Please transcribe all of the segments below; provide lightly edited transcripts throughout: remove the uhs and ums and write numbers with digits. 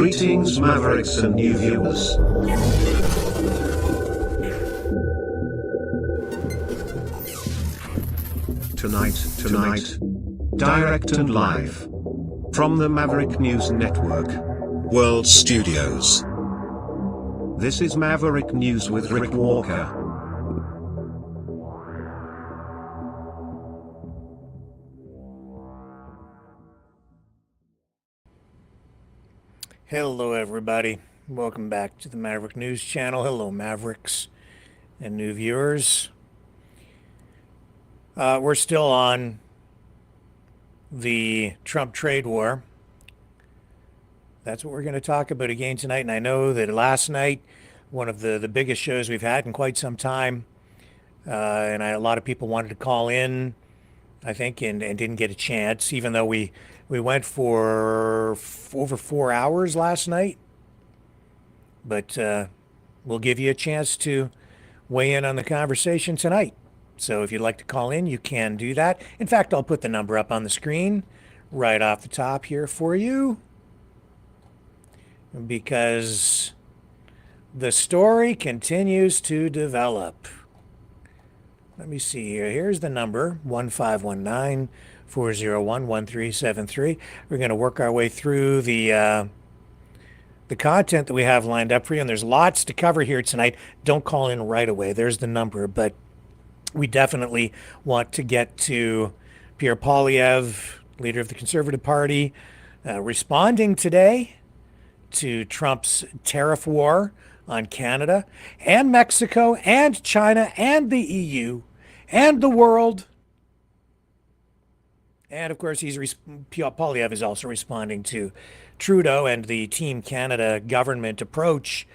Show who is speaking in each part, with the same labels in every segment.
Speaker 1: Greetings Mavericks and new viewers. Tonight, direct and live from the Maverick News Network World Studios. This is Maverick News with Rick Walker.
Speaker 2: Hello everybody, welcome back to the Maverick News channel. Hello Mavericks and new viewers. We're still on the Trump trade war. That's what we're going to talk about again tonight. And I know that last night, one of the biggest shows we've had in quite some time, a lot of people wanted to call in, I think, and didn't get a chance, even though we went for over 4 hours last night. But we'll give you a chance to weigh in on the conversation tonight. So if you'd like to call in, you can do that. In fact, I'll put the number up on the screen right off the top here for you, because the story continues to develop. Let me see here. Here's the number, 1519-401-1373. We're going to work our way through the content that we have lined up for you, and there's lots to cover here tonight. Don't call in right away. There's the number, but we definitely want to get to Pierre Poilievre, leader of the Conservative Party, responding today to Trump's tariff war on Canada and Mexico and China and the EU and the world. And of course, Poilievre is also responding to Trudeau and the Team Canada government approach,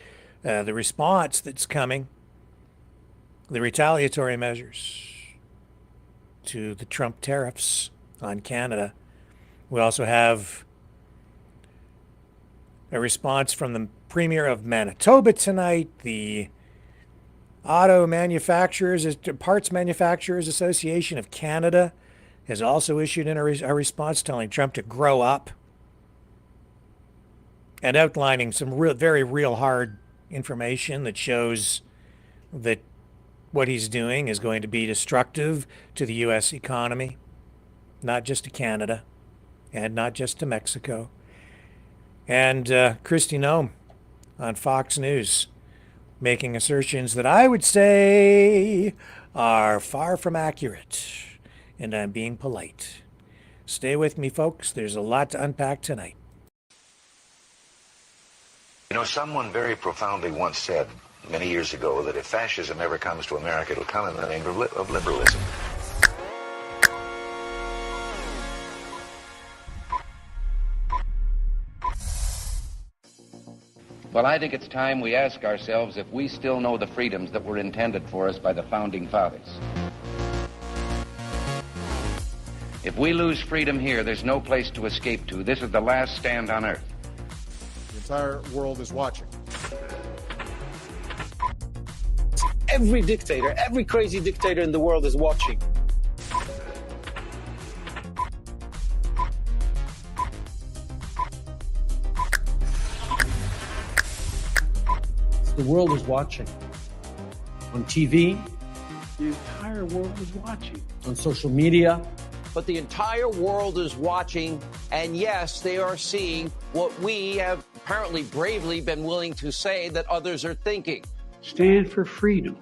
Speaker 2: the response that's coming, the retaliatory measures to the Trump tariffs on Canada. We also have a response from the Premier of Manitoba tonight. The Auto Manufacturers, Parts Manufacturers Association of Canada has also issued a response telling Trump to grow up and outlining some very real hard information that shows that what he's doing is going to be destructive to the U.S. economy, not just to Canada and not just to Mexico. And Kristi Noem on Fox News making assertions that I would say are far from accurate, and I'm being polite. Stay with me, folks. There's a lot to unpack tonight.
Speaker 3: You know, someone very profoundly once said many years ago that if fascism ever comes to America, it'll come in the name of liberalism.
Speaker 4: Well, I think it's time we ask ourselves if we still know the freedoms that were intended for us by the Founding Fathers. If we lose freedom here, there's no place to escape to. This is the last stand on Earth.
Speaker 5: The entire world is watching.
Speaker 6: Every dictator, every crazy dictator in the world is watching.
Speaker 7: The world is watching. On TV, the entire world is watching. On social media.
Speaker 6: But the entire world is watching, and yes, they are seeing what we have apparently bravely been willing to say that others are thinking.
Speaker 7: Stand for freedom.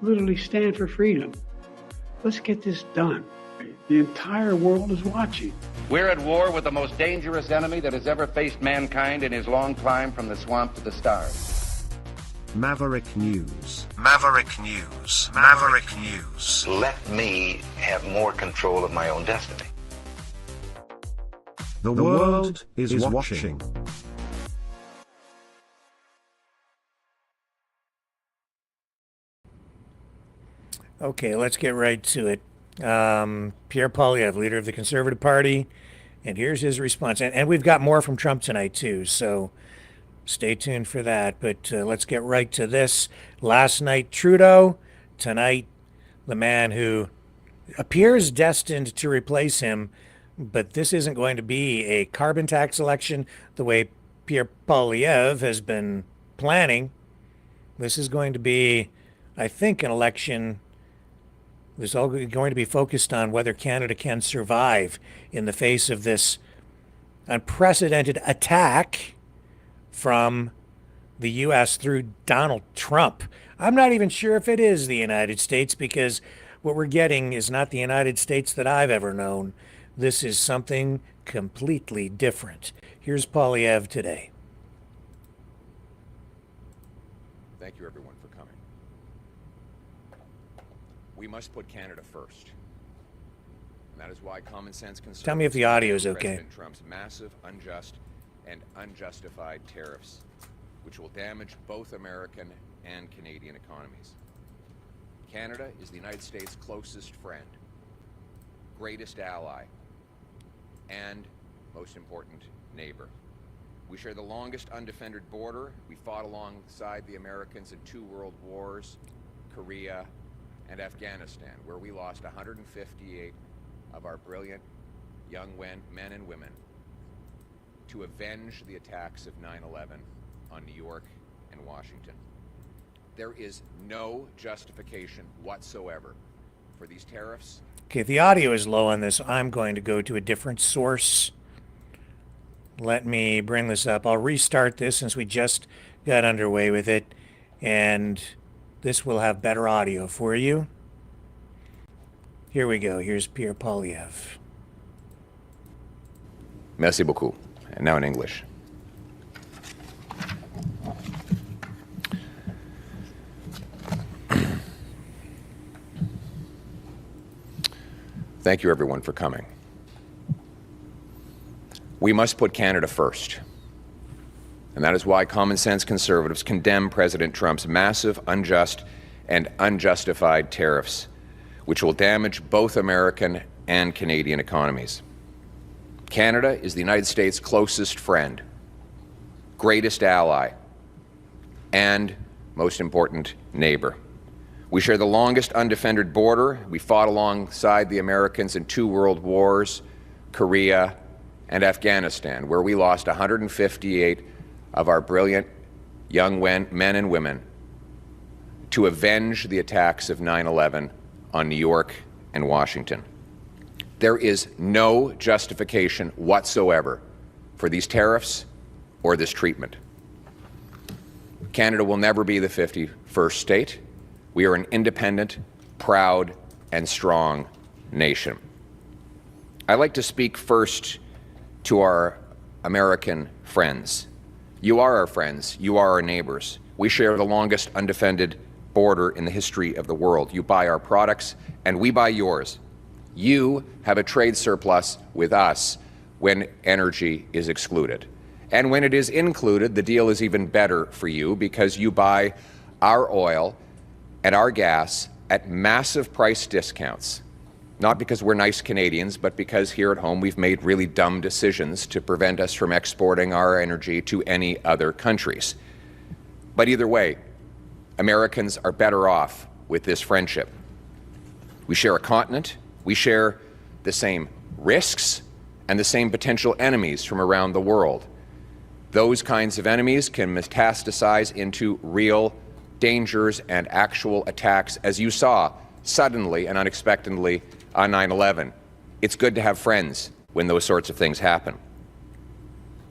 Speaker 7: Literally stand for freedom. Let's get this done. The entire world is watching.
Speaker 4: We're at war with the most dangerous enemy that has ever faced mankind in his long climb from the swamp to the stars.
Speaker 1: Maverick News. Maverick News. Maverick News.
Speaker 3: Let me have more control of my own destiny.
Speaker 1: The world is watching.
Speaker 2: Okay, let's get right to it. Pierre Poilievre, leader of the Conservative Party, and here's his response. And we've got more from Trump tonight, too, so stay tuned for that. But let's get right to this. Last night, Trudeau. Tonight, the man who appears destined to replace him, but this isn't going to be a carbon tax election the way Pierre Poilievre has been planning. This is going to be, I think, an election that's all going to be focused on whether Canada can survive in the face of this unprecedented attack from the U.S. through Donald Trump. I'm not even sure if it is the United States, because what we're getting is not the United States that I've ever known. This is something completely different. Here's Poilievre today.
Speaker 8: Thank you, everyone, for coming. We must put Canada first. And that is why common sense conservatives...
Speaker 2: Tell me if the audio is okay.
Speaker 8: President Trump's massive, unjust, and unjustified tariffs, which will damage both American and Canadian economies. Canada is the United States' closest friend, greatest ally, and most important neighbor. We share the longest undefended border. We fought alongside the Americans in 2 world wars, Korea, and Afghanistan, where we lost 158 of our brilliant young men and women to avenge the attacks of 9/11 on New York and Washington. There is no justification whatsoever for these tariffs.
Speaker 2: Okay, if the audio is low on this, I'm going to go to a different source. Let me bring this up. I'll restart this since we just got underway with it, and this will have better audio for you. Here we go. Here's Pierre Poilievre.
Speaker 8: Merci beaucoup. And now in English. Thank you, everyone, for coming. We must put Canada first. And that is why common sense conservatives condemn President Trump's massive, unjust, and unjustified tariffs, which will damage both American and Canadian economies. Canada is the United States' closest friend, greatest ally, and most important neighbor. We share the longest undefended border. We fought alongside the Americans in 2 world wars, Korea, and Afghanistan, where we lost 158 of our brilliant young men and women to avenge the attacks of 9/11 on New York and Washington. There is no justification whatsoever for these tariffs or this treatment. Canada will never be the 51st state. We are an independent, proud, and strong nation. I'd like to speak first to our American friends. You are our friends. You are our neighbors. We share the longest undefended border in the history of the world. You buy our products, and we buy yours. You have a trade surplus with us when energy is excluded. And when it is included, the deal is even better for you because you buy our oil and our gas at massive price discounts. Not because we're nice Canadians, but because here at home we've made really dumb decisions to prevent us from exporting our energy to any other countries. But either way, Americans are better off with this friendship. We share a continent, we share the same risks and the same potential enemies from around the world. Those kinds of enemies can metastasize into real dangers and actual attacks, as you saw suddenly and unexpectedly on 9/11. It's good to have friends when those sorts of things happen.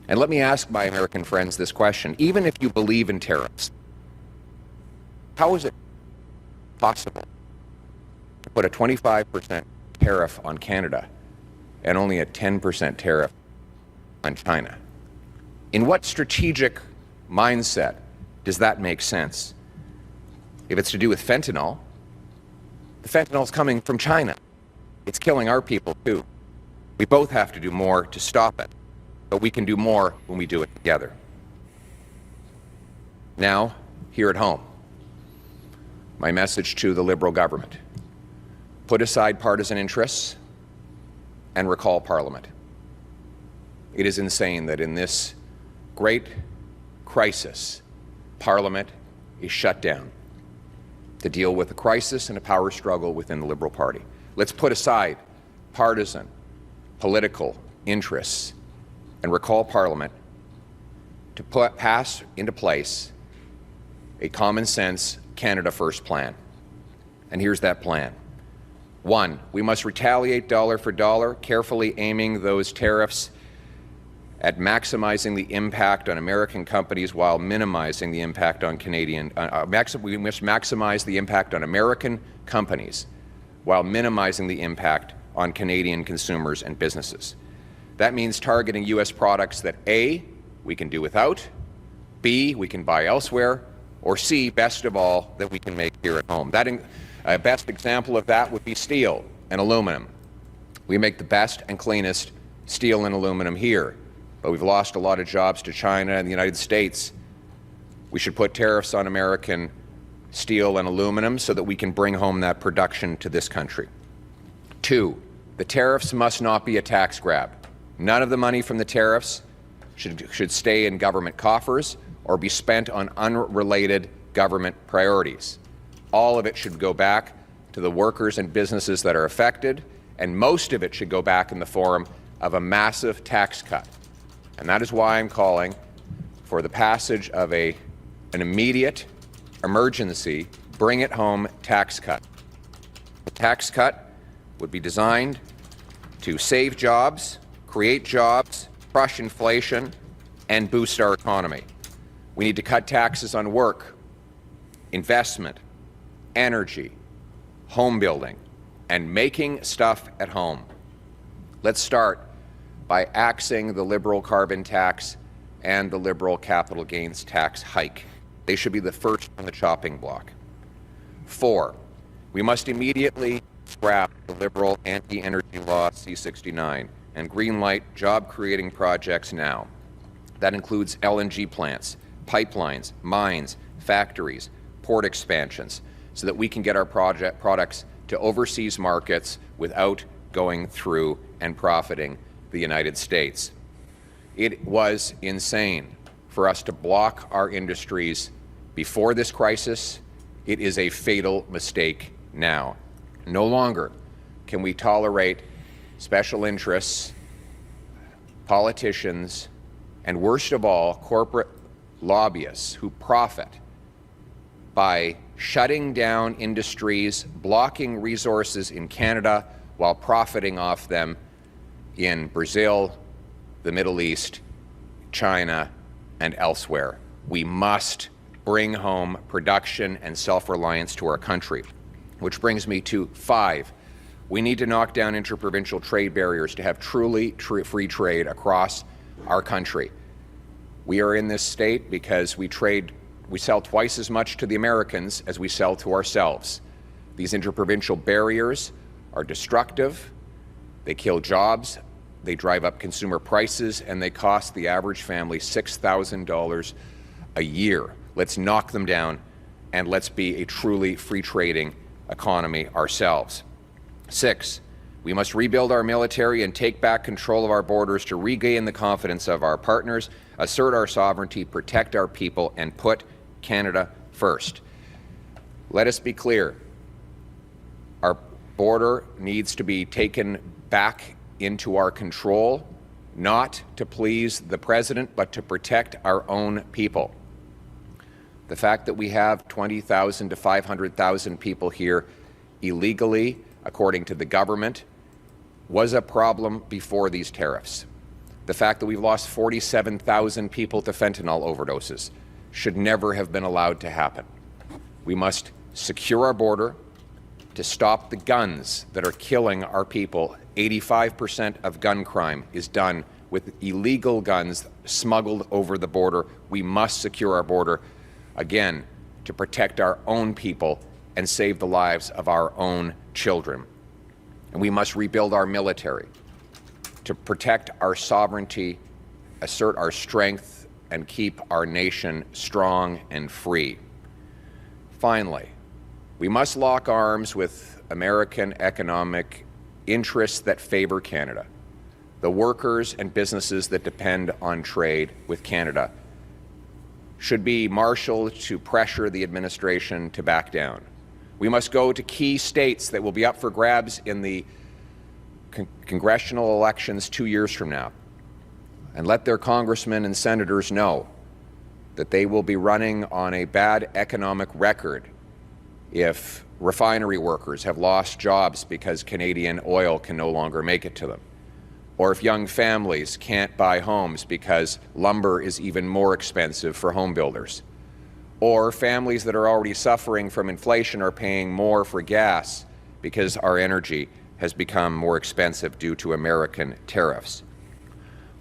Speaker 8: And let me ask my American friends this question. Even if you believe in tariffs, how is it possible to put a 25% tariff on Canada and only a 10% tariff on China? In what strategic mindset does that make sense? If it's to do with fentanyl, the fentanyl is coming from China. It's killing our people too. We both have to do more to stop it, but we can do more when we do it together. Now, here at home, my message to the Liberal government: put aside partisan interests and recall Parliament. It is insane that in this great crisis, Parliament is shut down to deal with a crisis and a power struggle within the Liberal Party. Let's put aside partisan, political interests and recall Parliament to pass into place a common sense Canada First plan. And here's that plan. 1, we must retaliate dollar for dollar, carefully aiming those tariffs at maximizing the impact on American companies while minimizing the impact on Canadian. We must maximize the impact on American companies while minimizing the impact on Canadian consumers and businesses. That means targeting U.S. products that A, we can do without, B, we can buy elsewhere, or C, best of all, that we can make here at home. A best example of that would be steel and aluminum. We make the best and cleanest steel and aluminum here, but we've lost a lot of jobs to China and the United States. We should put tariffs on American steel and aluminum so that we can bring home that production to this country. 2, the tariffs must not be a tax grab. None of the money from the tariffs should stay in government coffers or be spent on unrelated government priorities. All of it should go back to the workers and businesses that are affected, and most of it should go back in the form of a massive tax cut. And that is why I'm calling for the passage of an immediate emergency bring it home tax cut. The tax cut would be designed to save jobs, create jobs, crush inflation, and boost our economy. We need to cut taxes on work, investment, energy, home building, and making stuff at home. Let's start by axing the Liberal carbon tax and the Liberal capital gains tax hike. They should be the first on the chopping block. 4, we must immediately scrap the Liberal anti-energy law C-69 and greenlight job-creating projects now. That includes LNG plants, pipelines, mines, factories, port expansions, so that we can get our products to overseas markets without going through and profiting the United States. It was insane for us to block our industries before this crisis. It is a fatal mistake now. No longer can we tolerate special interests, politicians, and worst of all, corporate lobbyists who profit by shutting down industries, blocking resources in Canada while profiting off them in Brazil, the Middle East, China, and elsewhere. We must bring home production and self-reliance to our country. Which brings me to 5. We need to knock down interprovincial trade barriers to have truly free trade across our country. We are in this state because we sell twice as much to the Americans as we sell to ourselves. These interprovincial barriers are destructive. They kill jobs, they drive up consumer prices, and they cost the average family $6,000 a year. Let's knock them down, and let's be a truly free trading economy ourselves. 6, we must rebuild our military and take back control of our borders to regain the confidence of our partners, assert our sovereignty, protect our people, and put Canada first. Let us be clear. Our border needs to be taken back into our control, not to please the President, but to protect our own people. The fact that we have 20,000 to 500,000 people here illegally, according to the government, was a problem before these tariffs. The fact that we've lost 47,000 people to fentanyl overdoses should never have been allowed to happen. We must secure our border to stop the guns that are killing our people. 85% of gun crime is done with illegal guns smuggled over the border. We must secure our border, again, to protect our own people and save the lives of our own children. And we must rebuild our military to protect our sovereignty, assert our strength, and keep our nation strong and free. Finally, we must lock arms with American economic interests that favor Canada, the workers and businesses that depend on trade with Canada should be marshaled to pressure the administration to back down. We must go to key states that will be up for grabs in the congressional elections 2 years from now and let their congressmen and senators know that they will be running on a bad economic record if refinery workers have lost jobs because Canadian oil can no longer make it to them, or if young families can't buy homes because lumber is even more expensive for home builders, or families that are already suffering from inflation are paying more for gas because our energy has become more expensive due to American tariffs.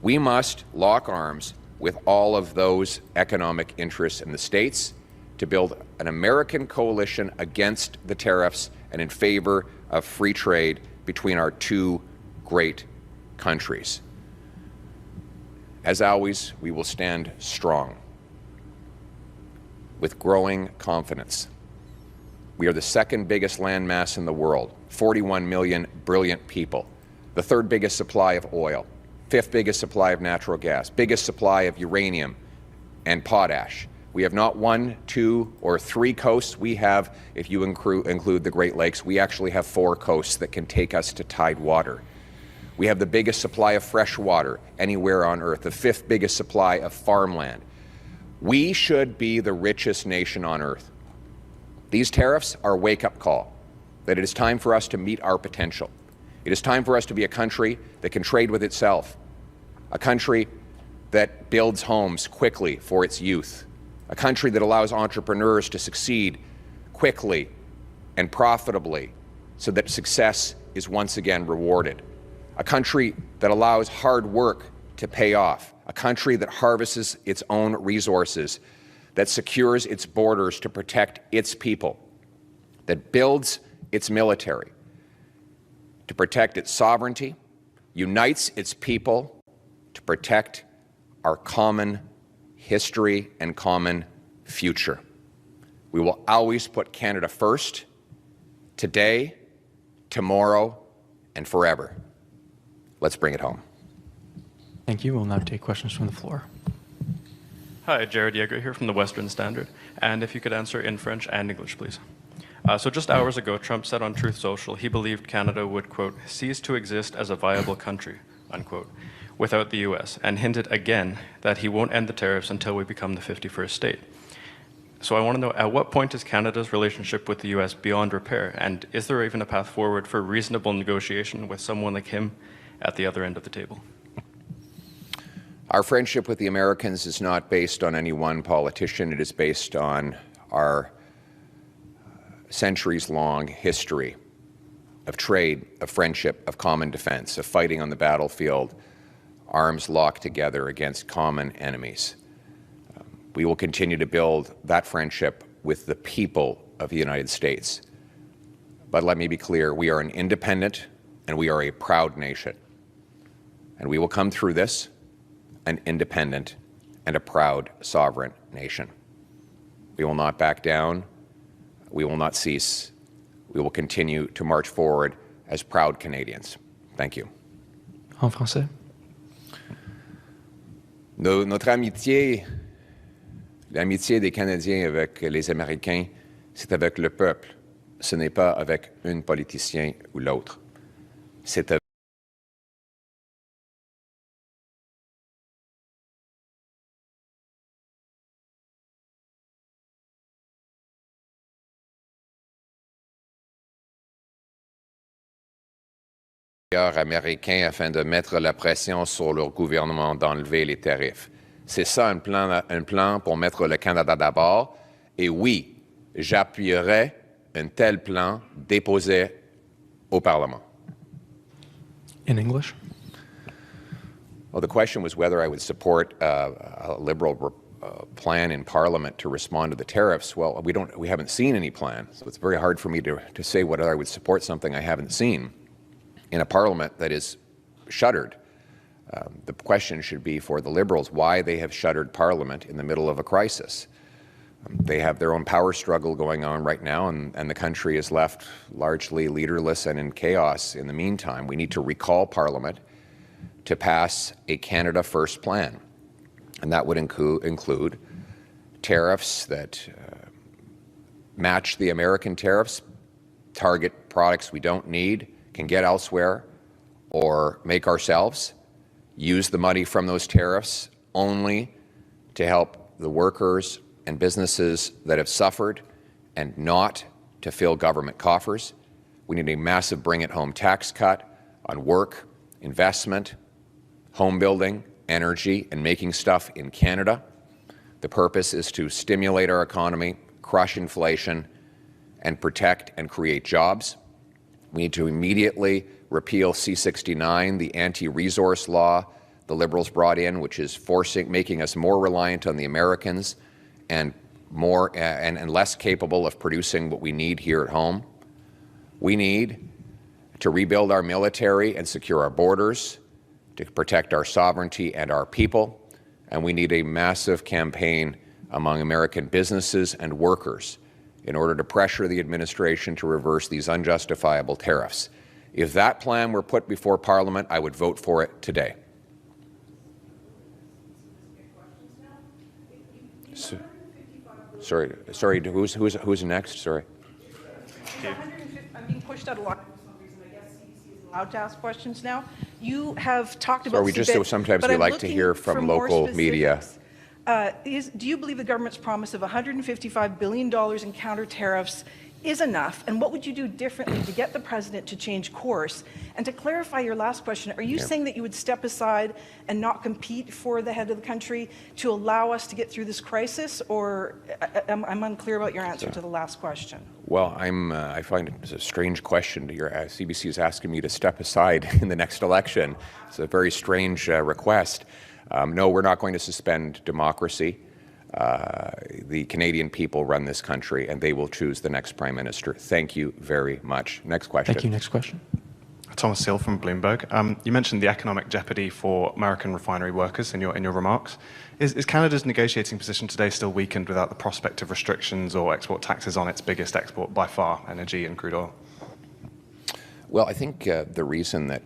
Speaker 8: We must lock arms with all of those economic interests in the States to build an American coalition against the tariffs and in favor of free trade between our two great countries. As always, we will stand strong with growing confidence. We are the second biggest landmass in the world, 41 million brilliant people, the third biggest supply of oil, fifth biggest supply of natural gas, biggest supply of uranium and potash. We have not one, two, or three coasts. We have, if you include the Great Lakes, we actually have 4 coasts that can take us to tidewater. We have the biggest supply of fresh water anywhere on Earth, the 5th biggest supply of farmland. We should be the richest nation on Earth. These tariffs are a wake-up call that it is time for us to meet our potential. It is time for us to be a country that can trade with itself, a country that builds homes quickly for its youth, a country that allows entrepreneurs to succeed quickly and profitably so that success is once again rewarded, a country that allows hard work to pay off, a country that harvests its own resources, that secures its borders to protect its people, that builds its military to protect its sovereignty, unites its people to protect our common history and common future. We will always put Canada first, today, tomorrow, and forever. Let's bring it home.
Speaker 9: Thank you. We'll now take questions from the floor.
Speaker 10: Hi, Jared Yeager here from the Western Standard. And if you could answer in French and English, please. So just hours ago, Trump said on Truth Social he believed Canada would, quote, cease to exist as a viable country, unquote, without the U.S., and hinted again that he won't end the tariffs until we become the 51st state. So I want to know, at what point is Canada's relationship with the U.S. beyond repair? And is there even a path forward for reasonable negotiation with someone like him at the other end of the table?
Speaker 8: Our friendship with the Americans is not based on any one politician. It is based on our centuries-long history of trade, of friendship, of common defense, of fighting on the battlefield, arms locked together against common enemies. We will continue to build that friendship with the people of the United States. But let me be clear, we are an independent and we are a proud nation. And we will come through this an independent and a proud sovereign nation. We will not back down. We will not cease. We will continue to march forward as proud Canadians. Thank you.
Speaker 9: En français.
Speaker 8: Notre amitié, l'amitié des Canadiens avec les Américains, c'est avec le peuple. Ce n'est pas avec un politicien ou l'autre. C'est avec américains afin de mettre la pression sur leur gouvernement d'enlever les tarifs. C'est ça un plan pour mettre le Canada d'abord. Et oui, j'appuierai un tel plan déposé au Parlement.
Speaker 9: In English?
Speaker 8: Well, the question was whether I would support a Liberal plan in Parliament to respond to the tariffs. Well, we haven't seen any plan, so it's very hard for me to say whether I would support something I haven't seen in a Parliament that is shuttered. The question should be for the Liberals why they have shuttered Parliament in the middle of a crisis. They have their own power struggle going on right now, and the country is left largely leaderless and in chaos in the meantime. We need to recall Parliament to pass a Canada First plan, and that would include tariffs that match the American tariffs, target products we don't need, can get elsewhere, or make ourselves, use the money from those tariffs only to help the workers and businesses that have suffered and not to fill government coffers. We need a massive bring-it-home tax cut on work, investment, home building, energy, and making stuff in Canada. The purpose is to stimulate our economy, crush inflation, and protect and create jobs. We need to immediately repeal C-69, the anti-resource law the Liberals brought in, which is making us more reliant on the Americans and more and less capable of producing what we need here at home. We need to rebuild our military and secure our borders, to protect our sovereignty and our people, and we need a massive campaign among American businesses and workers in order to pressure the administration to reverse these unjustifiable tariffs. If that plan were put before Parliament, I would vote for it today. Sorry, who's next? Sorry.
Speaker 11: I'm being pushed out a lot for some reason. I guess CBC is allowed to ask questions now. You have talked about
Speaker 8: sometimes we like to hear from local media.
Speaker 11: Do you believe the government's promise of $155 billion in counter tariffs is enough? And what would you do differently to get the president to change course? And to clarify your last question, are you saying that you would step aside and not compete for the head of the country to allow us to get through this crisis? Or I'm unclear about your answer to the last question.
Speaker 8: Well, I find it a strange question. CBC is asking me to step aside in the next election. It's a very strange request. No, we're not going to suspend democracy. The Canadian people run this country, and they will choose the next Prime Minister. Thank you very much. Next question.
Speaker 9: Thank you. Next question.
Speaker 12: Thomas Seal from Bloomberg. You mentioned the economic jeopardy for American refinery workers in your remarks. Is Canada's negotiating position today still weakened without the prospect of restrictions or export taxes on its biggest export by far, energy and crude oil?
Speaker 8: Well, I think the reason that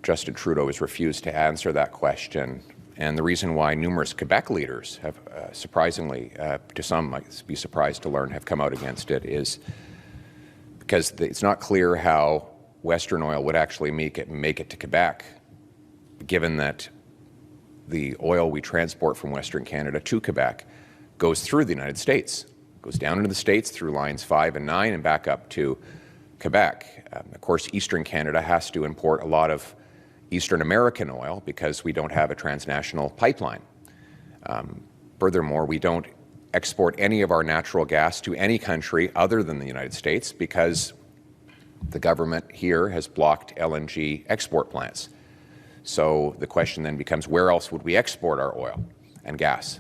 Speaker 8: Justin Trudeau has refused to answer that question, and the reason why numerous Quebec leaders have surprisingly, to some might be surprised to learn, have come out against it, is because it's not clear how Western oil would actually make it to Quebec, given that the oil we transport from Western Canada to Quebec goes through the United States, goes down into the States through lines 5 and 9 and back up to Quebec. Of course, Eastern Canada has to import a lot of Eastern American oil because we don't have a transnational pipeline. Furthermore, we don't export any of our natural gas to any country other than the United States because the government here has blocked LNG export plants. So the question then becomes, where else would we export our oil and gas?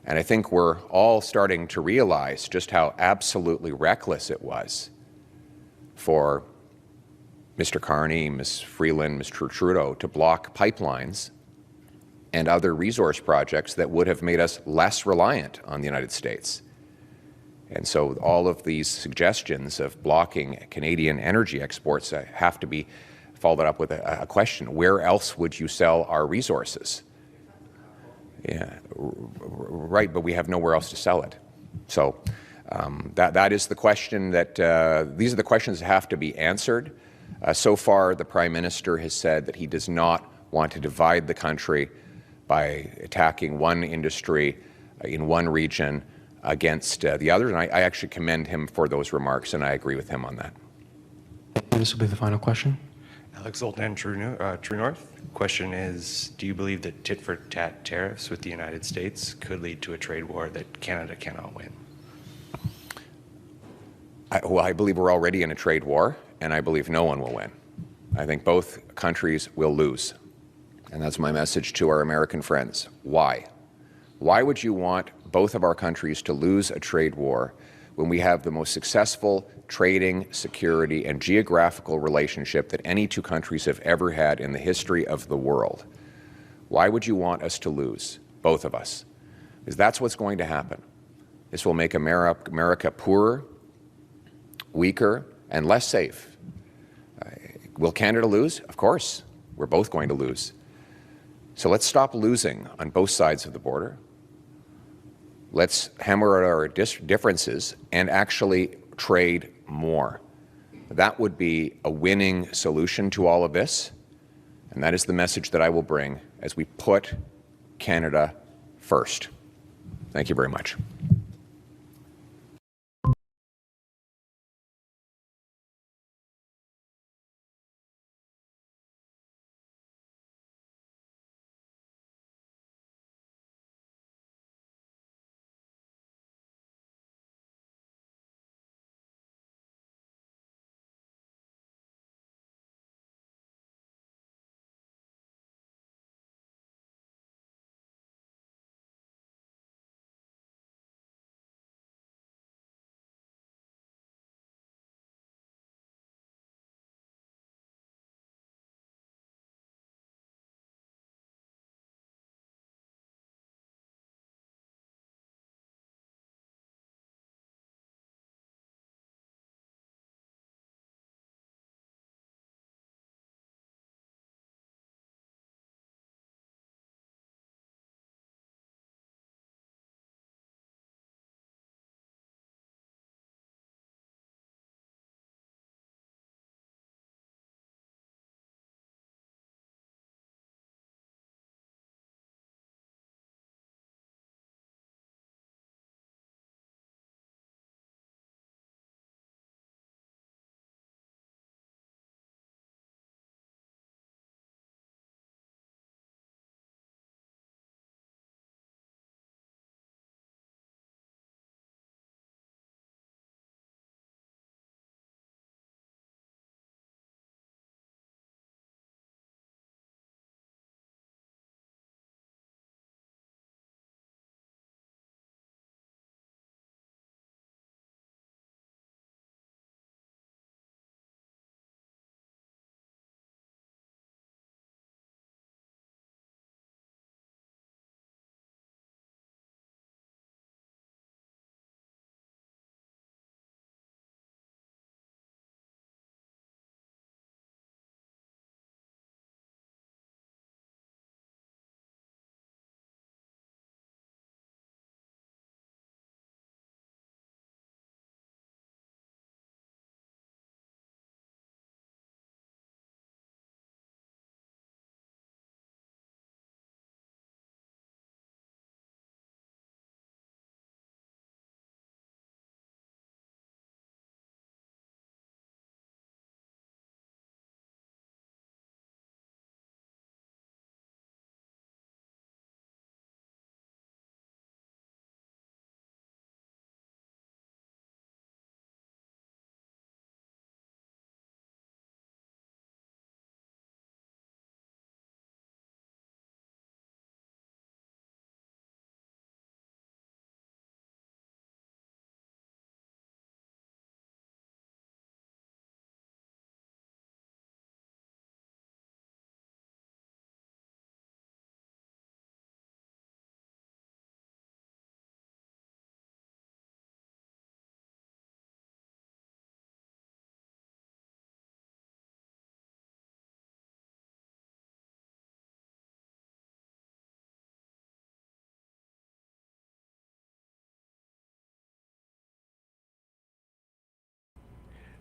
Speaker 8: And I think we're all starting to realize just how absolutely reckless it was for Mr. Carney, Ms. Freeland, Mr. Trudeau to block pipelines and other resource projects that would have made us less reliant on the United States. And so all of these suggestions of blocking Canadian energy exports have to be followed up with a question. Where else would you sell our resources? Yeah, right, but we have nowhere else to sell it. So that is the question that, these are the questions that have to be answered. So far, the Prime Minister has said that he does not want to divide the country by attacking one industry in one region against the other, and I actually commend him for those remarks, and I agree with him on that.
Speaker 9: This will be the final question.
Speaker 13: Alex Zoltan, True North. Question is, do you believe that tit-for-tat tariffs with the United States could lead to a trade war that Canada cannot win?
Speaker 8: I believe we're already in a trade war, and I believe no one will win. I think both countries will lose, and that's my message to our American friends. Why? Why would you want both of our countries to lose a trade war when we have the most successful trading, security, and geographical relationship that any two countries have ever had in the history of the world? Why would you want us to lose, both of us? Because that's what's going to happen. This will make America poorer, weaker, and less safe. Will Canada lose? Of course. We're both going to lose. So let's stop losing on both sides of the border. Let's hammer out our differences and actually trade more. That would be a winning solution to all of this, and that is the message that I will bring as we put Canada first. Thank you very much.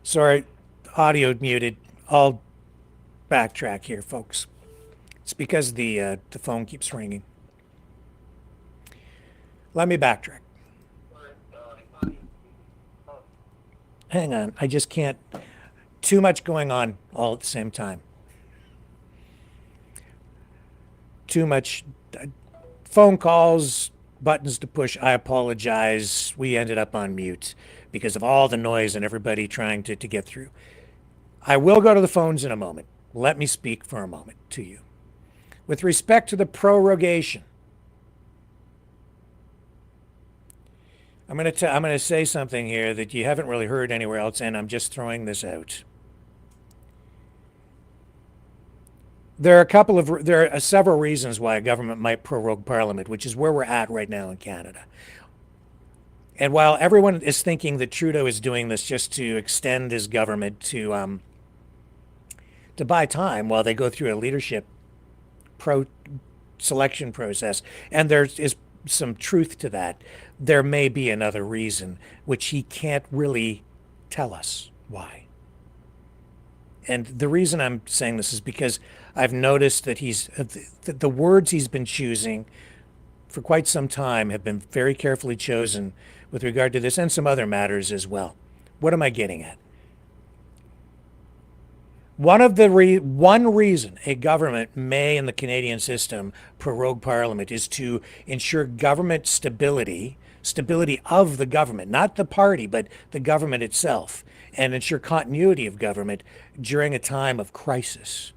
Speaker 2: Sorry, audio muted. I'll backtrack here, folks. It's because the phone keeps ringing. Let me backtrack. Hang on, I just can't. Too much going on all at the same time. Too much phone calls, buttons to push. I apologize. We ended up on mute because of all the noise and everybody trying to get through. I will go to the phones in a moment. Let me speak for a moment to you. With respect to the prorogation, I'm going to say something here that you haven't really heard anywhere else, and I'm just throwing this out. There are several reasons why a government might prorogue Parliament, which is where we're at right now in Canada. And while everyone is thinking that Trudeau is doing this just to extend his government to buy time while they go through a leadership selection process, and there is some truth to that, there may be another reason which he can't really tell us why. And the reason I'm saying this is because I've noticed that the words he's been choosing for quite some time have been very carefully chosen with regard to this and some other matters as well. What am I getting at? One reason a government may, in the Canadian system, prorogue Parliament is to ensure government stability of the government, not the party, but the government itself, and ensure continuity of government during a time of crisis.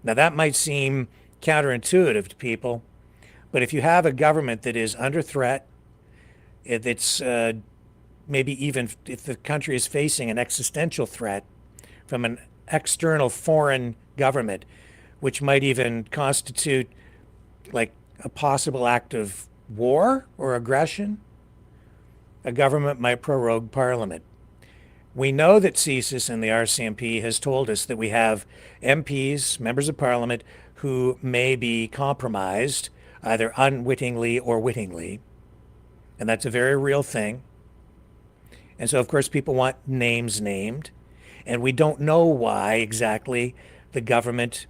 Speaker 2: Now, that might seem counterintuitive to people, but if you have a government that is under threat, it's maybe even if the country is facing an existential threat from an external foreign government, which might even constitute like a possible act of war or aggression, a government might prorogue Parliament. We know that CSIS and the RCMP has told us that we have MPs, members of Parliament, who may be compromised, either unwittingly or wittingly. And that's a very real thing. And so, of course, people want names named. And we don't know why exactly the government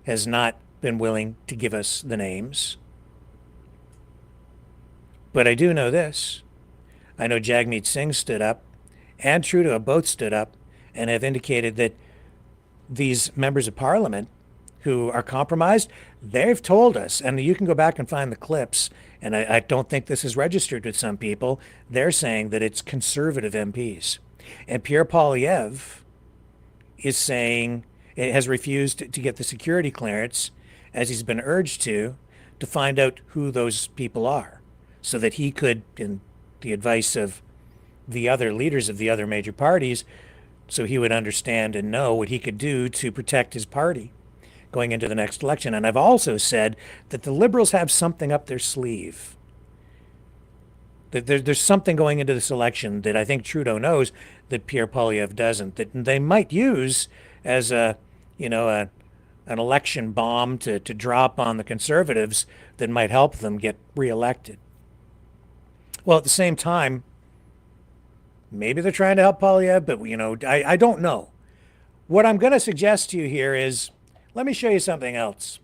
Speaker 2: has not been willing to give us the names. But I do know this. I know Jagmeet Singh stood up and Trudeau have both stood up and have indicated that these members of Parliament who are compromised, they've told us, and you can go back and find the clips, and I don't think this is registered with some people, they're saying that it's Conservative MPs. And Pierre Poilievre is saying, has refused to get the security clearance, as he's been urged to find out who those people are, so that he could, in the advice of the other leaders of the other major parties, so he would understand and know what he could do to protect his party going into the next election. And I've also said that the Liberals have something up their sleeve. That there's something going into this election that I think Trudeau knows that Pierre Poilievre doesn't, that they might use as an election bomb to drop on the Conservatives that might help them get reelected. Well, at the same time, maybe they're trying to help Poilievre, but I don't know. What I'm going to suggest to you here is, let me show you something else.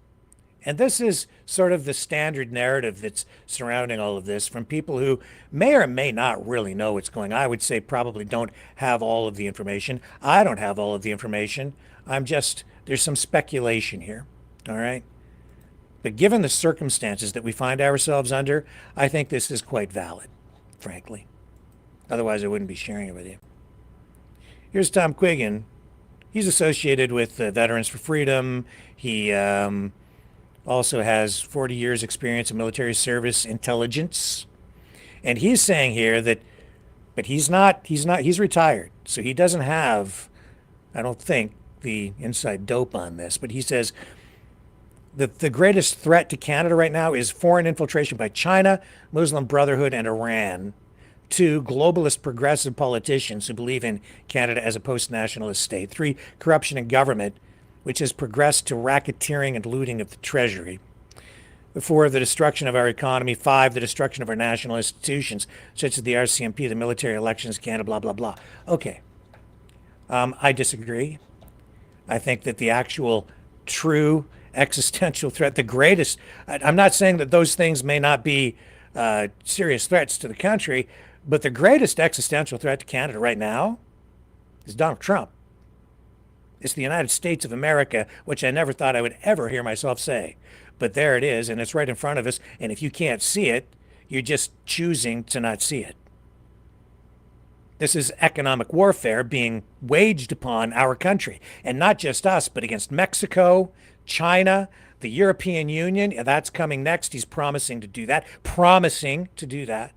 Speaker 2: And this is sort of the standard narrative that's surrounding all of this from people who may or may not really know what's going on. I would say probably don't have all of the information. I don't have all of the information. There's some speculation here, all right? But given the circumstances that we find ourselves under, I think this is quite valid, frankly. Otherwise, I wouldn't be sharing it with you. Here's Tom Quiggin. He's associated with Veterans for Freedom. He also has 40 years experience in military service intelligence. And he's saying here that, but he's retired. So he doesn't have, I don't think, the inside dope on this. But he says that the greatest threat to Canada right now is foreign infiltration by China, Muslim Brotherhood, and Iran. 2, globalist progressive politicians who believe in Canada as a post-nationalist state. 3, corruption in government, which has progressed to racketeering and looting of the Treasury. 4, the destruction of our economy. 5, the destruction of our national institutions, such as the RCMP, the military, elections, Canada, blah, blah, blah. Okay. I disagree. I think that the actual true existential threat, the greatest, I'm not saying that those things may not be serious threats to the country, but the greatest existential threat to Canada right now is Donald Trump. It's the United States of America, which I never thought I would ever hear myself say. But there it is, and it's right in front of us. And if you can't see it, you're just choosing to not see it. This is economic warfare being waged upon our country. And not just us, but against Mexico, China, the European Union. That's coming next. He's promising to do that.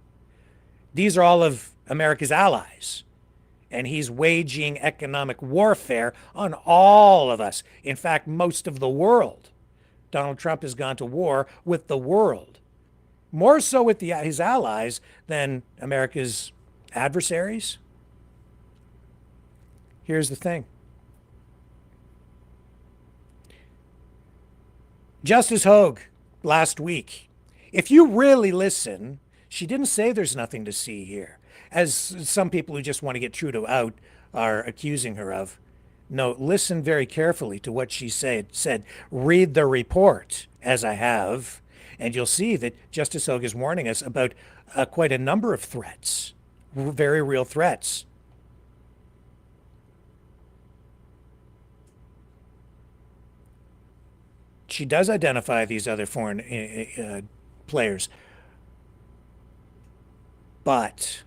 Speaker 2: These are all of America's allies. And he's waging economic warfare on all of us. In fact, most of the world. Donald Trump has gone to war with the world. More so with his allies than America's adversaries. Here's the thing. Justice Hogue, last week, if you really listen, she didn't say there's nothing to see here, as some people who just want to get Trudeau out are accusing her of. No, listen very carefully to what she said. Read the report, as I have, And you'll see that Justice Hogue is warning us about quite a number of threats, very real threats. She does identify these other foreign players. But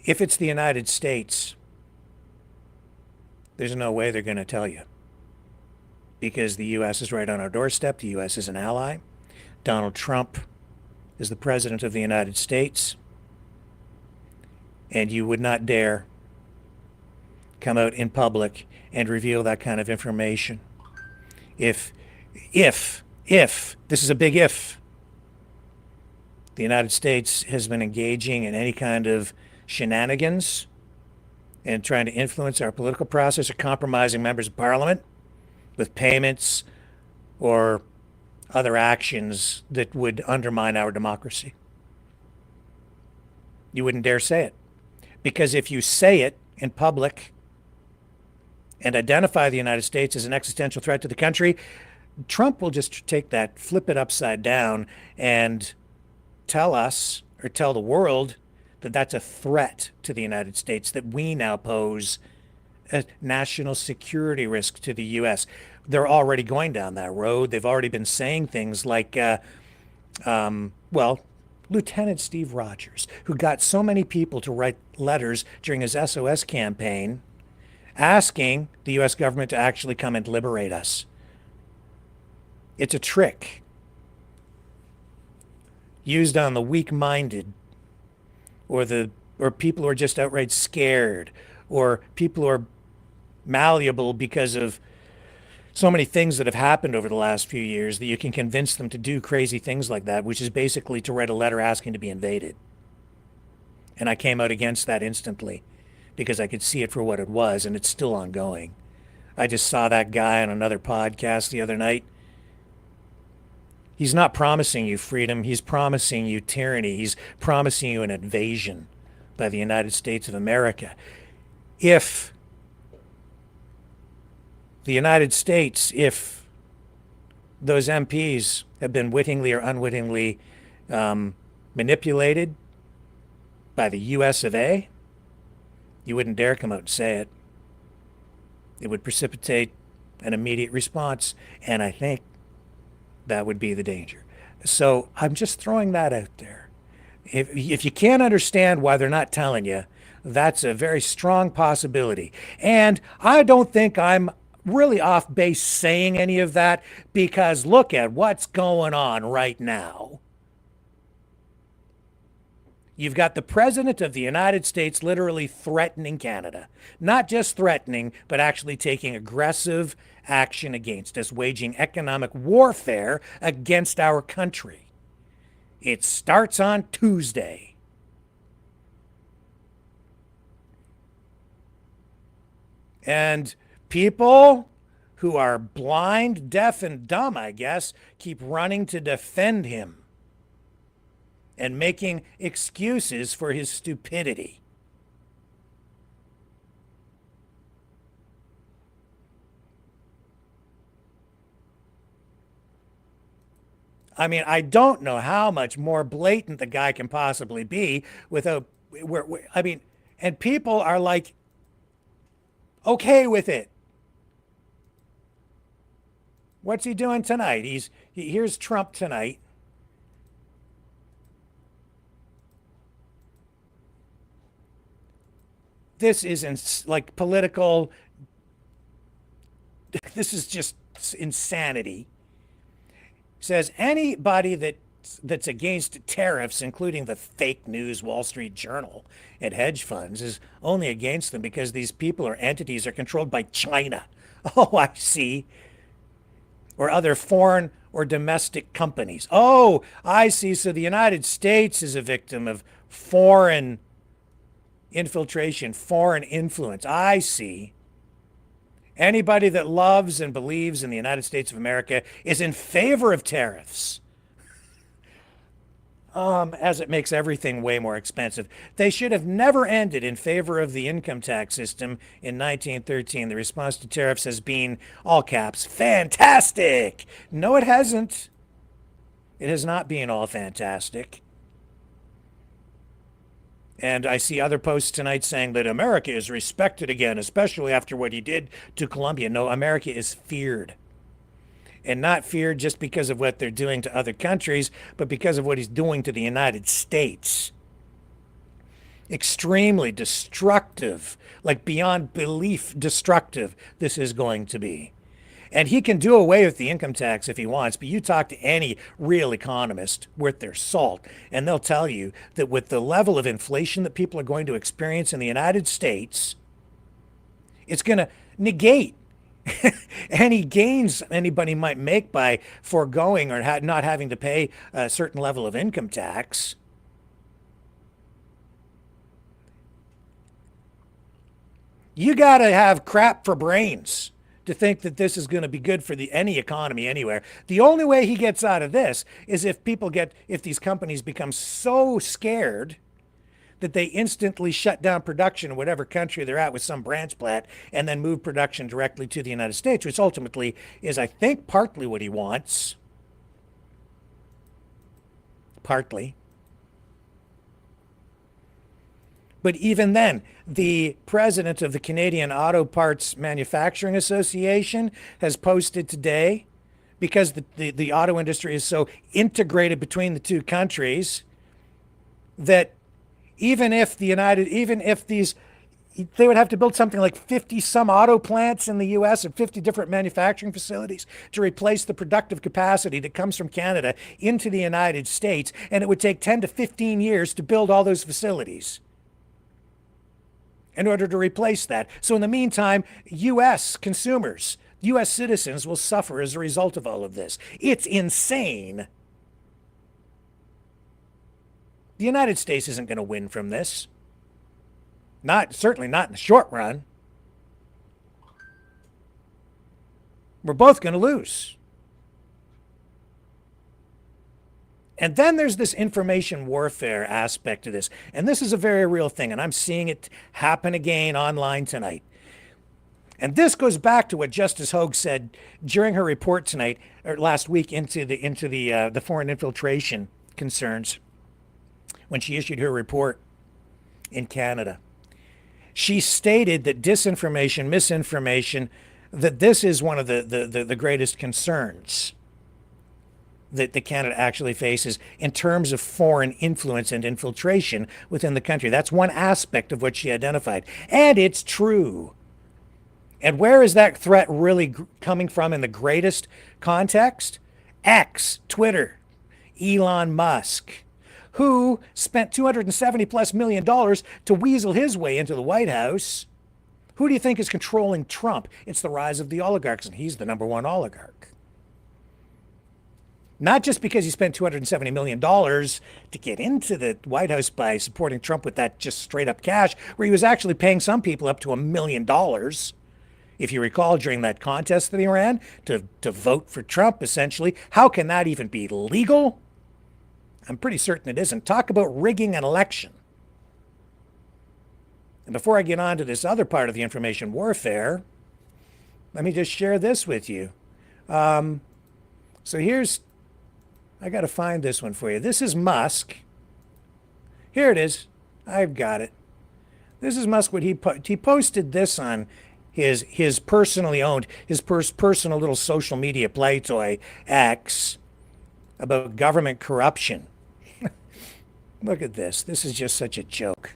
Speaker 2: if it's the United States, there's no way they're going to tell you. Because the U.S. is right on our doorstep. The U.S. is an ally. Donald Trump is the President of the United States. And you would not dare come out in public and reveal that kind of information. If, this is a big if, the United States has been engaging in any kind of shenanigans and trying to influence our political process or compromising members of parliament with payments or other actions that would undermine our democracy. You wouldn't dare say it. Because if you say it in public and identify the United States as an existential threat to the country, Trump will just take that, flip it upside down, and tell us, or tell the world, that that's a threat to the United States, that we now pose a national security risk to the U.S. They're already going down that road. They've already been saying things like, Lieutenant Steve Rogers, who got so many people to write letters during his SOS campaign, asking the U.S. government to actually come and liberate us. It's a trick used on the weak-minded, or people who are just outright scared, or people who are malleable because of so many things that have happened over the last few years that you can convince them to do crazy things like that, which is basically to write a letter asking to be invaded. And I came out against that instantly because I could see it for what it was, and it's still ongoing. I just saw that guy on another podcast the other night. He's not promising you freedom. He's promising you tyranny. He's promising you an invasion by the United States of America. If the United States, if those MPs have been wittingly or unwittingly manipulated by the US of A, you wouldn't dare come out and say it. It would precipitate an immediate response, and I think that would be the danger. So I'm just throwing that out there. If you can't understand why they're not telling you, that's a very strong possibility. And I don't think I'm really off base saying any of that, because look at what's going on right now. You've got the President of the United States literally threatening Canada. Not just threatening, but actually taking aggressive action against us, waging economic warfare against our country. It starts on Tuesday. And people who are blind, deaf, and dumb, I guess, keep running to defend him and making excuses for his stupidity. I mean, I don't know how much more blatant the guy can possibly be without, and people are like, okay with it. What's he doing tonight? Here's Trump tonight. This isn't like political. This is just insanity. Says anybody that's against tariffs, including the fake news Wall Street Journal and hedge funds, is only against them because these people or entities are controlled by China. Oh, I see. Or other foreign or domestic companies. Oh, I see. So the United States is a victim of foreign infiltration, foreign influence. I see. Anybody that loves and believes in the United States of America is in favor of tariffs. As it makes everything way more expensive. They should have never ended in favor of the income tax system in 1913. The response to tariffs has been, all caps, fantastic. No, it hasn't. It has not been all fantastic. And I see other posts tonight saying that America is respected again, especially after what he did to Colombia. No, America is feared. And not feared just because of what they're doing to other countries, but because of what he's doing to the United States. Extremely destructive, like beyond belief destructive, this is going to be. And he can do away with the income tax if he wants, but you talk to any real economist worth their salt, and they'll tell you that with the level of inflation that people are going to experience in the United States, it's going to negate any gains anybody might make by foregoing or not having to pay a certain level of income tax. You got to have crap for brains to think that this is going to be good for any economy anywhere. The only way he gets out of this is if these companies become so scared that they instantly shut down production in whatever country they're at with some branch plant and then move production directly to the United States, which ultimately is, I think, partly what he wants. Partly. But even then, the president of the Canadian Auto Parts Manufacturing Association has posted today, because the auto industry is so integrated between the two countries, that even if they would have to build something like 50 some auto plants in the US and 50 different manufacturing facilities to replace the productive capacity that comes from Canada into the United States, and it would take 10 to 15 years to build all those facilities in order to replace that. So in the meantime, U.S. consumers, U.S. citizens will suffer as a result of all of this. It's insane. The United States isn't going to win from this. Certainly not in the short run. We're both going to lose. And then there's this information warfare aspect to this. And this is a very real thing. And I'm seeing it happen again online tonight. And this goes back to what Justice Hogue said during her report tonight, or last week, into the foreign infiltration concerns when she issued her report in Canada. She stated that disinformation, misinformation, that this is one of the greatest concerns that Canada actually faces in terms of foreign influence and infiltration within the country. That's one aspect of what she identified. And it's true. And where is that threat really coming from in the greatest context? X, Twitter, Elon Musk, who spent $270+ million to weasel his way into the White House. Who do you think is controlling Trump? It's the rise of the oligarchs, and he's the number one oligarch. Not just because he spent $270 million to get into the White House by supporting Trump with that just straight up cash, where he was actually paying some people up to $1 million. If you recall, during that contest that he ran to vote for Trump, essentially. How can that even be legal? I'm pretty certain it isn't. Talk about rigging an election. And before I get on to this other part of the information warfare, let me just share this with you. So here's, I got to find this one for you. This is Musk. Here it is. I've got it. This is Musk. What he posted this on his personally owned, his personal little social media play toy, X, about government corruption. Look at this. This is just such a joke.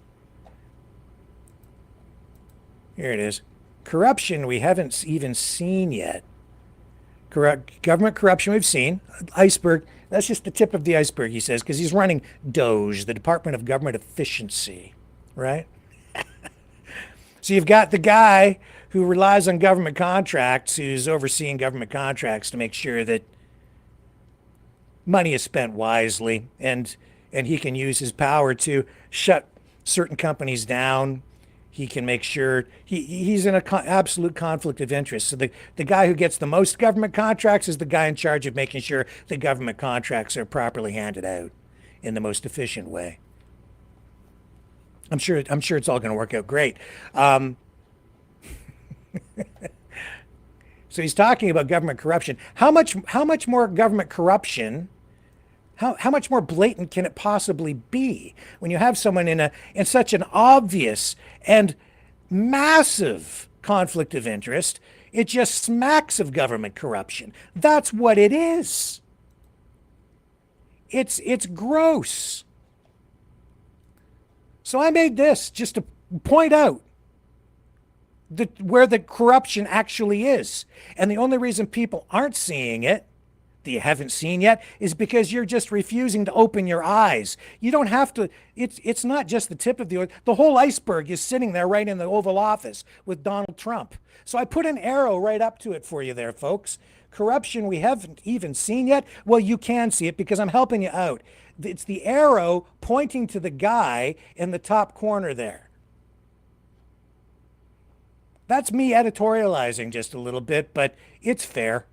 Speaker 2: Here it is. Corruption we haven't even seen yet. Government corruption we've seen. Iceberg. That's just the tip of the iceberg, he says, because he's running DOGE, the Department of Government Efficiency, right? So you've got the guy who relies on government contracts, who's overseeing government contracts to make sure that money is spent wisely, and he can use his power to shut certain companies down. He can make sure he's in an absolute conflict of interest. So the guy who gets the most government contracts is the guy in charge of making sure the government contracts are properly handed out in the most efficient way. I'm sure it's all going to work out great. So he's talking about government corruption. How much more government corruption How much more blatant can it possibly be when you have someone in such an obvious and massive conflict of interest? It just smacks of government corruption. That's what it is. It's gross. So I made this just to point out where the corruption actually is. And the only reason people aren't seeing it, that you haven't seen yet, is because you're just refusing to open your eyes. You don't have to, it's not just the tip of the whole iceberg is sitting there right in the Oval Office with Donald Trump. So I put an arrow right up to it for you there, folks. Corruption we haven't even seen yet. Well, you can see it because I'm helping you out. It's the arrow pointing to the guy in the top corner there. That's me editorializing just a little bit, but it's fair.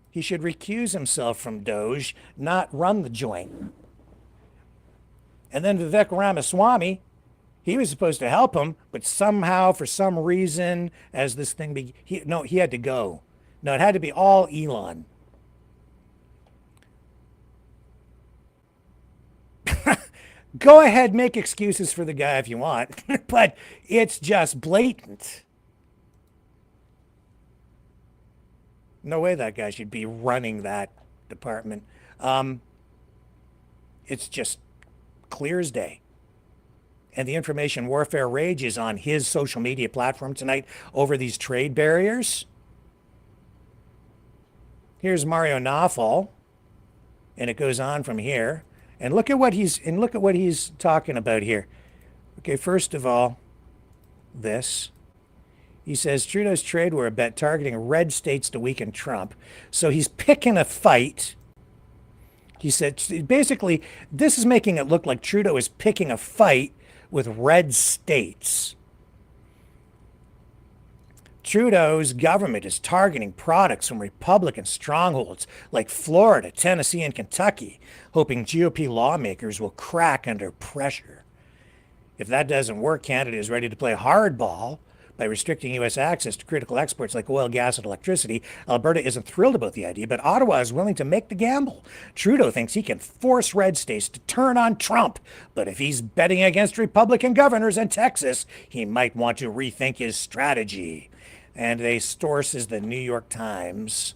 Speaker 2: He should recuse himself from Doge, not run the joint. And then Vivek Ramaswamy, he was supposed to help him, but somehow, for some reason, as this thing he had to go. No, it had to be all Elon. Go ahead, make excuses for the guy if you want, but it's just blatant. No way that guy should be running that department. It's just clear as day. And the information warfare rages on his social media platform tonight over these trade barriers. Here's Mario Nawfal, and it goes on from here. And look at what he's talking about here. Okay, first of all, this. He says Trudeau's trade war bet targeting red states to weaken Trump. So he's picking a fight. He said, basically, this is making it look like Trudeau is picking a fight with red states. Trudeau's government is targeting products from Republican strongholds like Florida, Tennessee, and Kentucky, hoping GOP lawmakers will crack under pressure. If that doesn't work, Canada is ready to play hardball by restricting U.S. access to critical exports like oil, gas, and electricity. Alberta isn't thrilled about the idea, but Ottawa is willing to make the gamble. Trudeau thinks he can force red states to turn on Trump, but if he's betting against Republican governors in Texas, he might want to rethink his strategy. And a source is the New York Times.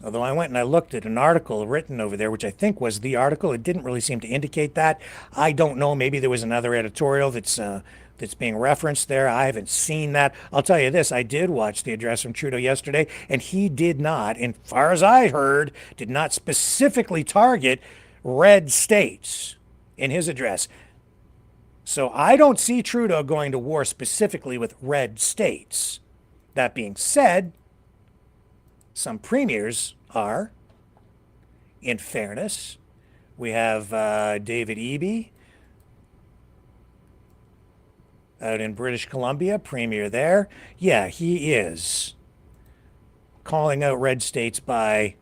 Speaker 2: Although I went and I looked at an article written over there, which I think was the article. It didn't really seem to indicate that. I don't know. Maybe there was another editorial that's being referenced there. I haven't seen that. I'll tell you this. I did watch the address from Trudeau yesterday, and he did not, as far as I heard, did not specifically target red states in his address. So I don't see Trudeau going to war specifically with red states. That being said, some premiers are. In fairness, we have David Eby out in British Columbia, premier there. Yeah, he is calling out red states by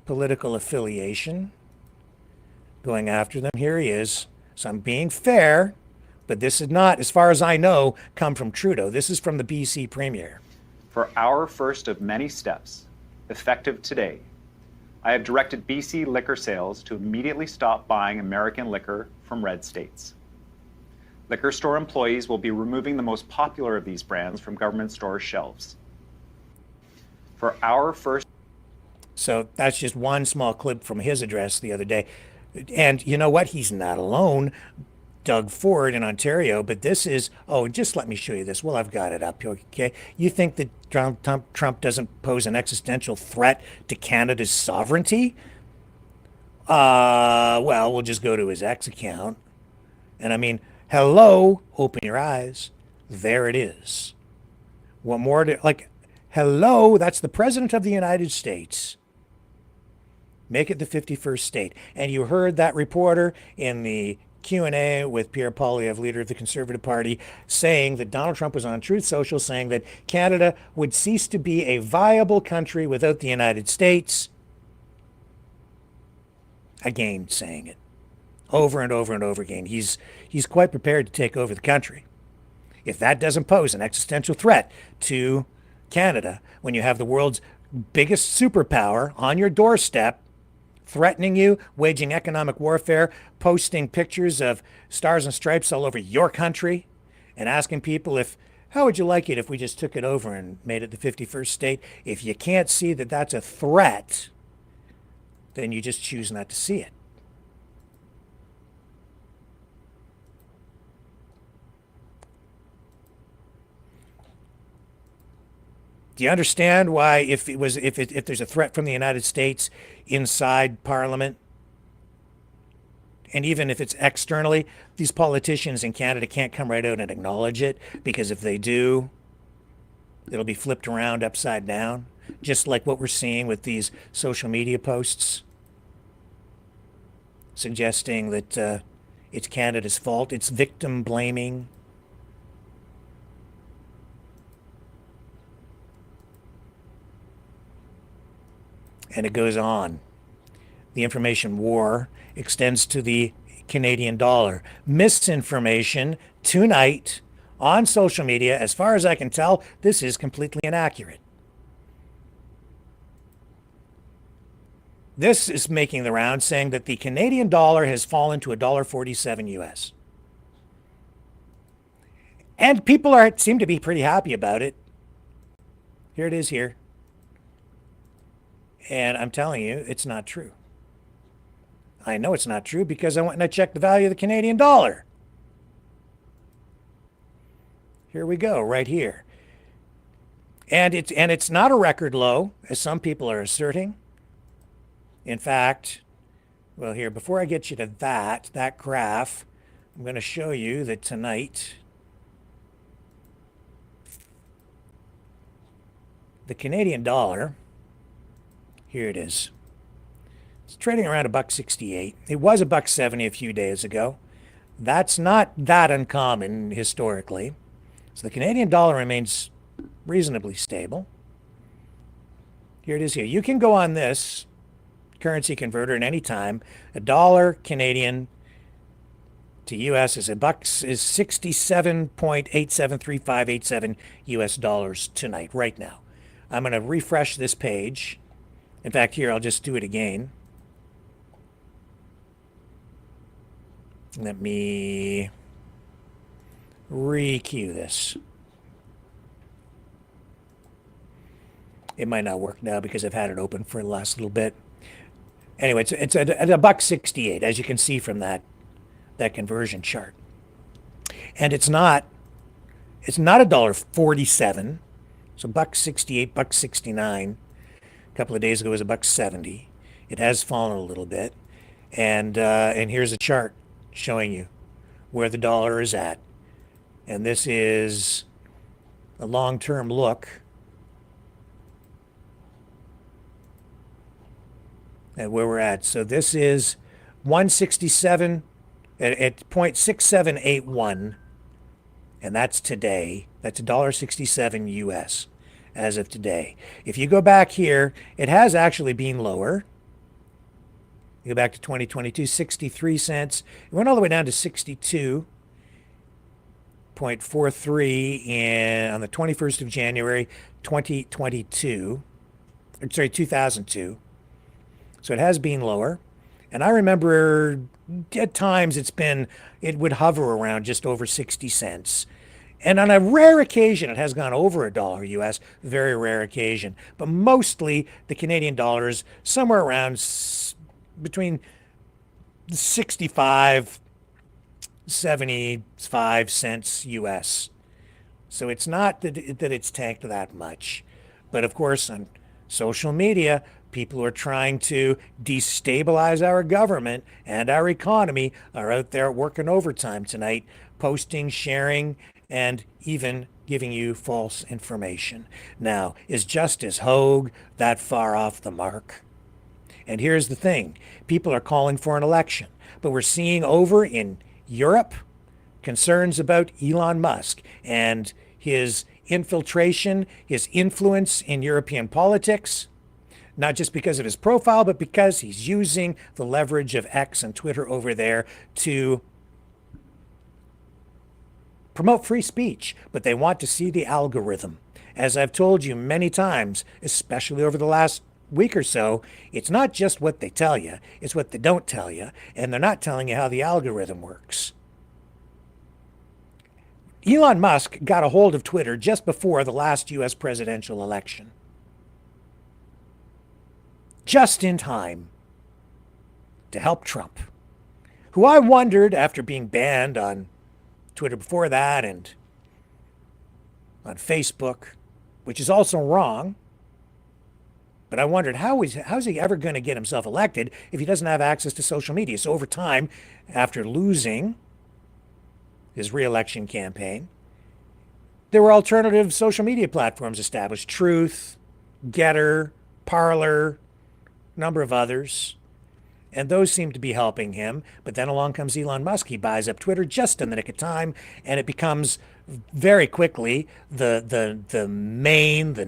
Speaker 2: political affiliation, going after them. Here he is. So I'm being fair, but this is not, as far as I know, come from Trudeau. This is from the BC premier.
Speaker 14: For our first of many steps, effective today, I have directed BC liquor sales to immediately stop buying American liquor from red states. Liquor store employees will be removing the most popular of these brands from government store shelves. For our first...
Speaker 2: So that's just one small clip from his address the other day. And you know what? He's not alone. Doug Ford in Ontario, but this is, just let me show you this. Well, I've got it up, okay? You think that Trump doesn't pose an existential threat to Canada's sovereignty? Well, we'll just go to his X account. And I mean, hello, open your eyes. There it is. What more hello, that's the President of the United States. Make it the 51st state. And you heard that reporter in the Q&A with Pierre Poilievre, leader of the Conservative Party, saying that Donald Trump was on Truth Social saying that Canada would cease to be a viable country without the United States. Again, saying it over and over and over again. He's quite prepared to take over the country. If that doesn't pose an existential threat to Canada, when you have the world's biggest superpower on your doorstep, threatening you, waging economic warfare, posting pictures of stars and stripes all over your country, and asking people how would you like it if we just took it over and made it the 51st state? If you can't see that that's a threat, then you just choose not to see it. Do you understand why if there's a threat from the United States inside Parliament, and even if it's externally, these politicians in Canada can't come right out and acknowledge it, because if they do, it'll be flipped around upside down, just like what we're seeing with these social media posts suggesting that it's Canada's fault. It's victim blaming. And it goes on. The information war extends to the Canadian dollar. Misinformation tonight on social media, as far as I can tell, this is completely inaccurate. This is making the round, saying that the Canadian dollar has fallen to $1.47 US. And people seem to be pretty happy about it. Here it is here. And I'm telling you, it's not true. I know it's not true because I went and I checked the value of the Canadian dollar. Here we go, right here. And it's not a record low, as some people are asserting. In fact, well, here, before I get you to that graph, I'm going to show you that tonight the Canadian dollar, here it is. It's trading around $1.68. It was $1.70 a few days ago. That's not that uncommon historically. So the Canadian dollar remains reasonably stable. Here it is here. You can go on this currency converter at any time. A dollar Canadian to US is is 67.873587 US dollars tonight, right now. I'm going to refresh this page. In fact, here, I'll just do it again. Let me re-queue this. It might not work now because I've had it open for the last little bit. Anyway, it's at $1.68, as you can see from that conversion chart. And it's not $1.47. So $1.68, $1.69. A couple of days ago it was $1.70. It has fallen a little bit. And here's a chart showing you where the dollar is at. And this is a long-term look at where we're at. So this is 167 at 0.6781, and that's today. That's $1.67 US as of today. If you go back here, it has actually been lower. You go back to 2022, 63 cents. It went all the way down to 62.43 on the 21st of January, 2002. Sorry, 2002. So it has been lower. And I remember at times it would hover around just over 60 cents. And on a rare occasion, it has gone over $1 US, very rare occasion. But mostly the Canadian dollar is somewhere around between 65, 75 cents US. So it's not that it's tanked that much. But of course, on social media, people who are trying to destabilize our government and our economy are out there working overtime tonight, posting, sharing, and even giving you false information. Now, is Justice Hogue that far off the mark? And here's the thing. People are calling for an election, but we're seeing over in Europe concerns about Elon Musk and his infiltration, his influence in European politics, not just because of his profile, but because he's using the leverage of X and Twitter over there to promote free speech, but they want to see the algorithm. As I've told you many times, especially over the last week or so, it's not just what they tell you, it's what they don't tell you, and they're not telling you how the algorithm works. Elon Musk got a hold of Twitter just before the last US presidential election. Just in time to help Trump, who I wondered, after being banned on Twitter before that and on Facebook, which is also wrong, but I wondered how's he ever going to get himself elected if he doesn't have access to social media? So over time, after losing his re-election campaign, there were alternative social media platforms established: Truth, Getter, Parler, a number of others. And those seem to be helping him. But then along comes Elon Musk. He buys up Twitter just in the nick of time, and it becomes very quickly the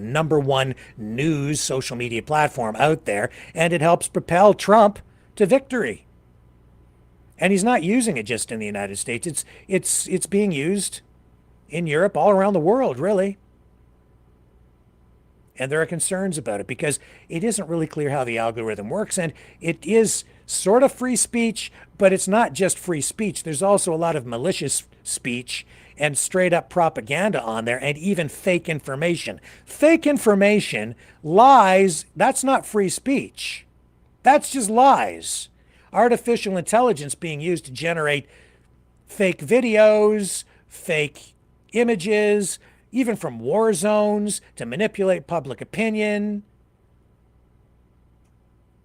Speaker 2: number one news social media platform out there, and it helps propel Trump to victory. And he's not using it just in the United States. It's being used in Europe, all around the world, really. And there are concerns about it because it isn't really clear how the algorithm works, and it is sort of free speech, but it's not just free speech. There's also a lot of malicious speech and straight up propaganda on there, and even fake information. Fake information, lies, that's not free speech. That's just lies. Artificial intelligence being used to generate fake videos, fake images, even from war zones, to manipulate public opinion.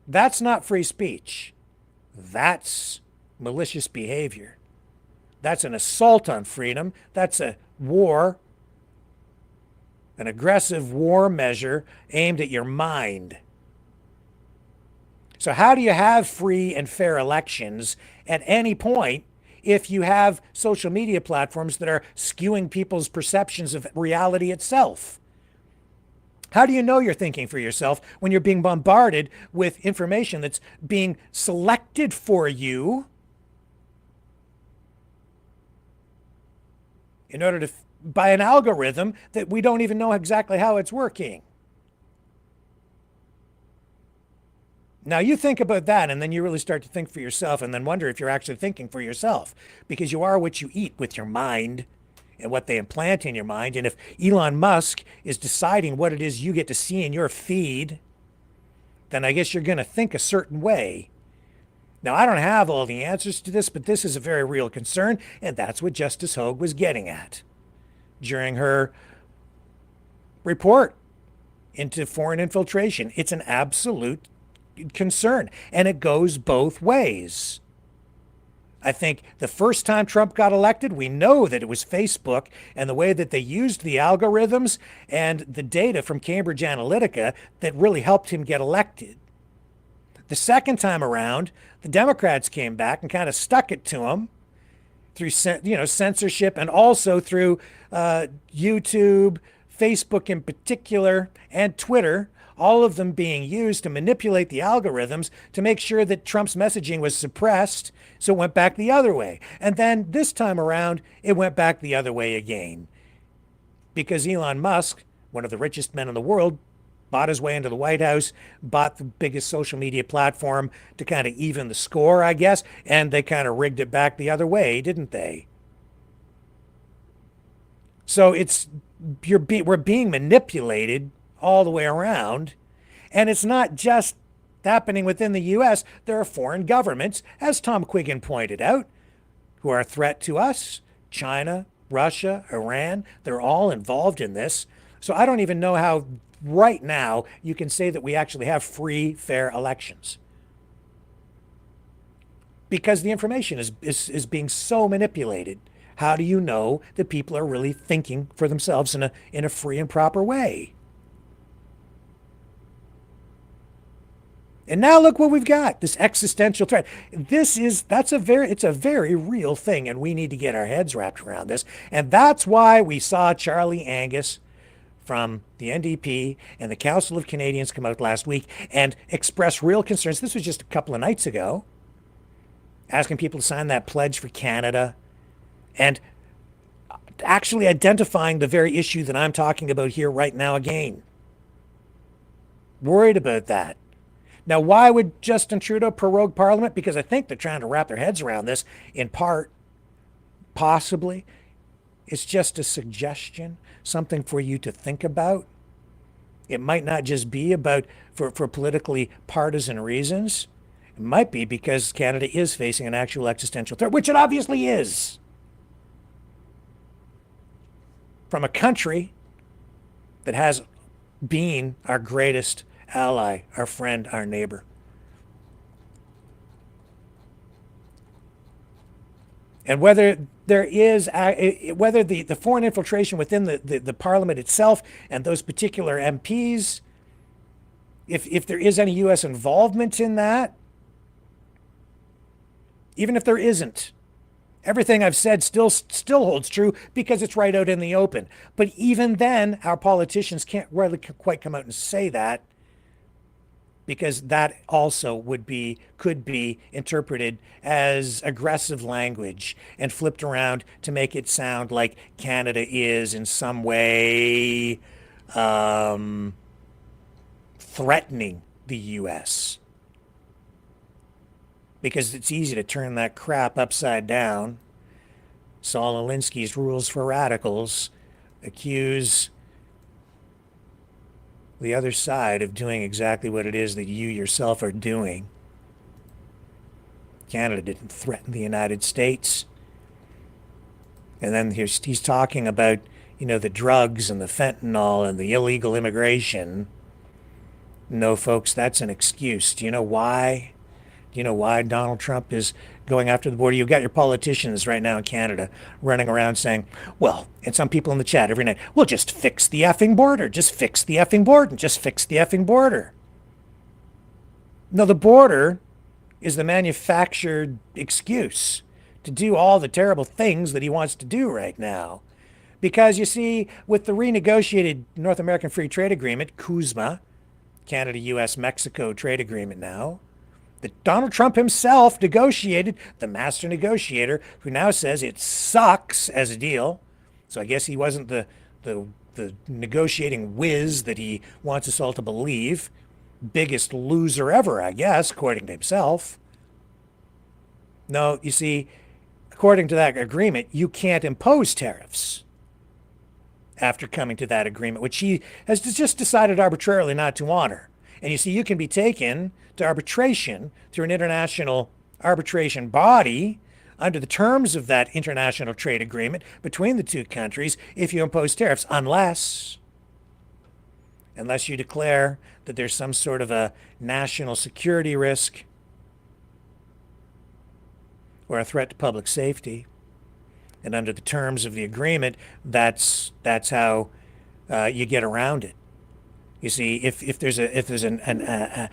Speaker 2: That's not free speech. That's malicious behavior. That's an assault on freedom. That's a war, an aggressive war measure aimed at your mind. So how do you have free and fair elections at any point if you have social media platforms that are skewing people's perceptions of reality itself? How do you know you're thinking for yourself when you're being bombarded with information that's being selected for you in order to, by an algorithm that we don't even know exactly how it's working? Now you think about that, and then you really start to think for yourself, and then wonder if you're actually thinking for yourself, because you are what you eat with your mind and what they implant in your mind. And if Elon Musk is deciding what it is you get to see in your feed, then I guess you're going to think a certain way. Now, I don't have all the answers to this, but this is a very real concern, and that's what Justice Hogue was getting at during her report into foreign infiltration. It's an absolute concern, and it goes both ways. I think the first time Trump got elected, we know that it was Facebook and the way that they used the algorithms and the data from Cambridge Analytica that really helped him get elected. The second time around, the Democrats came back and kind of stuck it to him through, censorship, and also through YouTube, Facebook in particular, and Twitter, all of them being used to manipulate the algorithms to make sure that Trump's messaging was suppressed, so it went back the other way. And then this time around, it went back the other way again. Because Elon Musk, one of the richest men in the world, bought his way into the White House, bought the biggest social media platform to kind of even the score, I guess, and they kind of rigged it back the other way, didn't they? So we're being manipulated all the way around, and it's not just happening within the U.S. There are foreign governments, as Tom Quiggin pointed out, who are a threat to us. China, Russia, Iran, they're all involved in this. So I don't even know how right now you can say that we actually have free, fair elections, because the information is being so manipulated. How do you know that people are really thinking for themselves in a free and proper way? And now look what we've got, this existential threat. It's a very real thing, and we need to get our heads wrapped around this. And that's why we saw Charlie Angus from the NDP and the Council of Canadians come out last week and express real concerns. This was just a couple of nights ago, asking people to sign that pledge for Canada. And actually identifying the very issue that I'm talking about here right now again. Worried about that. Now, why would Justin Trudeau prorogue Parliament? Because I think they're trying to wrap their heads around this in part, possibly. It's just a suggestion, something for you to think about. It might not just be about for politically partisan reasons. It might be because Canada is facing an actual existential threat, which it obviously is. From a country that has been our greatest ally, our friend, our neighbor. And whether there is, whether the foreign infiltration within the parliament itself and those particular MPs, if there is any U.S. involvement in that, even if there isn't, everything I've said still holds true because it's right out in the open. But even then, our politicians can't really quite come out and say that, because that also could be interpreted as aggressive language and flipped around to make it sound like Canada is in some way threatening the U.S. Because it's easy to turn that crap upside down. Saul Alinsky's Rules for Radicals accuse the other side of doing exactly what it is that you yourself are doing. Canada didn't threaten the United States. And then he's talking about, the drugs and the fentanyl and the illegal immigration. No, folks, that's an excuse. Do you know why? Do you know why Donald Trump is going after the border? You've got your politicians right now in Canada running around saying, well, and some people in the chat every night, well, just fix the effing border. Just fix the effing border. Just fix the effing border. No, the border is the manufactured excuse to do all the terrible things that he wants to do right now. Because, you see, with the renegotiated North American Free Trade Agreement, CUSMA, Canada, U.S., Mexico trade agreement now, that Donald Trump himself negotiated, the master negotiator, who now says it sucks as a deal. So I guess he wasn't the negotiating whiz that he wants us all to believe. Biggest loser ever, I guess, according to himself. No, you see, according to that agreement, you can't impose tariffs after coming to that agreement, which he has just decided arbitrarily not to honor. And you see, you can be taken to arbitration through an international arbitration body under the terms of that international trade agreement between the two countries if you impose tariffs, unless you declare that there's some sort of a national security risk or a threat to public safety. And under the terms of the agreement, that's how you get around it. You see, if there's a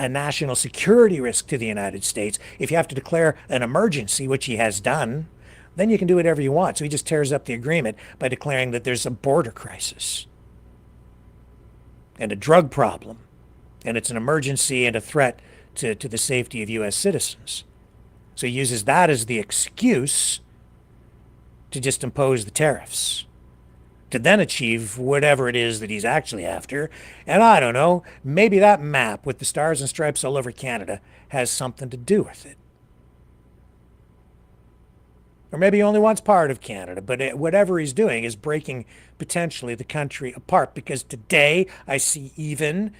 Speaker 2: national security risk to the United States, if you have to declare an emergency, which he has done, then you can do whatever you want. So he just tears up the agreement by declaring that there's a border crisis and a drug problem, and it's an emergency and a threat to the safety of U.S. citizens. So he uses that as the excuse to just impose the tariffs, to then achieve whatever it is that he's actually after. And I don't know, maybe that map with the stars and stripes all over Canada has something to do with it. Or maybe he only wants part of Canada, but whatever he's doing is breaking potentially the country apart. Because today I see even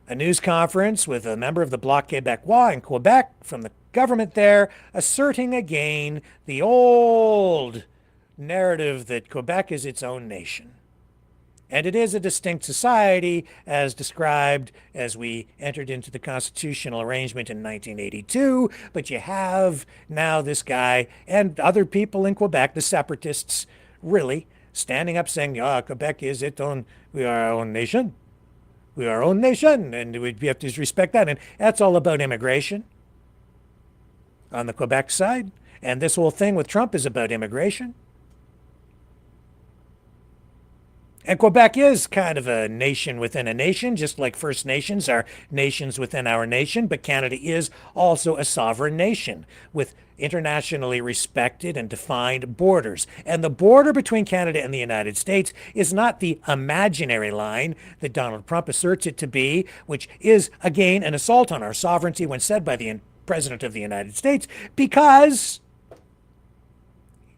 Speaker 2: a news conference with a member of the Bloc Québécois in Quebec from the government there asserting again the old narrative that Quebec is its own nation. And it is a distinct society as described as we entered into the constitutional arrangement in 1982. But you have now this guy and other people in Quebec, the separatists, really standing up saying, Quebec is its own, we are our own nation. We are our own nation, and we have to respect that. And that's all about immigration on the Quebec side. And this whole thing with Trump is about immigration. And Quebec is kind of a nation within a nation, just like First Nations are nations within our nation. But Canada is also a sovereign nation with internationally respected and defined borders. And the border between Canada and the United States is not the imaginary line that Donald Trump asserts it to be, which is, again, an assault on our sovereignty when said by the President of the United States, because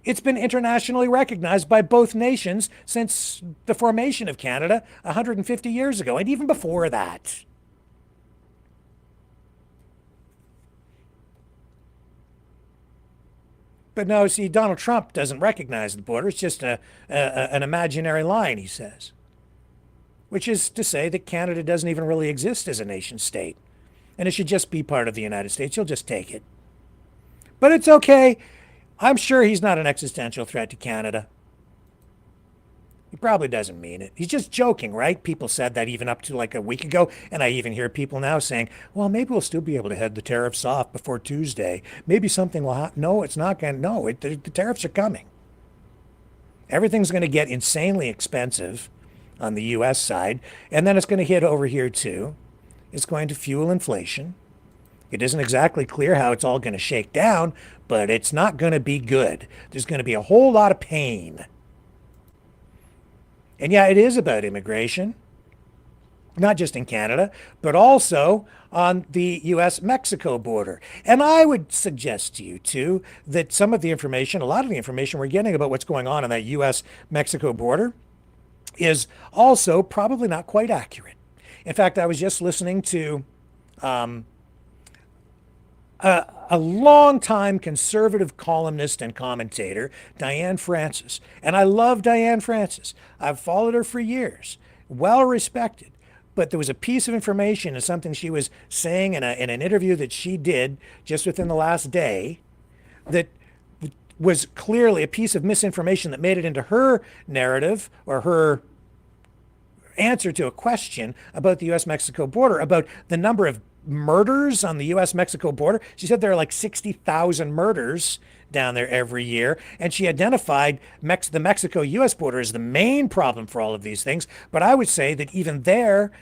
Speaker 2: it's been internationally recognized by both nations since the formation of Canada 150 years ago, and even before that. But no, see, Donald Trump doesn't recognize the border. It's just an imaginary line, he says. Which is to say that Canada doesn't even really exist as a nation state. And it should just be part of the United States. You'll just take it. But it's okay. I'm sure he's not an existential threat to Canada. He probably doesn't mean it. He's just joking, right? People said that even up to like a week ago. And I even hear people now saying, well, maybe we'll still be able to head the tariffs off before Tuesday. Maybe something will happen. No, it's not going to. No, the tariffs are coming. Everything's going to get insanely expensive on the U.S. side. And then it's going to hit over here too. It's going to fuel inflation. It isn't exactly clear how it's all going to shake down, but it's not going to be good. There's going to be a whole lot of pain. And yeah, it is about immigration, not just in Canada, but also on the U.S.-Mexico border. And I would suggest to you, too, that some of the information, a lot of the information we're getting about what's going on that U.S.-Mexico border is also probably not quite accurate. In fact, I was just listening to a longtime conservative columnist and commentator, Diane Francis. And I love Diane Francis. I've followed her for years. Well respected. But there was a piece of information and something she was saying in an interview that she did just within the last day that was clearly a piece of misinformation that made it into her narrative or her answer to a question about the U.S.-Mexico border, about the number of murders on the U.S.-Mexico border. She said there are like 60,000 murders down there every year, and she identified the Mexico-U.S. border as the main problem for all of these things. But I would say that even there,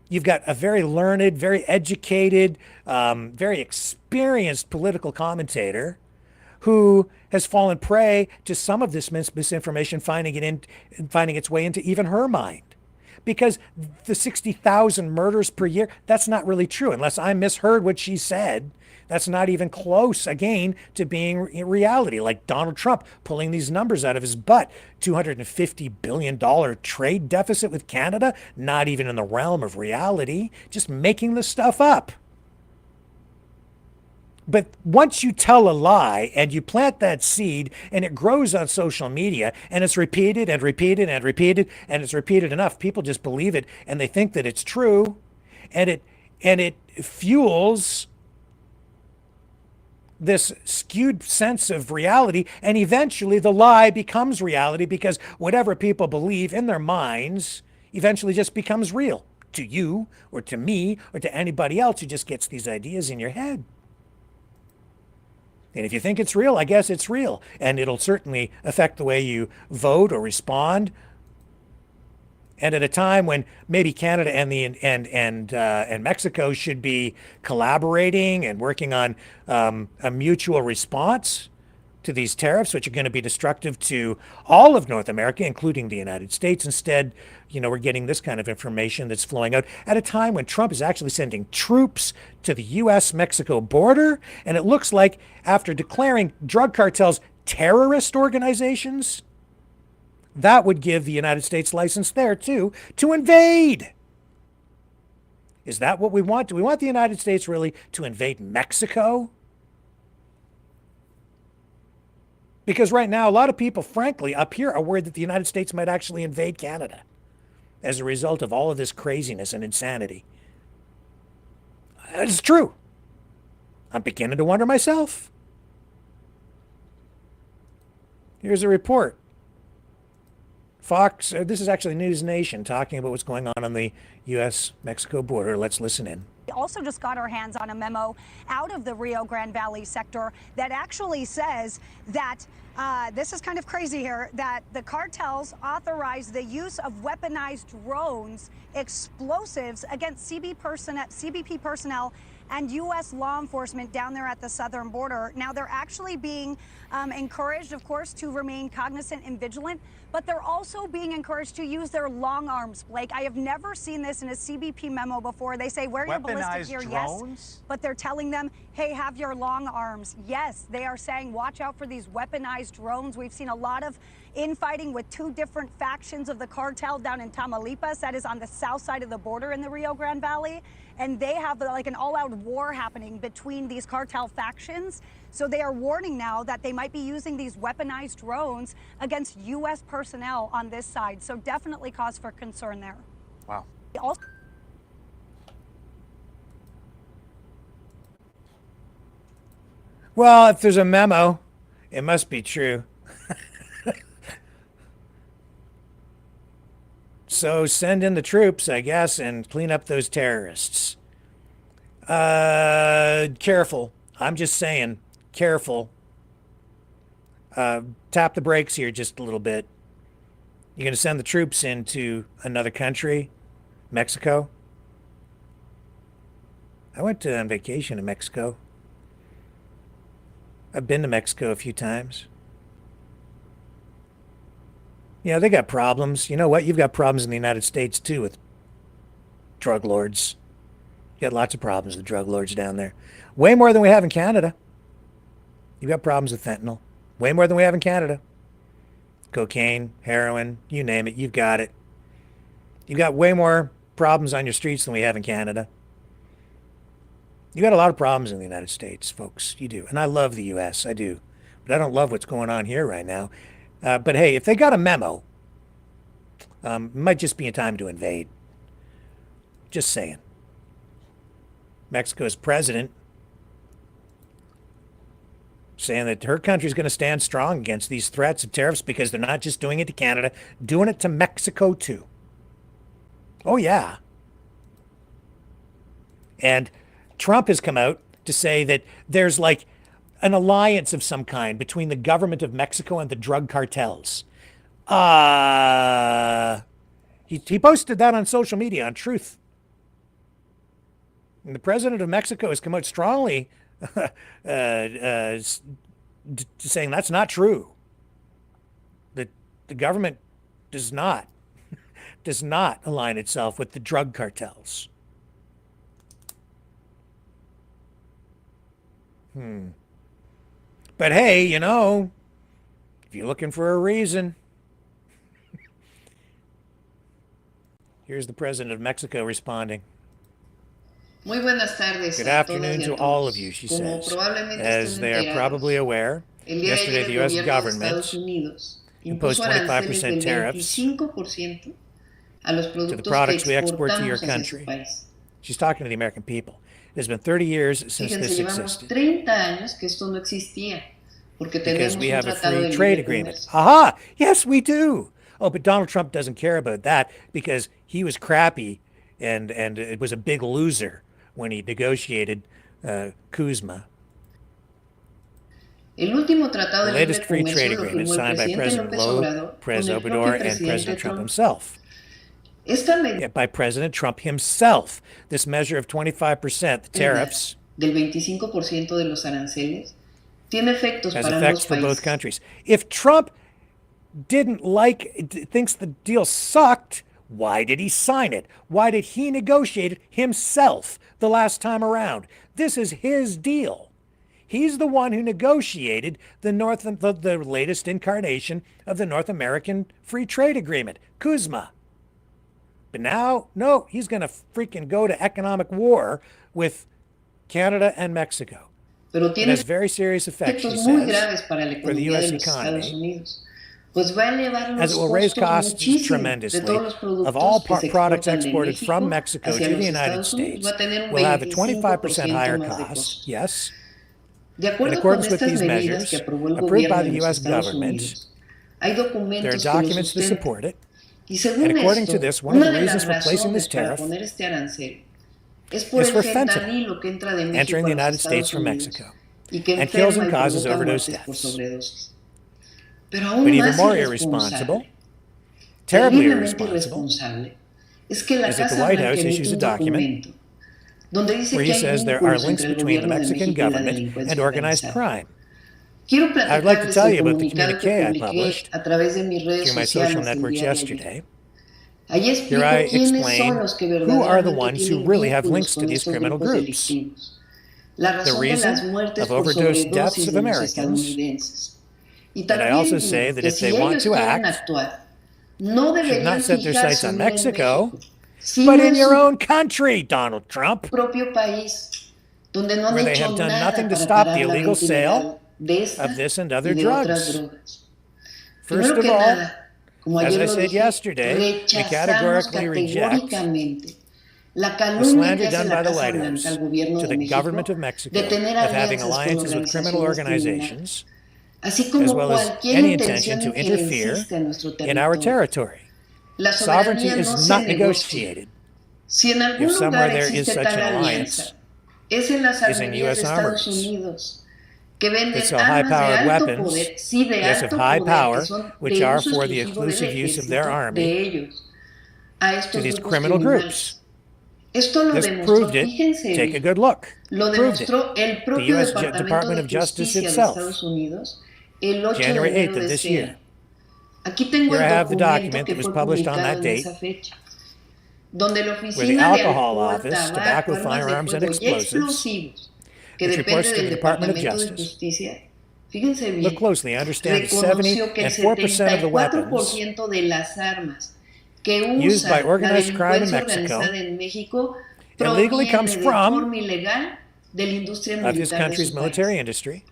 Speaker 2: you've got a very learned, very educated, very experienced political commentator who has fallen prey to some of this misinformation, finding its way into even her mind. Because the 60,000 murders per year, that's not really true. Unless I misheard what she said, that's not even close, again, to being reality. Like Donald Trump pulling these numbers out of his butt. $250 billion trade deficit with Canada, not even in the realm of reality, just making this stuff up. But once you tell a lie and you plant that seed and it grows on social media and it's repeated and repeated and repeated and it's repeated enough, people just believe it and they think that it's true, and it fuels this skewed sense of reality, and eventually the lie becomes reality because whatever people believe in their minds eventually just becomes real to you or to me or to anybody else who just gets these ideas in your head. And if you think it's real, I guess it's real. And it'll certainly affect the way you vote or respond. And at a time when maybe Canada and Mexico should be collaborating and working on a mutual response to these tariffs, which are going to be destructive to all of North America, including the United States. Instead, we're getting this kind of information that's flowing out at a time when Trump is actually sending troops to the U.S.-Mexico border. And it looks like after declaring drug cartels terrorist organizations, that would give the United States license there, too, to invade. Is that what we want? Do we want the United States really to invade Mexico? Because right now, a lot of people, frankly, up here are worried that the United States might actually invade Canada as a result of all of this craziness and insanity. It's true. I'm beginning to wonder myself. Here's a report. Fox, this is actually News Nation talking about what's going on the U.S.-Mexico border. Let's listen in.
Speaker 15: We also just got our hands on a memo out of the Rio Grande Valley sector that actually says that, this is kind of crazy here, that the cartels authorize the use of weaponized drones, explosives against CBP personnel and U.S. law enforcement down there at the southern border. Now, they're actually being encouraged, of course, to remain cognizant and vigilant, but they're also being encouraged to use their long arms, Blake. I have never seen this in a CBP memo before. They say, wear your ballistic gear, yes, but they're telling them, hey, have your long arms. Yes, they are saying, watch out for these weaponized drones. We've seen a lot of infighting with two different factions of the cartel down in Tamaulipas, that is on the south side of the border in the Rio Grande Valley. And they have like an all-out war happening between these cartel factions. So they are warning now that they might be using these weaponized drones against U.S. personnel on this side. So definitely cause for concern there.
Speaker 5: Wow.
Speaker 15: Also,
Speaker 2: well, if there's a memo, it must be true. So send in the troops, I guess, and clean up those terrorists. Careful. I'm just saying, careful. Tap the brakes here just a little bit. You're going to send the troops into another country, Mexico. I went on vacation in Mexico. I've been to Mexico a few times. You know, they got problems. You know what? You've got problems in the United States, too, with drug lords. You got lots of problems with drug lords down there. Way more than we have in Canada. You've got problems with fentanyl. Way more than we have in Canada. Cocaine, heroin, you name it, you've got it. You've got way more problems on your streets than we have in Canada. You got a lot of problems in the United States, folks. You do. And I love the U.S. I do. But I don't love what's going on here right now. But hey, if they got a memo, it might just be a time to invade. Just saying. Mexico's president saying that her country's going to stand strong against these threats of tariffs because they're not just doing it to Canada, doing it to Mexico too. Oh, yeah. And Trump has come out to say that there's like an alliance of some kind between the government of Mexico and the drug cartels. He posted that on social media, on Truth. And the president of Mexico has come out strongly saying that's not true. That the government does not align itself with the drug cartels. But hey, you know, if you're looking for a reason, here's the president of Mexico responding.
Speaker 16: Muy buenas tardes.
Speaker 2: Good afternoon to all of you, she says. As they are probably aware, yesterday the U.S. government imposed 25% tariffs to the products we export to your country. She's talking to the American people. It has been 30 years since this existed. Because we have a free trade agreement. Aha! Yes, we do. Oh, but Donald Trump doesn't care about that because he was crappy and it was a big loser when he negotiated Kuzma. The latest free trade agreement signed by President Lowe, President Obrador, and President Trump himself. Yeah, by President Trump himself. This measure of 25%, the tariffs, has effects for both countries. If Trump thinks the deal sucked, why did he sign it? Why did he negotiate it himself the last time around? This is his deal. He's the one who negotiated the latest incarnation of the North American Free Trade Agreement, Kuzma. But now, no, he's going to freaking go to economic war with Canada and Mexico. It has very serious effects, she says, for the U.S. economy, as it will raise costs tremendously of all products exported from Mexico to the United States. Will have a 25% higher cost, yes. In accordance with these measures, approved by the U.S. government, there are documents to support it. And according to this, one of the reasons for placing this tariff is for fentanyl entering the United States from Mexico and kills and causes overdose deaths. But even more irresponsible, terribly irresponsible, is that the White House issues a document where he says there are links between the Mexican government and organized crime. I would like to tell you about the communique I published through my social networks yesterday. Here I explain who are the ones who really have links to these criminal groups, the reason of overdose deaths of Americans, and I also say that if they want to act, should not set their sights on Mexico, but in your own country, Donald Trump, where they have done nothing to stop the illegal sale of this and other drugs. First of all, as I said yesterday, we categorically reject the slander done by the White House to the government of Mexico of having alliances with criminal organizations, as well as any intention to interfere in our territory. Sovereignty is not negotiated. If somewhere there is such an alliance, is in U.S. armories that sell high-powered weapons, yes, of high power, which are for the exclusive use of their army, to these criminal groups. This proved it. Take a good look. Proved it. The U.S. Department of Justice itself, January 8th of this year. Here I have the document that was published on that date, where the Alcohol Office, Tobacco, Firearms, and Explosives, which reports to the Department of Justice. Look closely. I understand that 74% of the weapons used by organized crime in Mexico illegally comes from of this country's military industry.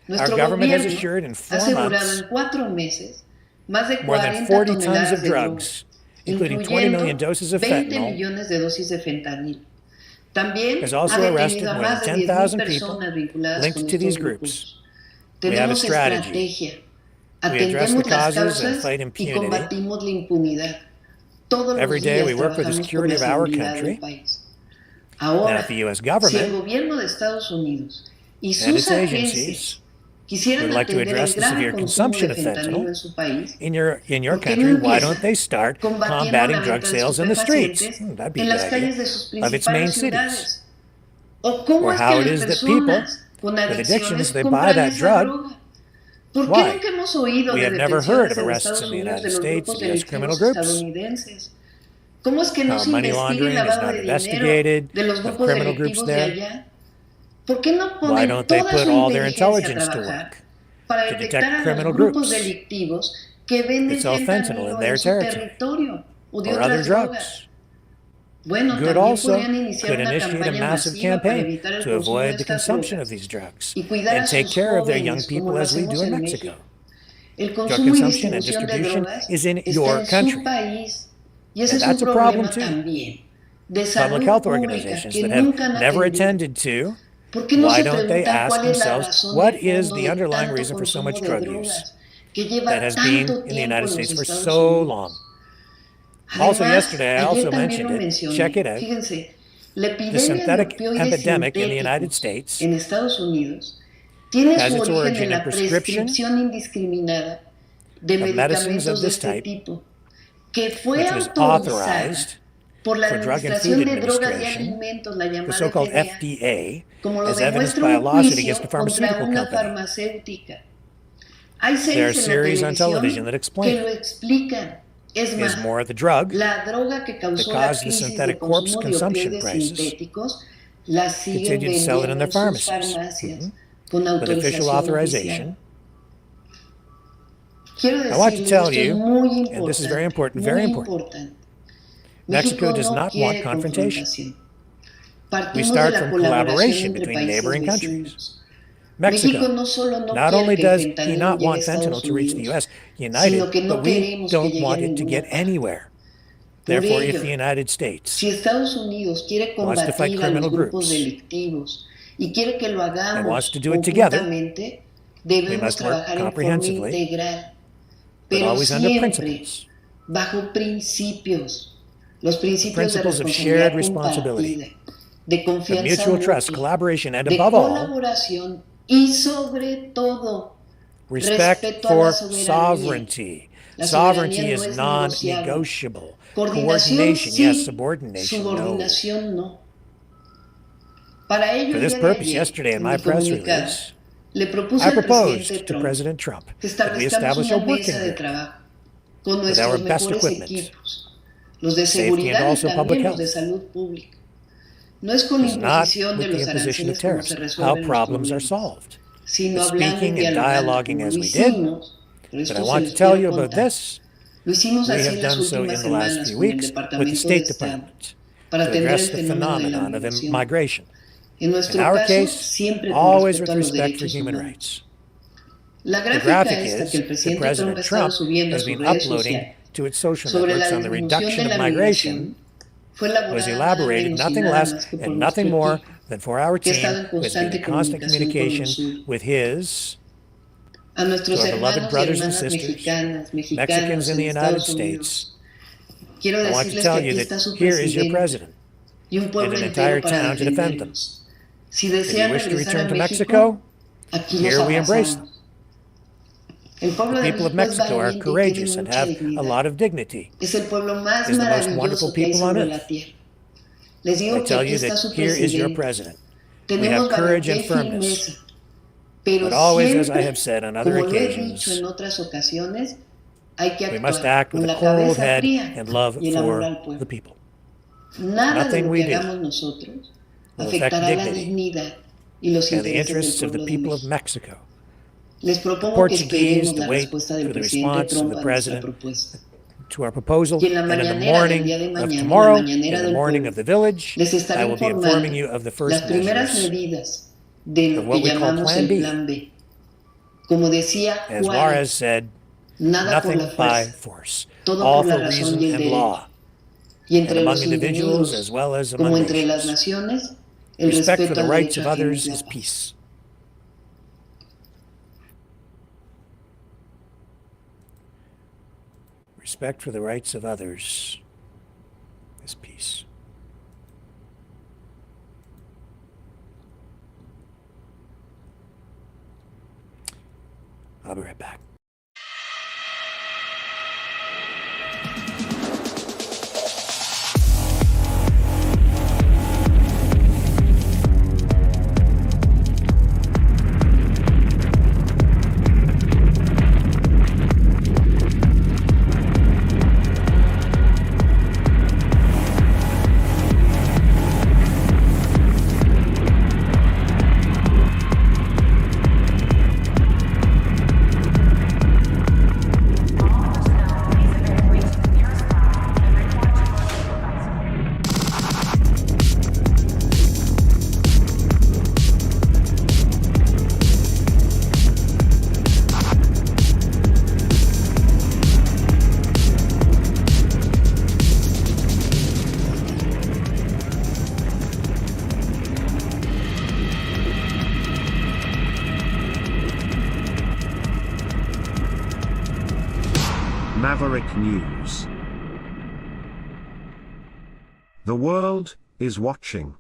Speaker 2: Our government has assured in 4 months more than 40 tons of drugs, including 20 million doses of fentanyl, has also arrested more than 10,000 people linked to these groups. We have a strategy. We address the causes and fight impunity. Every day we work for the security of our country. Now, if the U.S. government and its agencies would like to address the severe consumption of fentanyl in your country, why don't they start combating drug sales in the streets? That'd be a good idea. Of its main cities. Or how it is that people with addictions, they buy that drug. Why? We have never heard of arrests in the United States against criminal groups. How money laundering is not investigated with criminal groups there. Why don't they put all their intelligence to work to detect criminal groups that sell fentanyl in their territory or other drugs? Good also could initiate a massive campaign to avoid the consumption of these drugs and take care of their young people as we do in Mexico. Drug consumption and distribution is in your country. And that's a problem too. Public health organizations that have never attended to, why don't they ask themselves, what is the underlying reason for so much drug use that has been in the United States for so long? Also yesterday, I also mentioned it, check it out, the synthetic epidemic in the United States has its origin in prescription of medicines of this type, which was authorized for Drug and Food Administration, the so-called FDA, as evidenced by a lawsuit against a pharmaceutical company. There are series on television that explain it. Is more the drug that caused the synthetic corpse consumption crisis continued to sell it in their pharmacies with official authorization. I want to tell you, and this is very important, Mexico does not want confrontation. We start from collaboration between neighboring countries. Mexico, not only does he not want fentanyl to reach the U.S. united, but we don't want it to get anywhere. Therefore, if the United States wants to fight criminal groups and wants to do it together, we must work comprehensively, but always under principles. Principles of shared responsibility.
Speaker 16: de
Speaker 2: of
Speaker 16: confianza
Speaker 2: mutual trust,
Speaker 16: mutua,
Speaker 2: collaboration, and
Speaker 16: de
Speaker 2: above all,
Speaker 16: colaboración y sobre todo
Speaker 2: respect
Speaker 16: respeto a
Speaker 2: for
Speaker 16: la soberanía.
Speaker 2: sovereignty.
Speaker 16: La
Speaker 2: Sovereignty
Speaker 16: soberanía
Speaker 2: is
Speaker 16: no es negociable.
Speaker 2: non-negotiable.
Speaker 16: Coordinación
Speaker 2: Coordination,
Speaker 16: sí,
Speaker 2: yes. Subordination, no.
Speaker 16: subordinación no. Para ello,
Speaker 2: For
Speaker 16: el
Speaker 2: this
Speaker 16: día de
Speaker 2: purpose,
Speaker 16: ayer,
Speaker 2: yesterday in
Speaker 16: en
Speaker 2: my
Speaker 16: mi
Speaker 2: press
Speaker 16: comunicado,
Speaker 2: release,
Speaker 16: le propuse
Speaker 2: I
Speaker 16: al presidente
Speaker 2: proposed to
Speaker 16: Trump
Speaker 2: President Trump
Speaker 16: que
Speaker 2: that we
Speaker 16: establezcamos
Speaker 2: establish a
Speaker 16: una
Speaker 2: working
Speaker 16: mesa de
Speaker 2: group
Speaker 16: trabajo con
Speaker 2: with our
Speaker 16: nuestros
Speaker 2: best
Speaker 16: mejores
Speaker 2: equipment,
Speaker 16: equipos, los de
Speaker 2: safety and
Speaker 16: seguridad y
Speaker 2: also public
Speaker 16: también los de
Speaker 2: health.
Speaker 16: salud pública. No es con la
Speaker 2: It's not
Speaker 16: imposición de
Speaker 2: with the
Speaker 16: los
Speaker 2: imposition of
Speaker 16: aranceles como
Speaker 2: tariffs
Speaker 16: se
Speaker 2: how
Speaker 16: resuelven los
Speaker 2: problems are
Speaker 16: problemas,
Speaker 2: solved,
Speaker 16: sino
Speaker 2: but
Speaker 16: hablando y
Speaker 2: speaking and
Speaker 16: dialogando
Speaker 2: dialoguing
Speaker 16: como
Speaker 2: as
Speaker 16: lo
Speaker 2: we did.
Speaker 16: hicimos, pero
Speaker 2: But I
Speaker 16: esto se
Speaker 2: want to
Speaker 16: los
Speaker 2: tell
Speaker 16: quiero
Speaker 2: you about
Speaker 16: contar.
Speaker 2: this.
Speaker 16: Lo hicimos
Speaker 2: We
Speaker 16: así
Speaker 2: have
Speaker 16: en las
Speaker 2: done so
Speaker 16: últimas
Speaker 2: in the last
Speaker 16: semanas
Speaker 2: few
Speaker 16: con el
Speaker 2: weeks with the
Speaker 16: Departamento de
Speaker 2: State
Speaker 16: Estado
Speaker 2: Department
Speaker 16: para
Speaker 2: to
Speaker 16: atender
Speaker 2: address
Speaker 16: el
Speaker 2: the
Speaker 16: fenómeno de la
Speaker 2: phenomenon of
Speaker 16: migración.
Speaker 2: migration.
Speaker 16: En
Speaker 2: In
Speaker 16: nuestro
Speaker 2: our
Speaker 16: caso,
Speaker 2: case,
Speaker 16: siempre con
Speaker 2: always
Speaker 16: respeto
Speaker 2: with
Speaker 16: a los
Speaker 2: respect for
Speaker 16: derechos
Speaker 2: human
Speaker 16: humanos.
Speaker 2: rights.
Speaker 16: La
Speaker 2: The
Speaker 16: gráfica
Speaker 2: graphic
Speaker 16: esta que
Speaker 2: is
Speaker 16: el
Speaker 2: that
Speaker 16: presidente Trump
Speaker 2: President
Speaker 16: ha estado
Speaker 2: Trump
Speaker 16: subiendo a
Speaker 2: has
Speaker 16: sus
Speaker 2: been
Speaker 16: redes
Speaker 2: uploading
Speaker 16: sociales
Speaker 2: to its social
Speaker 16: sobre
Speaker 2: networks
Speaker 16: la
Speaker 2: on the
Speaker 16: disminución
Speaker 2: reduction
Speaker 16: de
Speaker 2: of
Speaker 16: la
Speaker 2: migration
Speaker 16: migración fue
Speaker 2: was
Speaker 16: elaborada nada
Speaker 2: elaborated
Speaker 16: menos y
Speaker 2: nothing
Speaker 16: nada
Speaker 2: less
Speaker 16: más que por
Speaker 2: and nothing
Speaker 16: nuestro
Speaker 2: more
Speaker 16: equipo,
Speaker 2: than for our
Speaker 16: que ha
Speaker 2: team
Speaker 16: estado en
Speaker 2: who has been in constant communication with his,
Speaker 16: a nuestros
Speaker 2: to our beloved
Speaker 16: hermanos y
Speaker 2: brothers and
Speaker 16: hermanas
Speaker 2: sisters,
Speaker 16: mexicanos
Speaker 2: Mexicans in
Speaker 16: en
Speaker 2: the United
Speaker 16: Estados Unidos.
Speaker 2: States.
Speaker 16: Quiero
Speaker 2: I want to
Speaker 16: decirles que
Speaker 2: tell
Speaker 16: aquí
Speaker 2: you
Speaker 16: está su
Speaker 2: that here is your
Speaker 16: presidente
Speaker 2: president
Speaker 16: y un
Speaker 2: and
Speaker 16: pueblo
Speaker 2: an
Speaker 16: entero
Speaker 2: entire
Speaker 16: para
Speaker 2: town to defend them.
Speaker 16: defenderlos. Si
Speaker 2: If you
Speaker 16: desean
Speaker 2: wish to
Speaker 16: regresar
Speaker 2: return
Speaker 16: a
Speaker 2: to
Speaker 16: México,
Speaker 2: Mexico,
Speaker 16: aquí los
Speaker 2: here we embrace them.
Speaker 16: abrazamos. El pueblo
Speaker 2: The
Speaker 16: de
Speaker 2: people of
Speaker 16: México es
Speaker 2: Mexico are
Speaker 16: valiente y
Speaker 2: courageous
Speaker 16: tiene
Speaker 2: and
Speaker 16: mucha
Speaker 2: have a
Speaker 16: dignidad.
Speaker 2: lot of dignity.
Speaker 16: Es el pueblo más
Speaker 2: Is the most wonderful
Speaker 16: maravilloso que hay
Speaker 2: people on
Speaker 16: sobre
Speaker 2: earth.
Speaker 16: la tierra. Les
Speaker 2: I
Speaker 16: digo que
Speaker 2: tell
Speaker 16: aquí
Speaker 2: you
Speaker 16: está
Speaker 2: that
Speaker 16: su
Speaker 2: here is your
Speaker 16: presidente.
Speaker 2: president. We have
Speaker 16: Tenemos
Speaker 2: courage
Speaker 16: valentía
Speaker 2: and
Speaker 16: y
Speaker 2: firmness.
Speaker 16: firmeza, pero
Speaker 2: But always, as I
Speaker 16: siempre,
Speaker 2: have said on other
Speaker 16: como lo he
Speaker 2: occasions,
Speaker 16: dicho en otras ocasiones, hay que
Speaker 2: we must
Speaker 16: actuar
Speaker 2: act with
Speaker 16: con
Speaker 2: a
Speaker 16: la
Speaker 2: cold
Speaker 16: cabeza
Speaker 2: head
Speaker 16: fría
Speaker 2: and love
Speaker 16: y el amor
Speaker 2: for
Speaker 16: al pueblo.
Speaker 2: the people.
Speaker 16: Nada de
Speaker 2: Nothing
Speaker 16: lo
Speaker 2: we
Speaker 16: que
Speaker 2: do
Speaker 16: hagamos nosotros
Speaker 2: will affect
Speaker 16: afectará la
Speaker 2: dignity
Speaker 16: dignidad y los
Speaker 2: and the
Speaker 16: intereses del
Speaker 2: interests of the
Speaker 16: pueblo de
Speaker 2: people of
Speaker 16: México.
Speaker 2: Mexico.
Speaker 16: Les
Speaker 2: The
Speaker 16: propongo que
Speaker 2: Portuguese
Speaker 16: esperemos
Speaker 2: to
Speaker 16: la
Speaker 2: wait
Speaker 16: respuesta
Speaker 2: for
Speaker 16: del
Speaker 2: the
Speaker 16: presidente
Speaker 2: response of
Speaker 16: Trump
Speaker 2: the
Speaker 16: a nuestra
Speaker 2: president
Speaker 16: propuesta.
Speaker 2: to our proposal,
Speaker 16: Y en la
Speaker 2: and in the
Speaker 16: mañanera del
Speaker 2: morning
Speaker 16: día de
Speaker 2: of
Speaker 16: mañana, en la
Speaker 2: tomorrow,
Speaker 16: mañanera
Speaker 2: in the
Speaker 16: del
Speaker 2: morning
Speaker 16: pueblo,
Speaker 2: of the village,
Speaker 16: les estaré
Speaker 2: I will be informing
Speaker 16: informando
Speaker 2: you of the
Speaker 16: las
Speaker 2: first
Speaker 16: primeras
Speaker 2: measures
Speaker 16: medidas de
Speaker 2: of
Speaker 16: lo que
Speaker 2: what we call
Speaker 16: llamamos
Speaker 2: Plan
Speaker 16: el
Speaker 2: B.
Speaker 16: Plan B. Como decía
Speaker 2: As
Speaker 16: Juárez,
Speaker 2: Juarez said,
Speaker 16: nada por
Speaker 2: nothing
Speaker 16: la
Speaker 2: by
Speaker 16: fuerza,
Speaker 2: force,
Speaker 16: todo
Speaker 2: all
Speaker 16: por la
Speaker 2: for
Speaker 16: razón
Speaker 2: reason
Speaker 16: y el
Speaker 2: and
Speaker 16: derecho.
Speaker 2: law,
Speaker 16: Y
Speaker 2: and
Speaker 16: entre
Speaker 2: among
Speaker 16: los
Speaker 2: individuals
Speaker 16: individuos,
Speaker 2: as well as
Speaker 16: como
Speaker 2: among
Speaker 16: entre las
Speaker 2: nations.
Speaker 16: naciones, el
Speaker 2: Respect for
Speaker 16: respeto
Speaker 2: the
Speaker 16: al
Speaker 2: rights
Speaker 16: derecho
Speaker 2: of
Speaker 16: ajeno
Speaker 2: others
Speaker 16: es la
Speaker 2: is
Speaker 16: paz.
Speaker 2: peace. Respect for the rights of others is peace. I'll be right back.
Speaker 1: Maverick News. The world is watching.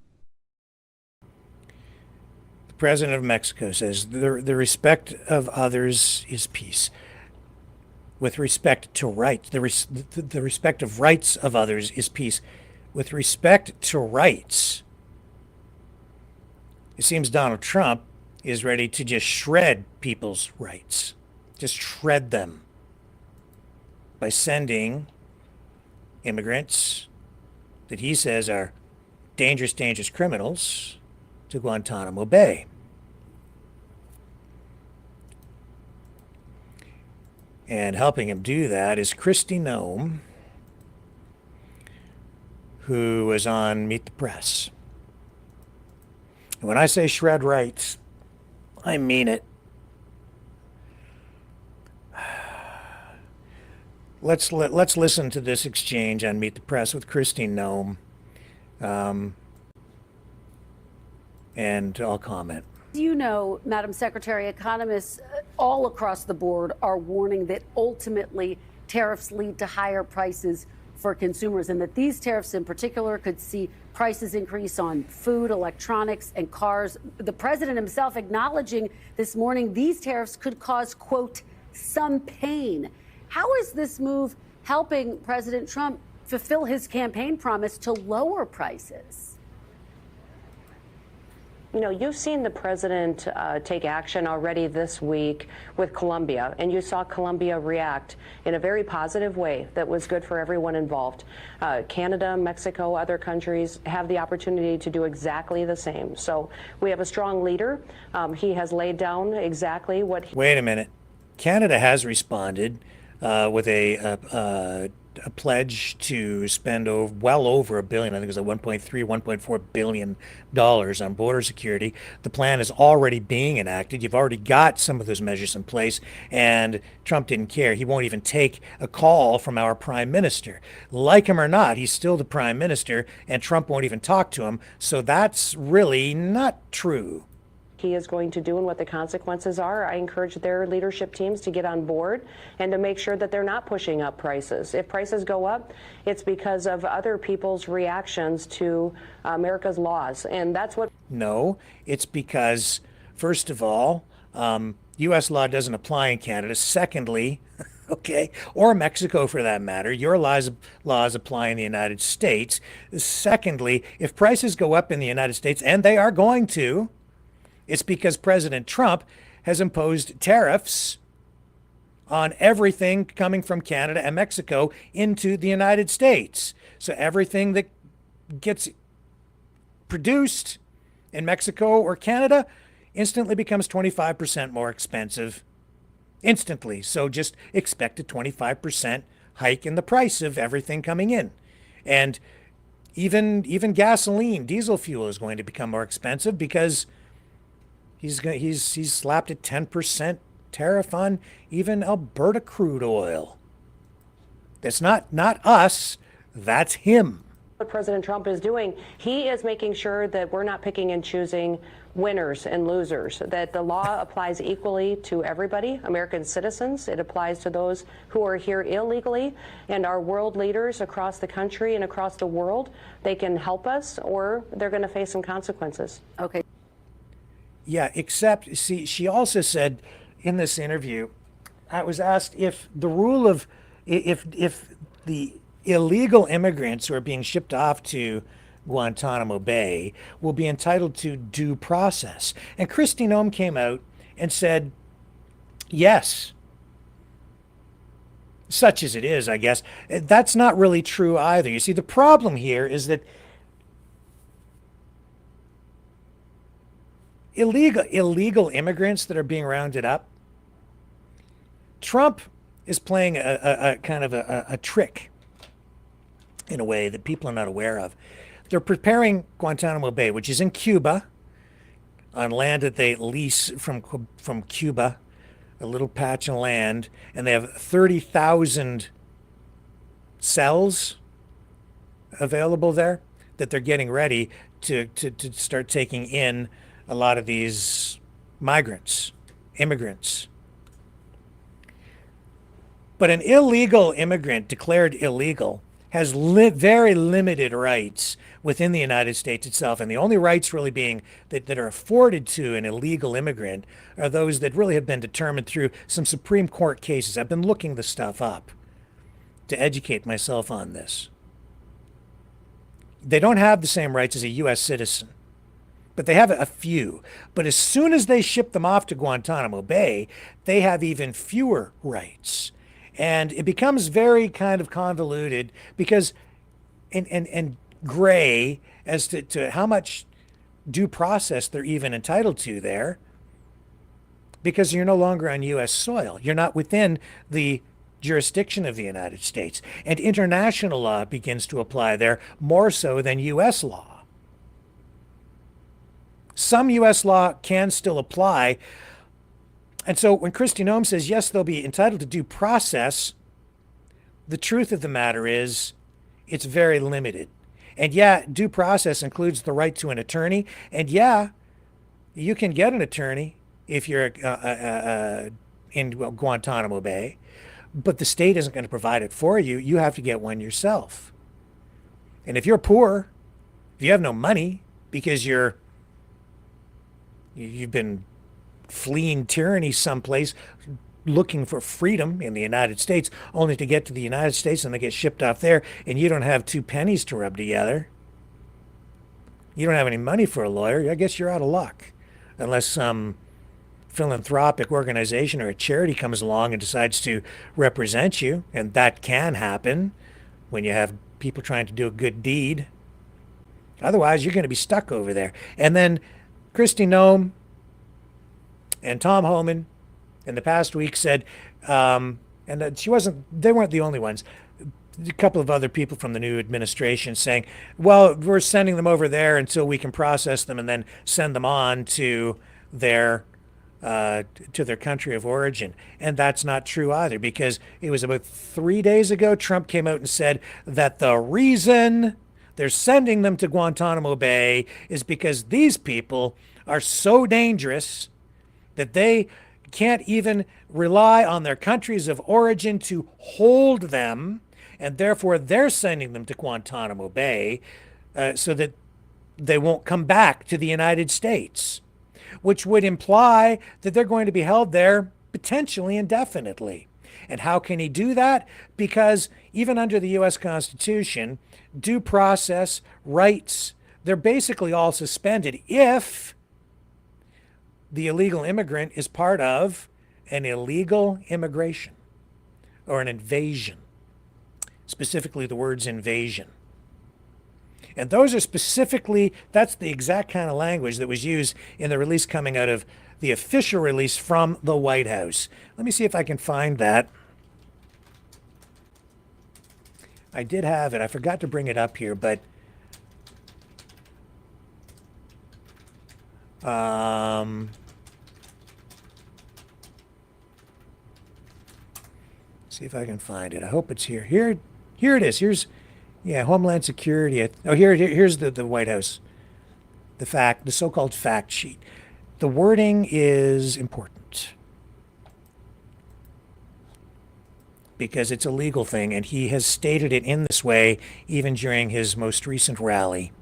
Speaker 2: The President of Mexico says the respect of others is peace. With respect to rights, the respect of rights of others is peace. With respect to rights, it seems Donald Trump is ready to just shred people's rights. Just shred them by sending immigrants that he says are dangerous criminals to Guantanamo Bay. And helping him do that is Kristi Noem, who was on Meet the Press. And when I say shred rights, I mean it. Let's listen to this exchange on Meet the Press with Kristi Noem, and I'll comment.
Speaker 17: You know, Madam Secretary, economists all across the board are warning that ultimately tariffs lead to higher prices for consumers, and that these tariffs in particular could see prices increase on food, electronics, and cars. The president himself acknowledging this morning these tariffs could cause, quote, some pain. How is this move helping President Trump fulfill his campaign promise to lower prices?
Speaker 18: You know, you've seen the president take action already this week with Colombia, and you saw Colombia react in a very positive way that was good for everyone involved. Canada, Mexico, other countries have the opportunity to do exactly the same. So we have a strong leader. He has laid down exactly what
Speaker 2: Wait a minute. Canada has responded with a pledge to spend well over $1 billion. I think it was like 1.4 billion dollars on border security. The plan is already being enacted. You've already got some of those measures in place, and Trump didn't care. He won't even take a call from our prime minister. Like him or not, he's still the prime minister, and Trump won't even talk to him. So that's really not true.
Speaker 18: He is going to do and what the consequences are. I encourage their leadership teams to get on board and to make sure that they're not pushing up prices. If prices go up, it's because of other people's reactions to America's laws. And that's what...
Speaker 2: No, it's because, first of all, U.S. law doesn't apply in Canada. Secondly, okay, or Mexico for that matter, your laws apply in the United States. Secondly, if prices go up in the United States, and they are going to, it's because President Trump has imposed tariffs on everything coming from Canada and Mexico into the United States. So everything that gets produced in Mexico or Canada instantly becomes 25% more expensive. Instantly. So just expect a 25% hike in the price of everything coming in. And even gasoline, diesel fuel is going to become more expensive because he's slapped a 10% tariff on even Alberta crude oil. That's not us, that's him.
Speaker 18: What President Trump is doing, he is making sure that we're not picking and choosing winners and losers, that the law applies equally to everybody, American citizens. It applies to those who are here illegally, and our world leaders across the country and across the world. They can help us, or they're going to face some consequences.
Speaker 17: Okay.
Speaker 2: Yeah, except, see, she also said in this interview, I was asked if the rule of, if the illegal immigrants who are being shipped off to Guantanamo Bay will be entitled to due process. And Kristi Noem came out and said, yes. Such as it is, I guess. That's not really true either. You see, the problem here is that illegal immigrants that are being rounded up, Trump is playing a kind of a trick in a way that people are not aware of. They're preparing Guantanamo Bay, which is in Cuba, on land that they lease from Cuba, a little patch of land, and they have 30,000 cells available there that they're getting ready to start taking in a lot of these immigrants. But an illegal immigrant declared illegal has very limited rights within the United States itself. And the only rights really being that are afforded to an illegal immigrant are those that really have been determined through some Supreme Court cases. I've been looking the stuff up to educate myself on this. They don't have the same rights as a U.S. citizen, but they have a few. But as soon as they ship them off to Guantanamo Bay, they have even fewer rights. And it becomes very kind of convoluted because and gray as to how much due process they're even entitled to there, because you're no longer on U.S. soil. You're not within the jurisdiction of the United States. And international law begins to apply there more so than U.S. law. Some U.S. law can still apply. And so when Kristi Noem says, yes, they'll be entitled to due process, the truth of the matter is it's very limited. And yeah, due process includes the right to an attorney. And yeah, you can get an attorney if you're in Guantanamo Bay. but the state isn't going to provide it for you. You have to get one yourself. And if you're poor, if you have no money because you've been fleeing tyranny someplace, looking for freedom in the United States, only to get to the United States and they get shipped off there, and you don't have 2 pennies to rub together, you don't have any money for a lawyer, I guess you're out of luck. Unless some philanthropic organization or a charity comes along and decides to represent you, and that can happen when you have people trying to do a good deed. Otherwise, you're going to be stuck over there. And then Kristi Noem and Tom Homan in the past week said, and that they weren't the only ones, a couple of other people from the new administration saying, well, we're sending them over there until we can process them and then send them on to their country of origin. And that's not true either, because it was about 3 days ago, Trump came out and said that the reason they're sending them to Guantanamo Bay is because these people are so dangerous that they can't even rely on their countries of origin to hold them, and therefore they're sending them to Guantanamo Bay so that they won't come back to the United States, which would imply that they're going to be held there potentially indefinitely. And how can he do that? Because even under the U.S. Constitution, due process, rights, they're basically all suspended if the illegal immigrant is part of an illegal immigration or an invasion. Specifically, the words invasion. And those are specifically, that's the exact kind of language that was used in the release coming out of the official release from the White House. Let me see if I can find that. I did have it. I forgot to bring it up here, but see if I can find it. I hope it's here. Here it is. Here's, yeah, Homeland Security. Oh, here's the White House. The so-called fact sheet. The wording is important because it's a legal thing, and he has stated it in this way even during his most recent rally.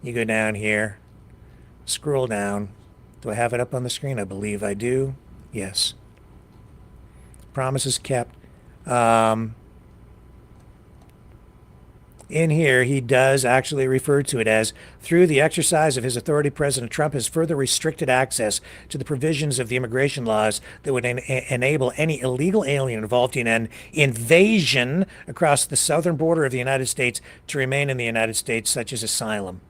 Speaker 2: You go down here, scroll down. Do I have it up on the screen? I believe I do. Yes. Promises kept. In here, he does actually refer to it as, through the exercise of his authority, President Trump has further restricted access to the provisions of the immigration laws that would enable any illegal alien involved in an invasion across the southern border of the United States to remain in the United States, such as asylum.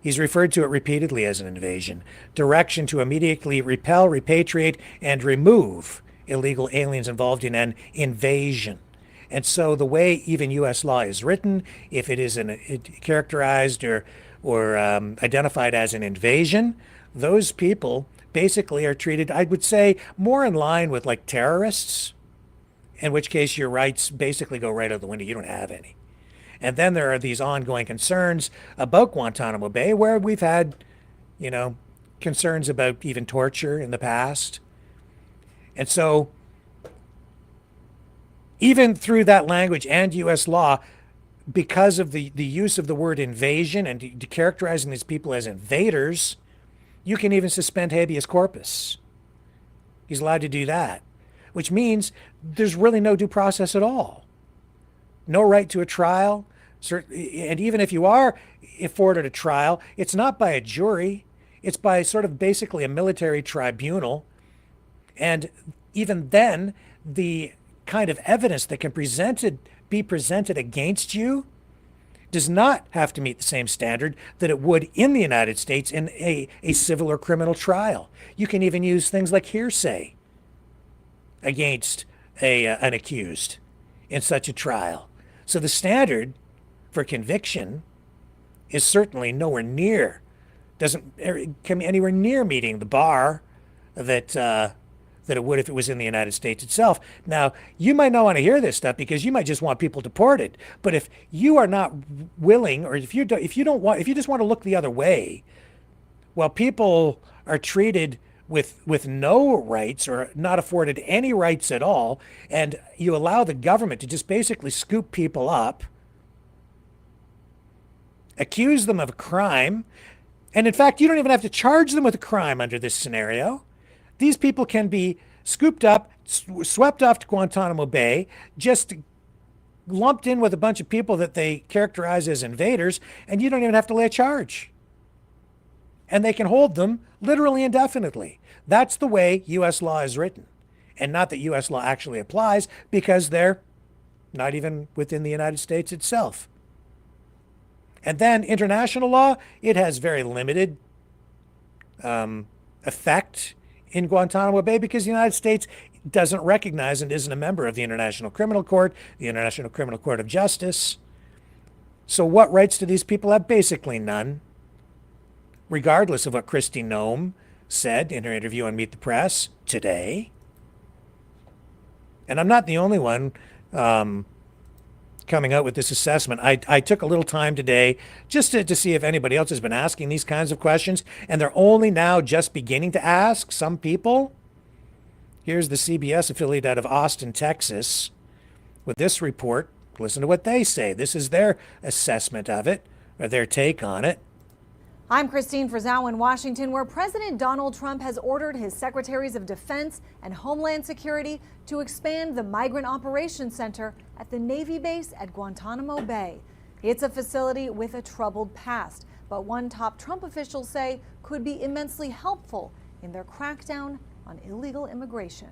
Speaker 2: He's referred to it repeatedly as an invasion. Direction to immediately repel, repatriate, and remove illegal aliens involved in an invasion. And so the way even U.S. law is written, if it is characterized or identified as an invasion, those people basically are treated, I would say, more in line with like terrorists, in which case your rights basically go right out the window. You don't have any. And then there are these ongoing concerns about Guantanamo Bay, where we've had, concerns about even torture in the past. And so even through that language and U.S. law, because of the use of the word invasion and characterizing these people as invaders, you can even suspend habeas corpus. He's allowed to do that, which means there's really no due process at all. No right to a trial. And even if you are afforded a trial, it's not by a jury. It's by sort of basically a military tribunal. And even then, the kind of evidence that can be presented against you does not have to meet the same standard that it would in the United States in a civil or criminal trial. You can even use things like hearsay against an accused in such a trial. So the standard for conviction is certainly doesn't come anywhere near meeting the bar that it would if it was in the United States itself. Now, you might not want to hear this stuff because you might just want people deported. But if you are not willing, or if you just want to look the other way, while people are treated with no rights or not afforded any rights at all, and you allow the government to just basically scoop people up, accuse them of a crime, and in fact, you don't even have to charge them with a crime under this scenario. These people can be scooped up, swept off to Guantanamo Bay, just lumped in with a bunch of people that they characterize as invaders, and you don't even have to lay a charge. And they can hold them literally indefinitely. That's the way U.S. law is written. And not that U.S. law actually applies, because they're not even within the United States itself. And then international law, it has very limited effect in Guantanamo Bay because the United States doesn't recognize and isn't a member of the International Criminal Court, the International Criminal Court of Justice. So what rights do these people have? Basically none. Regardless of what Kristi Noem said in her interview on Meet the Press today. And I'm not the only one coming out with this assessment. I took a little time today just to see if anybody else has been asking these kinds of questions, and they're only now just beginning to ask, some people. Here's the CBS affiliate out of Austin, Texas, with this report. Listen to what they say. This is their assessment of it, or their take on it.
Speaker 19: I'm Christine Frizzau in Washington, where President Donald Trump has ordered his secretaries of defense and Homeland Security to expand the Migrant Operations Center at the Navy base at Guantanamo Bay. It's a facility with a troubled past, but one top Trump officials say could be immensely helpful in their crackdown on illegal immigration.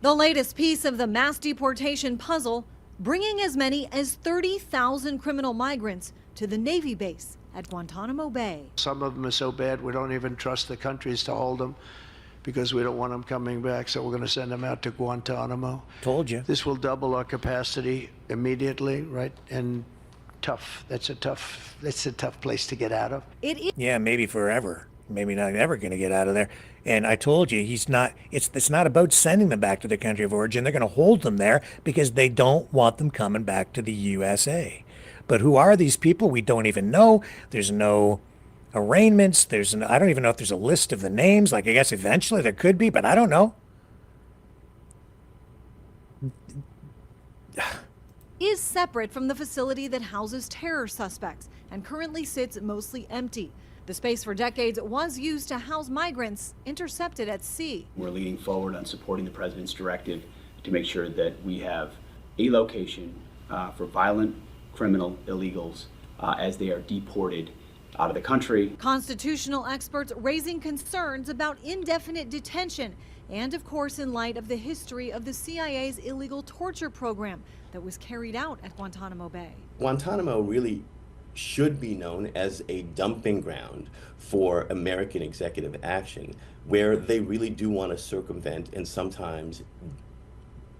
Speaker 19: The latest piece of the mass deportation puzzle, bringing as many as 30,000 criminal migrants to the Navy base at Guantanamo Bay.
Speaker 20: Some of them are so bad we don't even trust the countries to hold them because we don't want them coming back, so we're going to send them out to Guantanamo.
Speaker 2: Told you.
Speaker 20: This will double our capacity immediately, right? And tough. That's a tough place to get out of.
Speaker 2: Yeah, maybe forever. Maybe not ever going to get out of there. And I told you, it's not about sending them back to their country of origin. They're going to hold them there because they don't want them coming back to the USA. But who are these people? We don't even know. There's no arraignments. I don't even know if there's a list of the names. Like, I guess eventually there could be, but I don't know.
Speaker 19: Is separate from the facility that houses terror suspects and currently sits mostly empty. The space for decades was used to house migrants intercepted at sea.
Speaker 21: We're leading forward on supporting the president's directive to make sure that we have a location for violent criminal illegals as they are deported out of the country.
Speaker 19: Constitutional experts raising concerns about indefinite detention and, of course, in light of the history of the CIA's illegal torture program that was carried out at Guantanamo Bay.
Speaker 22: Guantanamo really should be known as a dumping ground for American executive action, where they really do want to circumvent and sometimes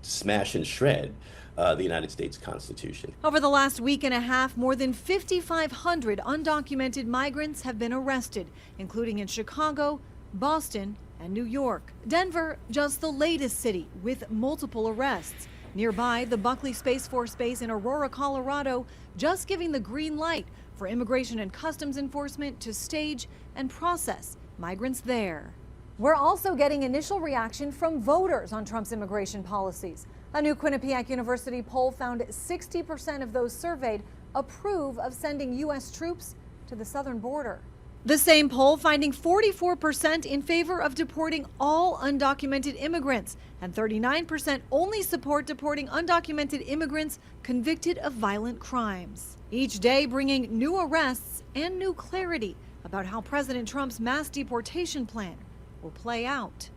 Speaker 22: smash and shred the United States Constitution.
Speaker 19: Over the last week and a half, more than 5,500 undocumented migrants have been arrested, including in Chicago, Boston, and New York. Denver, just the latest city with multiple arrests. Nearby, the Buckley Space Force Base in Aurora, Colorado, just giving the green light for Immigration and Customs Enforcement to stage and process migrants there. We're also getting initial reaction from voters on Trump's immigration policies. A new Quinnipiac University poll found 60% of those surveyed approve of sending U.S. troops to the southern border. The same poll finding 44% in favor of deporting all undocumented immigrants, and 39% only support deporting undocumented immigrants convicted of violent crimes. Each day bringing new arrests and new clarity about how President Trump's mass deportation plan will play out.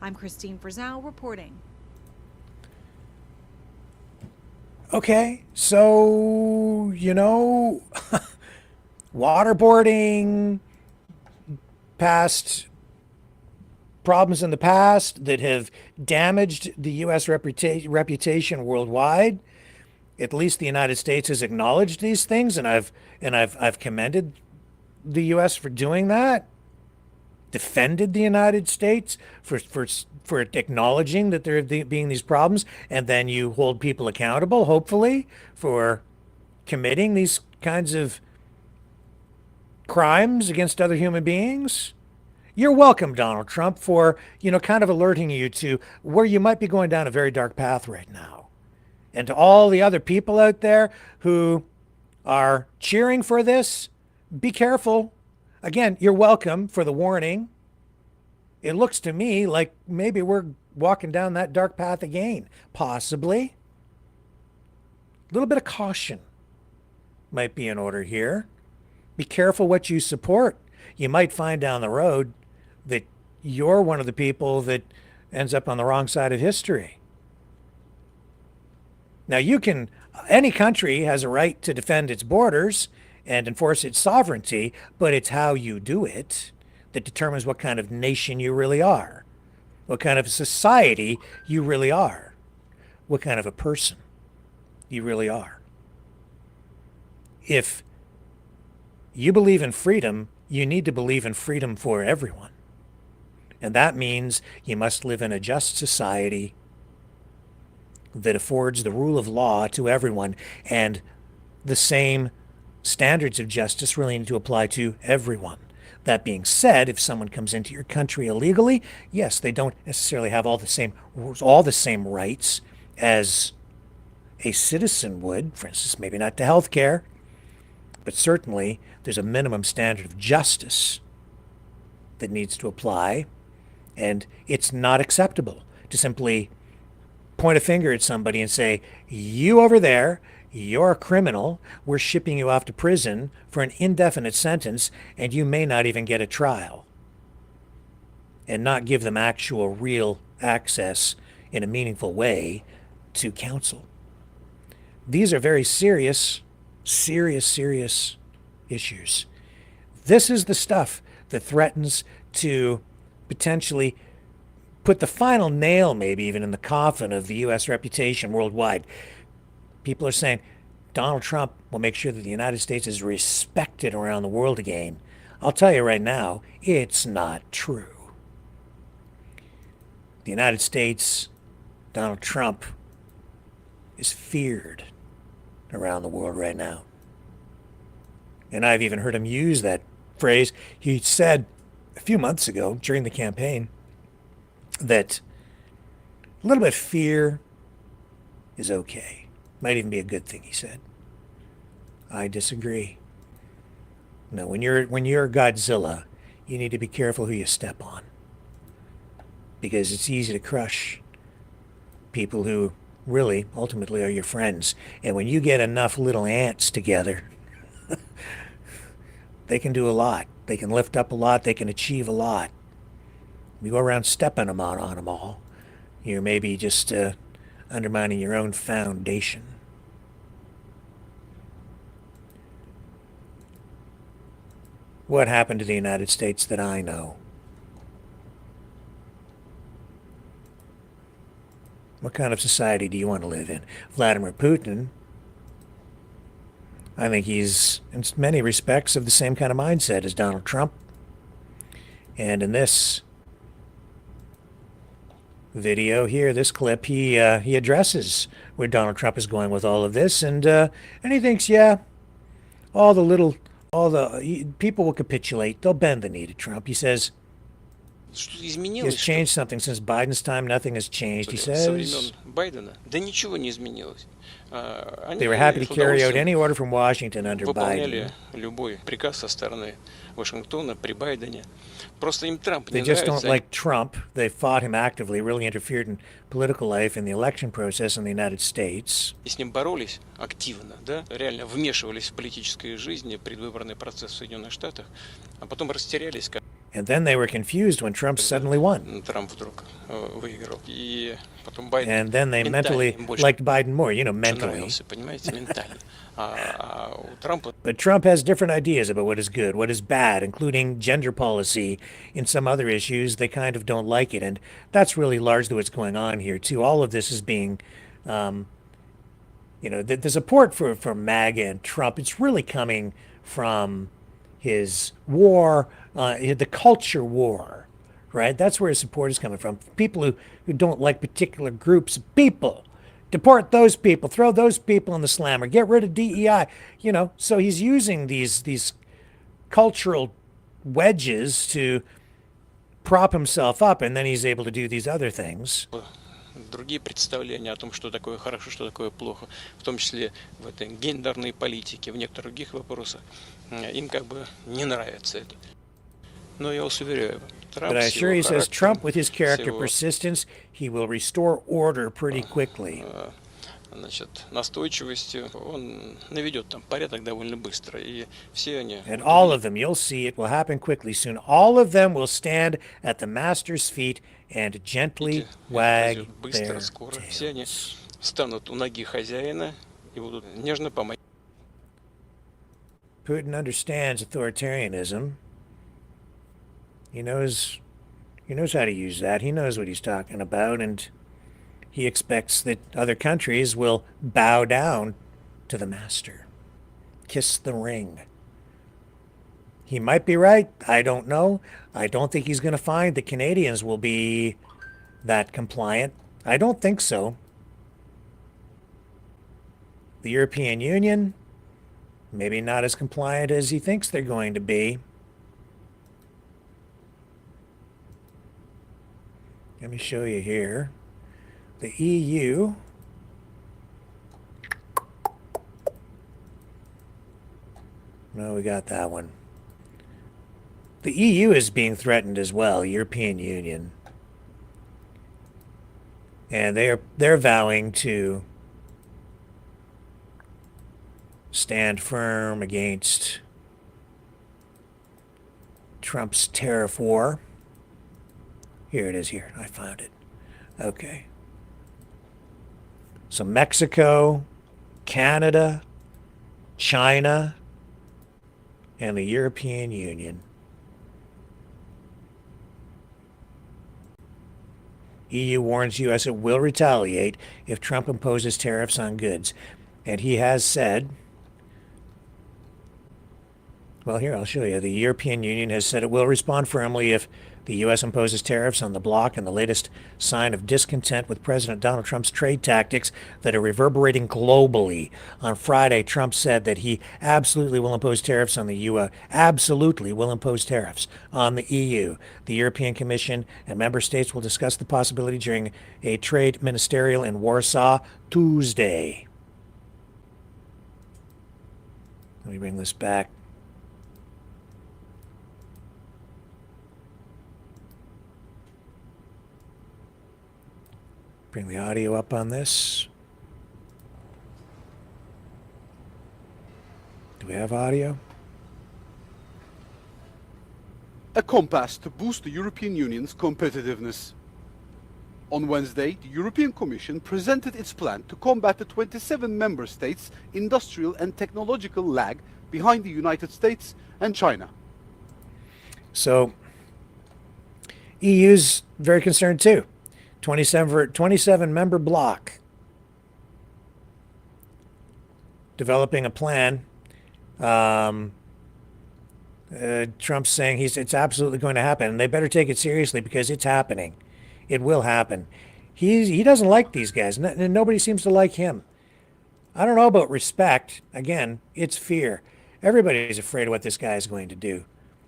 Speaker 19: I'm Christine Frizzau reporting.
Speaker 2: Okay, so, waterboarding, past problems in the past that have damaged the U.S. reputation worldwide. At least the United States has acknowledged these things, and I've commended the U.S. for doing that. Defended the United States for acknowledging that there are being these problems, and then you hold people accountable, hopefully, for committing these kinds of crimes against other human beings. You're welcome, Donald Trump, for, kind of alerting you to where you might be going down a very dark path right now. And to all the other people out there who are cheering for this, be careful. Again, you're welcome for the warning. It looks to me like maybe we're walking down that dark path again, possibly. A little bit of caution might be in order here. Be careful what you support. You might find down the road that you're one of the people that ends up on the wrong side of history. Now, any country has a right to defend its borders and enforce its sovereignty, but it's how you do it that determines what kind of nation you really are, what kind of society you really are, what kind of a person you really are. If you believe in freedom, you need to believe in freedom for everyone. And that means you must live in a just society that affords the rule of law to everyone, and the same standards of justice really need to apply to everyone. That being said, if someone comes into your country illegally, yes, they don't necessarily have all the same rights as a citizen would. For instance, maybe not to health care, but certainly there's a minimum standard of justice that needs to apply, and it's not acceptable to simply point a finger at somebody and say, you over there, you're a criminal, we're shipping you off to prison for an indefinite sentence, and you may not even get a trial, and not give them actual real access in a meaningful way to counsel. These are very serious issues. This is the stuff that threatens to potentially put the final nail, maybe even in the coffin of the U.S. reputation worldwide. People are saying Donald Trump will make sure that the United States is respected around the world again. I'll tell you right now, it's not true. The United States, Donald Trump, is feared around the world right now. And I've even heard him use that phrase. He said a few months ago during the campaign that a little bit of fear is okay. Might even be a good thing, he said. I disagree. No, when you're Godzilla, you need to be careful who you step on, because it's easy to crush people who really ultimately are your friends. And when you get enough little ants together, they can do a lot. They can lift up a lot. They can achieve a lot. You go around stepping on them all, you're maybe just undermining your own foundation. What happened to the United States that I know? What kind of society do you want to live in? Vladimir Putin, I think he's, in many respects, of the same kind of mindset as Donald Trump. And in this video here, this clip, he addresses where Donald Trump is going with all of this, and he thinks, yeah, all the people will capitulate. They'll bend the knee to Trump. He says he has changed something since Biden's time. Nothing has changed. He says they were happy to carry out any order from Washington under Biden. They just don't like Trump. They fought him actively, really interfered in political life and the election process in the United States.
Speaker 6: И с ним боролись активно, да, реально вмешивались в политическую жизнь, предвыборный процесс в Соединенных Штатах, а потом растерялись.
Speaker 2: And then they were confused when Trump suddenly won.
Speaker 6: Tramp вдруг выиграл. И потом Байден.
Speaker 2: And then they mentally liked Biden more, mentally.
Speaker 6: Понимаете, ментально.
Speaker 2: But Trump has different ideas about what is good, what is bad, including gender policy. In some other issues, they kind of don't like it. And that's really largely what's going on here, too. All of this is being, the support for MAGA and Trump, it's really coming from his war, the culture war, right? That's where his support is coming from. People who don't like particular groups of people. Deport those people, throw those people in the slammer, get rid of DEI, So he's using these cultural wedges to prop himself up, and then he's able to do these other things.
Speaker 6: Другие представления о том, что такое хорошо, что такое плохо, в том числе в этой гендерной политике, в некоторых других вопросах, им как бы не нравится это. Но я вас уверяю, Трамп
Speaker 2: But I
Speaker 6: с
Speaker 2: assure
Speaker 6: его
Speaker 2: you, says Trump,
Speaker 6: характером,
Speaker 2: with his
Speaker 6: с
Speaker 2: character
Speaker 6: его
Speaker 2: persistence, he will restore order pretty quickly.
Speaker 6: значит, настойчивостью, он наведет там порядок довольно быстро, и все они...
Speaker 2: And all of them, you'll see it will happen quickly soon. All of them will stand at the master's feet and gently wag
Speaker 6: быстро,
Speaker 2: their
Speaker 6: скоро. Все они станут у ноги хозяина и будут нежно помогать.
Speaker 2: Putin understands authoritarianism. He knows how to use that. He knows what he's talking about, and he expects that other countries will bow down to the master, kiss the ring. He might be right. I don't know. I don't think he's going to find the Canadians will be that compliant. I don't think so. The European Union, maybe not as compliant as he thinks they're going to be. Let me show you here. The EU, no, we got that one. The EU is being threatened as well, European Union. And they're vowing to stand firm against Trump's tariff war. Here it is here. I found it. Okay. So Mexico, Canada, China, and the European Union. EU warns U.S. it will retaliate if Trump imposes tariffs on goods. And he has said, well, here, I'll show you. The European Union has said it will respond firmly if the U.S. imposes tariffs on the bloc, and the latest sign of discontent with President Donald Trump's trade tactics that are reverberating globally. On Friday, Trump said that he absolutely will impose tariffs on the U.S., absolutely will impose tariffs on the EU. The European Commission and member states will discuss the possibility during a trade ministerial in Warsaw Tuesday. Let me bring this back. Bring the audio up on this. Do we have audio?
Speaker 4: A compass to boost the European Union's competitiveness. On Wednesday, the European Commission presented its plan to combat the 27 member states' industrial and technological lag behind the United States and China.
Speaker 2: So, EU's very concerned too. 27 member bloc developing a plan. Trump's saying it's absolutely going to happen, and they better take it seriously because it's happening. It will happen. He doesn't like these guys, and nobody seems to like him. I don't know about respect. Again, it's fear. Everybody's afraid of what this guy is going to do,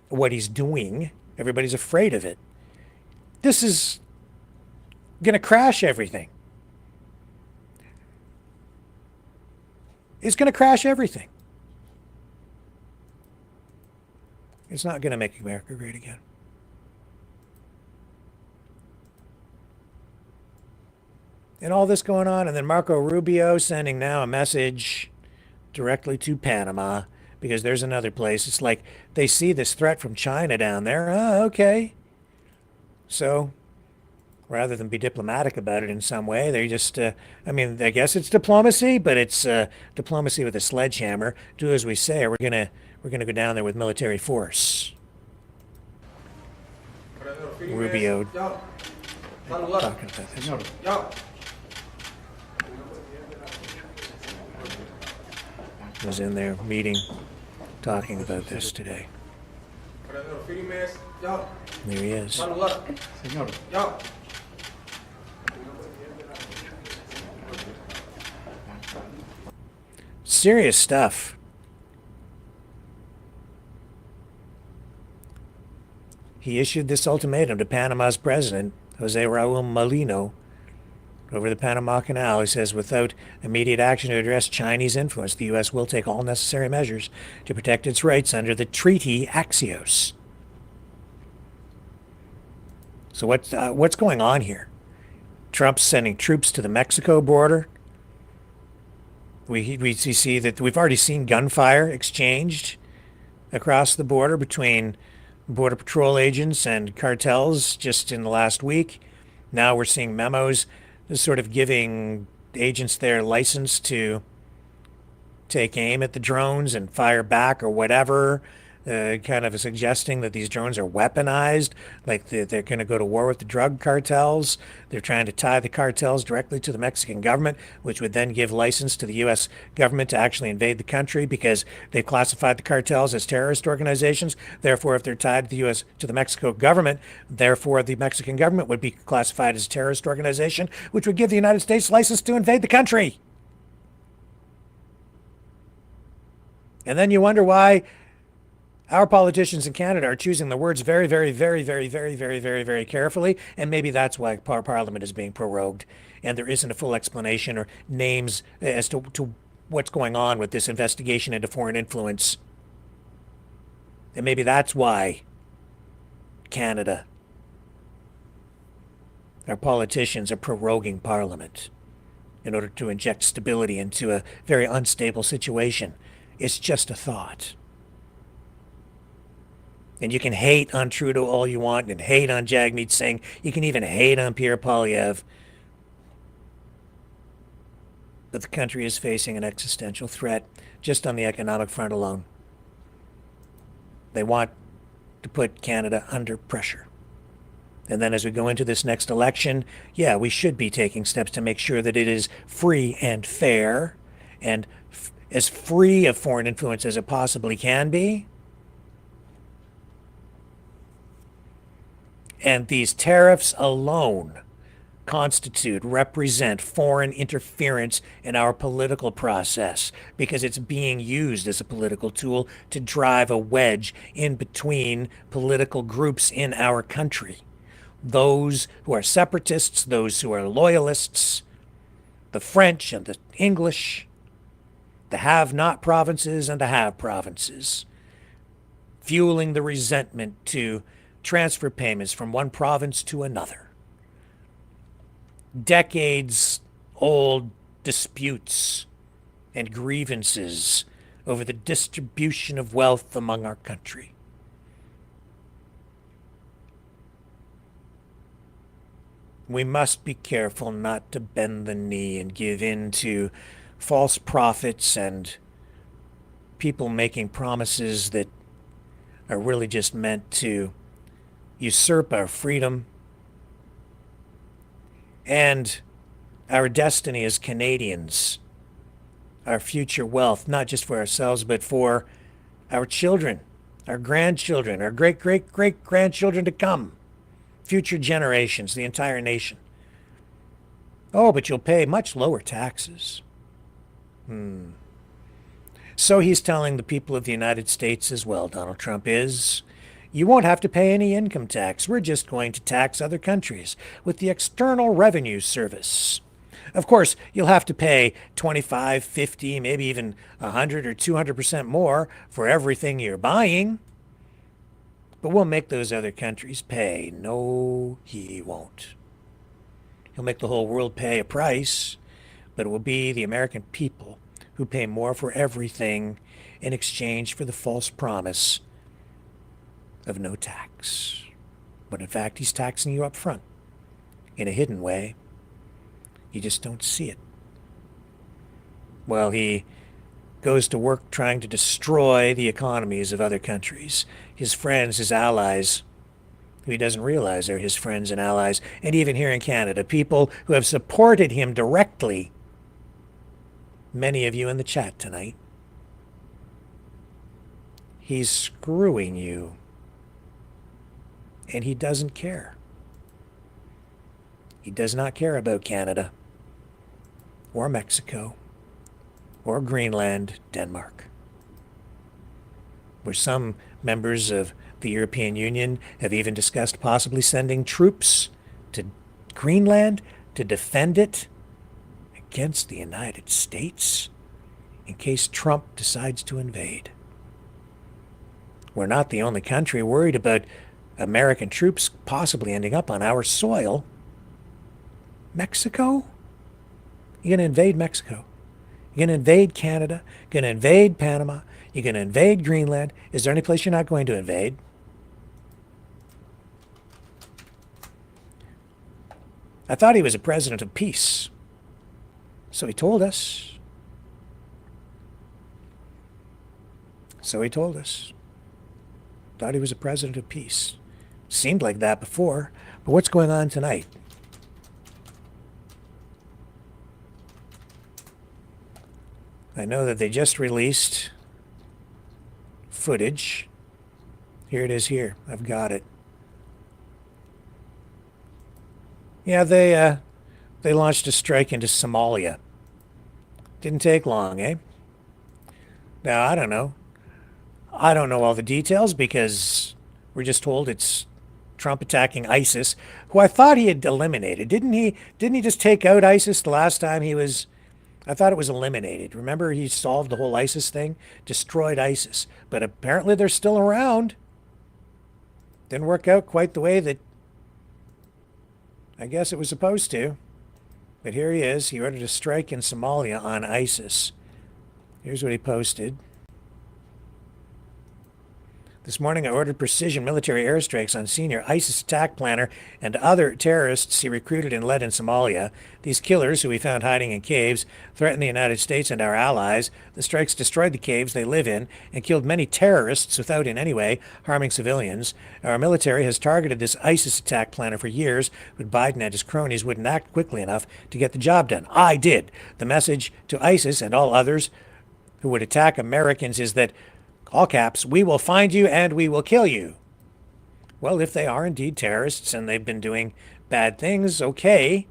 Speaker 2: what he's doing. Everybody's afraid of it. This is going to crash everything. It's going to crash everything. It's not going to make America great again. And all this going on, and then Marco Rubio sending now a message directly to Panama, because there's another place. It's like they see this threat from China down there. Oh, okay. So rather than be diplomatic about it in some way, they just, I guess it's diplomacy, but it's diplomacy with a sledgehammer. Do as we say, or we're gonna go down there with military force. Rubio talking about this. Was in their meeting talking about this today. There he is. Serious stuff. he issued this ultimatum to Panama's president, Jose Raul Molino, over the Panama Canal. He says, without immediate action to address Chinese influence, the U.S. will take all necessary measures to protect its rights under the treaty Axios. So what's going on here? Trump's sending troops to the Mexico border. We see that we've already seen gunfire exchanged across the border between Border Patrol agents and cartels just in the last week. Now we're seeing memos sort of giving agents their license to take aim at the drones and fire back or whatever, kind of suggesting that these drones are weaponized, like they're going to go to war with the drug cartels. They're trying to tie the cartels directly to the Mexican government, which would then give license to the U.S. government to actually invade the country because they've classified the cartels as terrorist organizations. Therefore, if they're tied to the U.S. to the Mexico government, therefore the Mexican government would be classified as a terrorist organization, which would give the United States license to invade the country. And then you wonder why our politicians in Canada are choosing the words very, very, very, very, very, very, very, very carefully, and maybe that's why Parliament is being prorogued, and there isn't a full explanation or names as to what's going on with this investigation into foreign influence. And maybe that's why Canada, our politicians are proroguing Parliament in order to inject stability into a very unstable situation. It's just a thought. And you can hate on Trudeau all you want and hate on Jagmeet Singh. You can even hate on Pierre Poilievre. But the country is facing an existential threat just on the economic front alone. They want to put Canada under pressure. And then as we go into this next election, yeah, we should be taking steps to make sure that it is free and fair and as free of foreign influence as it possibly can be. And these tariffs alone represent foreign interference in our political process because it's being used as a political tool to drive a wedge in between political groups in our country. Those who are separatists, those who are loyalists, the French and the English, the have-not provinces and the have provinces, fueling the resentment to transfer payments from one province to another. Decades-old disputes and grievances over the distribution of wealth among our country. We must be careful not to bend the knee and give in to false prophets and people making promises that are really just meant to usurp our freedom and our destiny as Canadians, our future wealth, not just for ourselves, but for our children, our grandchildren, our great-great-great-grandchildren to come, future generations, the entire nation. Oh, but you'll pay much lower taxes. So he's telling the people of the United States as well, Donald Trump is, you won't have to pay any income tax. We're just going to tax other countries with the External Revenue Service. Of course, you'll have to pay 25, 50, maybe even 100 or 200% more for everything you're buying. But we'll make those other countries pay. No, he won't. He'll make the whole world pay a price, but it will be the American people who pay more for everything in exchange for the false promise of no tax. But in fact, he's taxing you up front in a hidden way. You just don't see it. Well, he goes to work trying to destroy the economies of other countries, his friends, his allies, who he doesn't realize are his friends and allies, and even here in Canada, people who have supported him directly. Many of you in the chat tonight. He's screwing you. And he doesn't care. He does not care about Canada, or Mexico, or Greenland, Denmark, where some members of The European Union have even discussed possibly sending troops to Greenland to defend it against the United States in case Trump decides to invade. We're not the only country worried about American troops possibly ending up on our soil. Mexico? You're going to invade Mexico. You're going to invade Canada. You're going to invade Panama. You're going to invade Greenland. Is there any place you're not going to invade? I thought he was a president of peace. So he told us. So he told us. Thought he was a president of peace. Seemed like that before. But what's going on tonight? I know that they just released footage. Here it is here. I've got it. Yeah, they launched a strike into Somalia. Didn't take long, eh? Now, I don't know. I don't know all the details because we're just told it's Trump attacking ISIS, who I thought he had eliminated. Didn't he just take out ISIS the last time he was... I thought it was eliminated. Remember, he solved the whole ISIS thing? Destroyed ISIS. But apparently they're still around. Didn't work out quite the way that I guess it was supposed to. But here he is. He ordered a strike in Somalia on ISIS. Here's what he posted. This morning I ordered precision military airstrikes on senior ISIS attack planner and other terrorists he recruited and led in Somalia. These killers, who we found hiding in caves, threatened the United States and our allies. The strikes destroyed the caves they live in and killed many terrorists without in any way harming civilians. Our military has targeted this ISIS attack planner for years, but Biden and his cronies wouldn't act quickly enough to get the job done. I did. The message to ISIS and all others who would attack Americans is that, all caps, we will find you and we will kill you. Well, if they are indeed terrorists and they've been doing bad things, okay.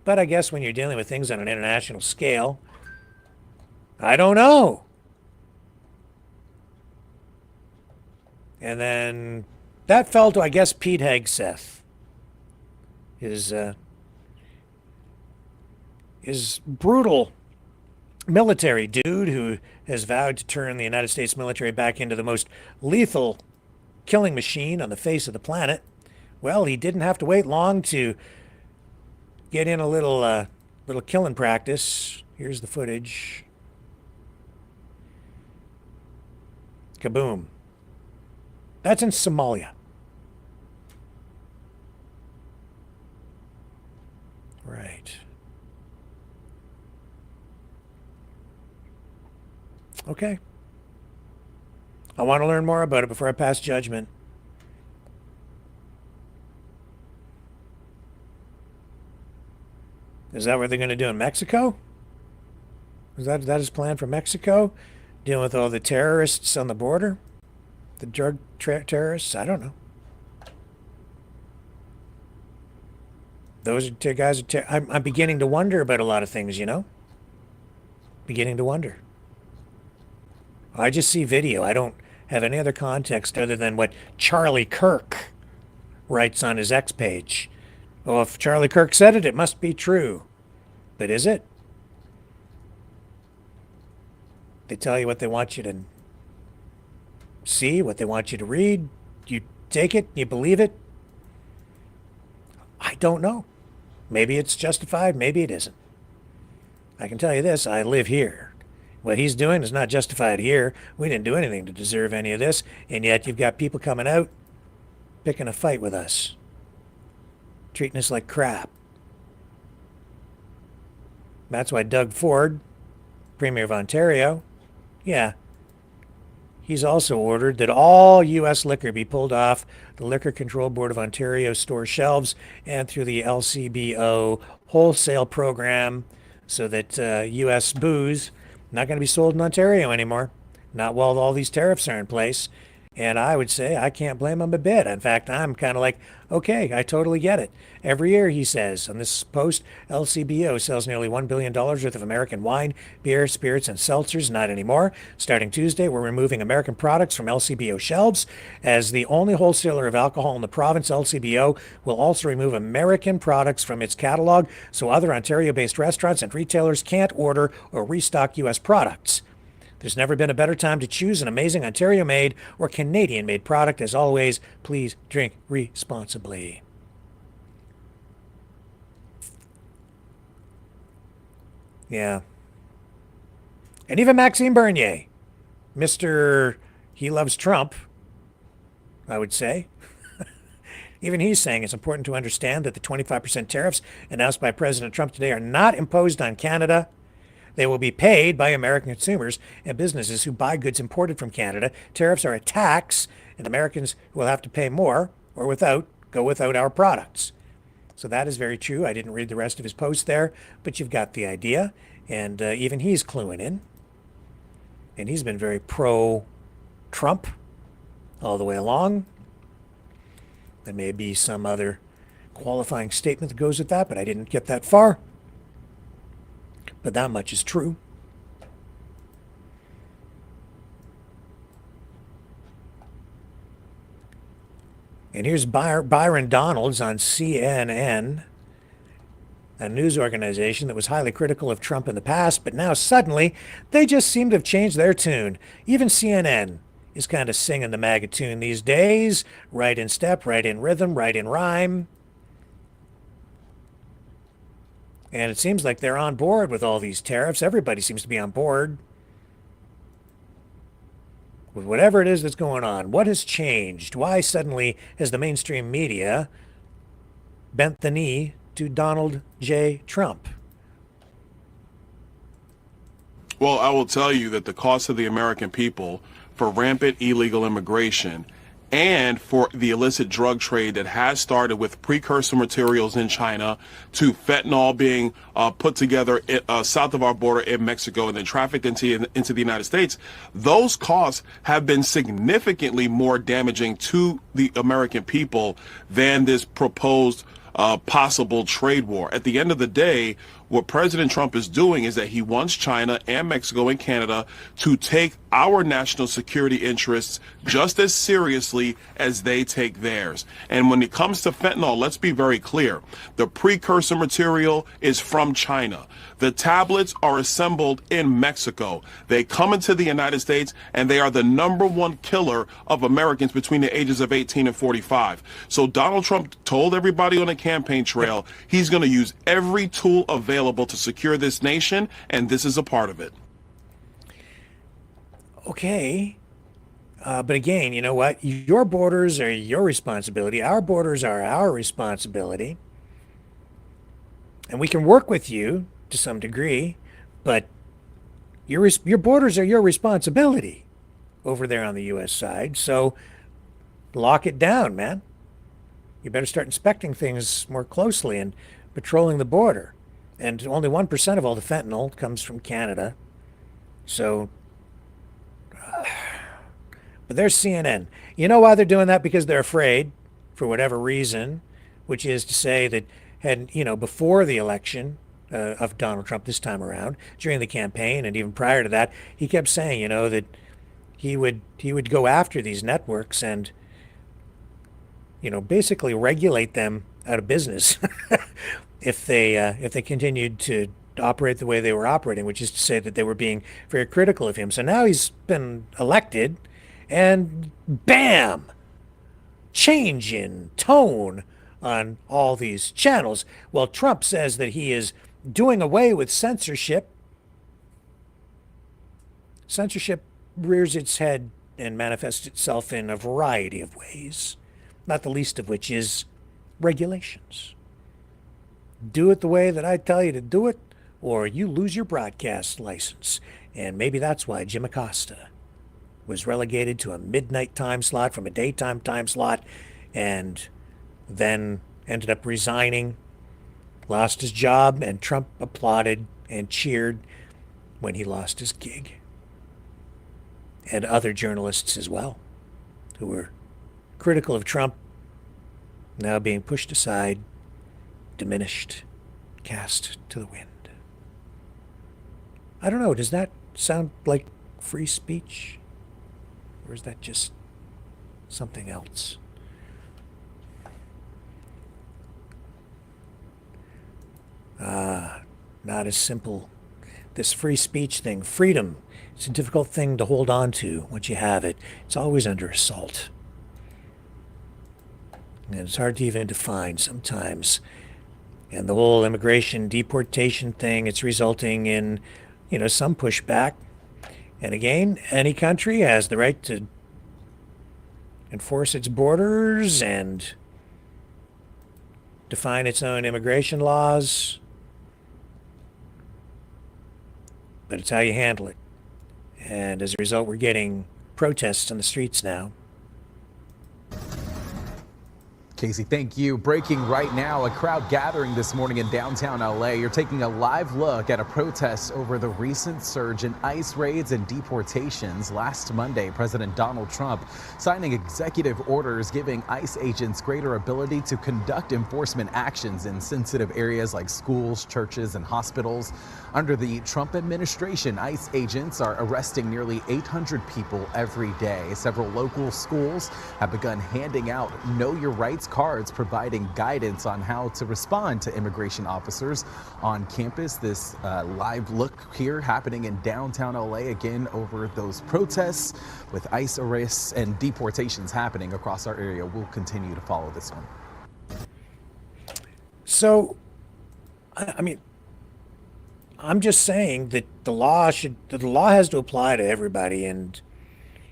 Speaker 2: But I guess when you're dealing with things on an international scale, I don't know. And then that fell to, I guess, Pete Hegseth. His brutal military dude who has vowed to turn the United States military back into the most lethal killing machine on the face of the planet. Well, he didn't have to wait long to get in a little killing practice. Here's the footage. Kaboom. That's in Somalia. Right. Okay. I want to learn more about it before I pass judgment. Is that what they're going to do in Mexico? Is that his plan for Mexico? Dealing with all the terrorists on the border? The drug terrorists? I don't know. Those are guys. I'm beginning to wonder about a lot of things, you know? Beginning to wonder. I just see video. I don't have any other context other than what Charlie Kirk writes on his X page. Well, if Charlie Kirk said it, it must be true. But is it? They tell you what they want you to see, what they want you to read. You take it, you believe it. I don't know. Maybe it's justified, maybe it isn't. I can tell you this, I live here. What he's doing is not justified here. We didn't do anything to deserve any of this, and yet you've got people coming out picking a fight with us, treating us like crap. That's why Doug Ford, Premier of Ontario, yeah, he's also ordered that all U.S. liquor be pulled off the Liquor Control Board of Ontario store shelves and through the LCBO wholesale program so that U.S. booze not going to be sold in Ontario anymore. Not while all these tariffs are in place. And I would say I can't blame him a bit. In fact, I'm kind of like, okay, I totally get it. Every year, he says, on this post, LCBO sells nearly $1 billion worth of American wine, beer, spirits, and seltzers. Not anymore. Starting Tuesday, we're removing American products from LCBO shelves. As the only wholesaler of alcohol in the province, LCBO will also remove American products from its catalog so other Ontario-based restaurants and retailers can't order or restock U.S. products. There's never been a better time to choose an amazing Ontario-made or Canadian-made product. As always, please drink responsibly. Yeah. And even Maxime Bernier, Mr. He loves Trump, I would say. Even he's saying it's important to understand that the 25% tariffs announced by President Trump today are not imposed on Canada. They will be paid by American consumers and businesses who buy goods imported from Canada. Tariffs are a tax, and Americans will have to pay more or go without our products. So that is very true. I didn't read the rest of his post there, but you've got the idea. And even he's cluing in. And he's been very pro-Trump all the way along. There may be some other qualifying statement that goes with that, but I didn't get that far. But that much is true. And here's Byron Donalds on CNN, a news organization that was highly critical of Trump in the past, but now suddenly they just seem to have changed their tune. Even CNN is kind of singing the MAGA tune these days, right in step, right in rhythm, right in rhyme. And it seems like they're on board with all these tariffs. Everybody seems to be on board with whatever it is that's going on. What has changed? Why suddenly has the mainstream media bent the knee to Donald J. Trump?
Speaker 3: Well, I will tell you that the cost of the American people for rampant illegal immigration and for the illicit drug trade that has started with precursor materials in China to fentanyl being put together south of our border in Mexico and then trafficked into the United States, those costs have been significantly more damaging to the American people than this proposed possible trade war. At the end of the day, what President Trump is doing is that he wants China and Mexico and Canada to take our national security interests just as seriously as they take theirs. And when it comes to fentanyl, let's be very clear. The precursor material is from China. The tablets are assembled in Mexico. They come into the United States, and they are the #1 killer of Americans between the ages of 18 and 45. So Donald Trump told everybody on the campaign trail he's going to use every tool available to secure this nation, and this is a part of it.
Speaker 2: Okay. But again, you know what? Your borders are your responsibility. Our borders are our responsibility. And we can work with you to some degree, but your borders are your responsibility over there on the U.S. side. So lock it down, man. You better start inspecting things more closely and patrolling the border. And only 1% of all the fentanyl comes from Canada. So, but there's CNN. You know why they're doing that? Because they're afraid, for whatever reason, which is to say that before the election of Donald Trump this time around, during the campaign and even prior to that, he kept saying, that he would go after these networks and, basically regulate them out of business if they continued to operate the way they were operating, which is to say that they were being very critical of him. So now he's been elected, and bam, change in tone on all these channels. Well, Trump says that he is doing away with censorship. Censorship rears its head and manifests itself in a variety of ways, not the least of which is regulations. Do it the way that I tell you to do it, or you lose your broadcast license. And maybe that's why Jim Acosta was relegated to a midnight time slot from a daytime time slot, and then ended up resigning, lost his job, and Trump applauded and cheered when he lost his gig. And other journalists as well. who were critical of Trump now being pushed aside, diminished, cast to the wind. I don't know, does that sound like free speech? Or is that just something else? Not as simple. This free speech thing, freedom, it's a difficult thing to hold on to once you have it. It's always under assault. And it's hard to even define sometimes. And the whole immigration deportation thing, it's resulting in, some pushback. And again, any country has the right to enforce its borders and define its own immigration laws. But it's how you handle it. And as a result, we're getting protests on the streets now.
Speaker 7: Casey, thank you. Breaking right now, a crowd gathering this morning in downtown LA. You're taking a live look at a protest over the recent surge in ICE raids and deportations. Last Monday, President Donald Trump signing executive orders giving ICE agents greater ability to conduct enforcement actions in sensitive areas like schools, churches, and hospitals. Under the Trump administration, ICE agents are arresting nearly 800 people every day. Several local schools have begun handing out Know Your Rights cards, providing guidance on how to respond to immigration officers on campus. This live look here happening in downtown LA again over those protests with ICE arrests and deportations happening across our area. We'll continue to follow this one.
Speaker 2: So, I mean, I'm just saying that the law has to apply to everybody, and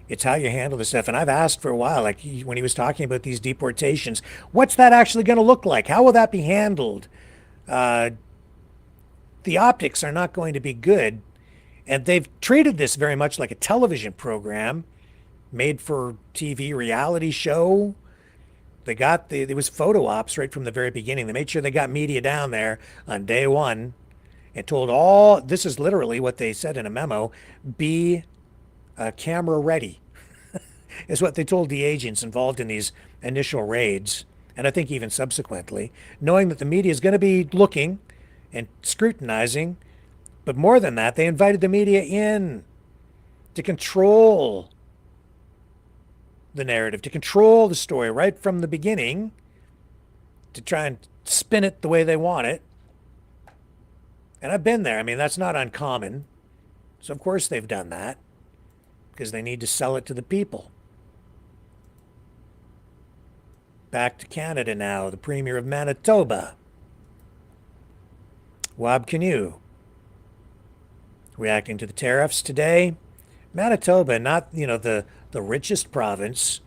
Speaker 2: it's how you handle this stuff. And I've asked for a while, like when he was talking about these deportations, what's that actually going to look like? How will that be handled? The optics are not going to be good. And they've treated this very much like a television program made for TV reality show. There was photo ops right from the very beginning. They made sure they got media down there on day one and told this is literally what they said in a memo, be camera ready, is what they told the agents involved in these initial raids, and I think even subsequently, knowing that the media is going to be looking and scrutinizing. But more than that, they invited the media in to control the narrative, to control the story right from the beginning, to try and spin it the way they want it. And I've been there. I mean, that's not uncommon. So of course they've done that, because they need to sell it to the people. Back to Canada now, the Premier of Manitoba, Wab Kinew, reacting to the tariffs today. Manitoba, not the richest province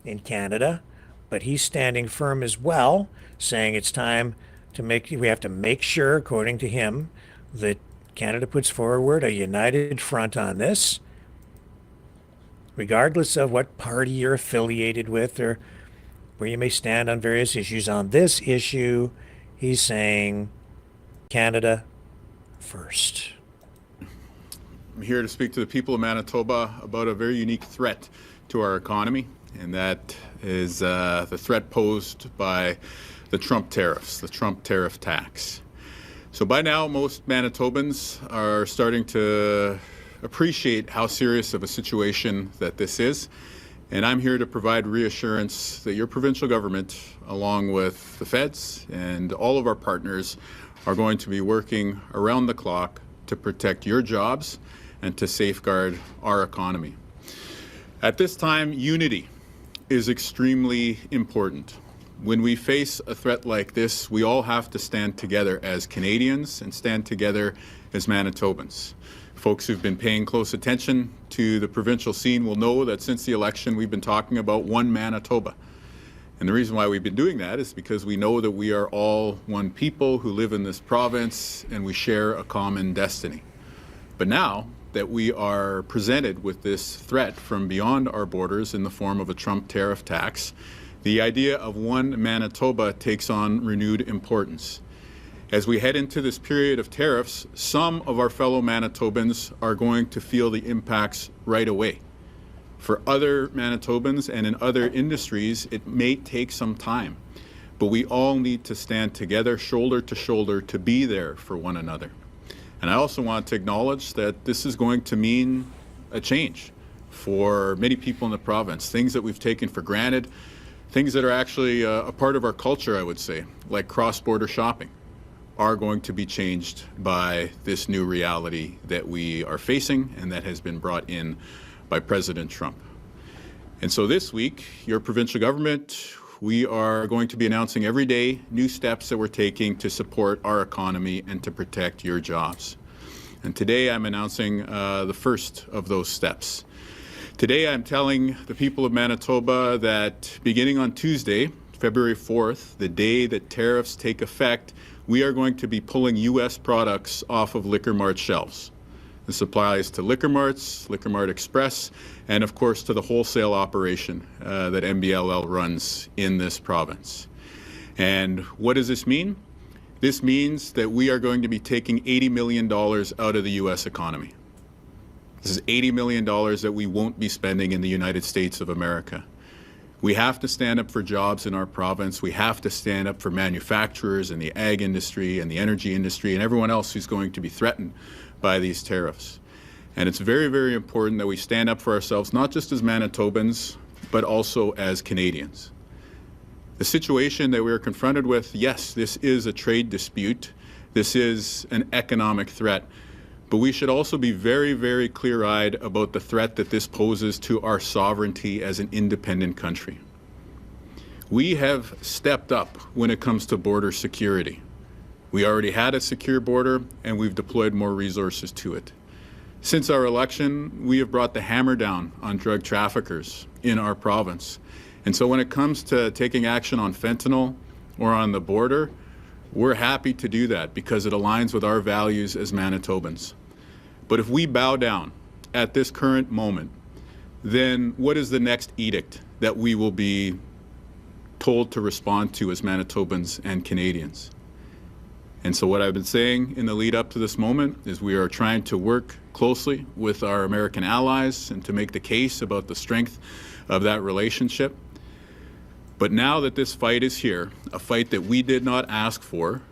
Speaker 2: in Canada, but he's standing firm as well, saying it's time we have to make sure, according to him, that Canada puts forward a united front on this, regardless of what party you're affiliated with or where you may stand on various issues. On this issue, he's saying Canada first.
Speaker 10: I'm here to speak to the people of Manitoba about a very unique threat to our economy, and that is the threat posed by the Trump tariffs, the Trump tariff tax. So by now, most Manitobans are starting to appreciate how serious of a situation that this is. And I'm here to provide reassurance that your provincial government, along with the feds and all of our partners, are going to be working around the clock to protect your jobs and to safeguard our economy. At this time, unity is extremely important. When we face a threat like this, we all have to stand together as Canadians and stand together as Manitobans. Folks who've been paying close attention to the provincial scene will know that since the election, we've been talking about one Manitoba. And the reason why we've been doing that is because we know that we are all one people who live in this province and we share a common destiny. But now that we are presented with this threat from beyond our borders in the form of a Trump tariff tax, the idea of one Manitoba takes on renewed importance. As we head into this period of tariffs, some of our fellow Manitobans are going to feel the impacts right away. For other Manitobans and in other industries, it may take some time, but we all need to stand together, shoulder to shoulder, to be there for one another. And I also want to acknowledge that this is going to mean a change for many people in the province, things that we've taken for granted, things that are actually a part of our culture, I would say, like cross-border shopping, are going to be changed by this new reality that we are facing and that has been brought in by President Trump. And so this week, your provincial government, we are going to be announcing every day new steps that we're taking to support our economy and to protect your jobs. And today I'm announcing the first of those steps. Today I'm telling the people of Manitoba that beginning on Tuesday, February 4th, the day that tariffs take effect, we are going to be pulling U.S. products off of Liquor Mart shelves. This applies to Liquor Marts, Liquor Mart Express, and of course to the wholesale operation that MBLL runs in this province. And what does this mean? This means that we are going to be taking $80 million out of the U.S. economy. This is $80 million that we won't be spending in the United States of America. We have to stand up for jobs in our province. We have to stand up for manufacturers and the ag industry and the energy industry and everyone else who's going to be threatened by these tariffs. And it's very, very important that we stand up for ourselves, not just as Manitobans, but also as Canadians. The situation that we're confronted with, yes, this is a trade dispute. This is an economic threat. But we should also be very, very clear-eyed about the threat that this poses to our sovereignty as an independent country. We have stepped up when it comes to border security. We already had a secure border, and we've deployed more resources to it. Since our election, we have brought the hammer down on drug traffickers in our province. And so when it comes to taking action on fentanyl or on the border, we're happy to do that because it aligns with our values as Manitobans. But if we bow down at this current moment, then what is the next edict that we will be told to respond to as Manitobans and Canadians? And so what I've been saying in the lead up to this moment is we are trying to work closely with our American allies and to make the case about the strength of that relationship. But now that this fight is here, a fight that we did not ask for,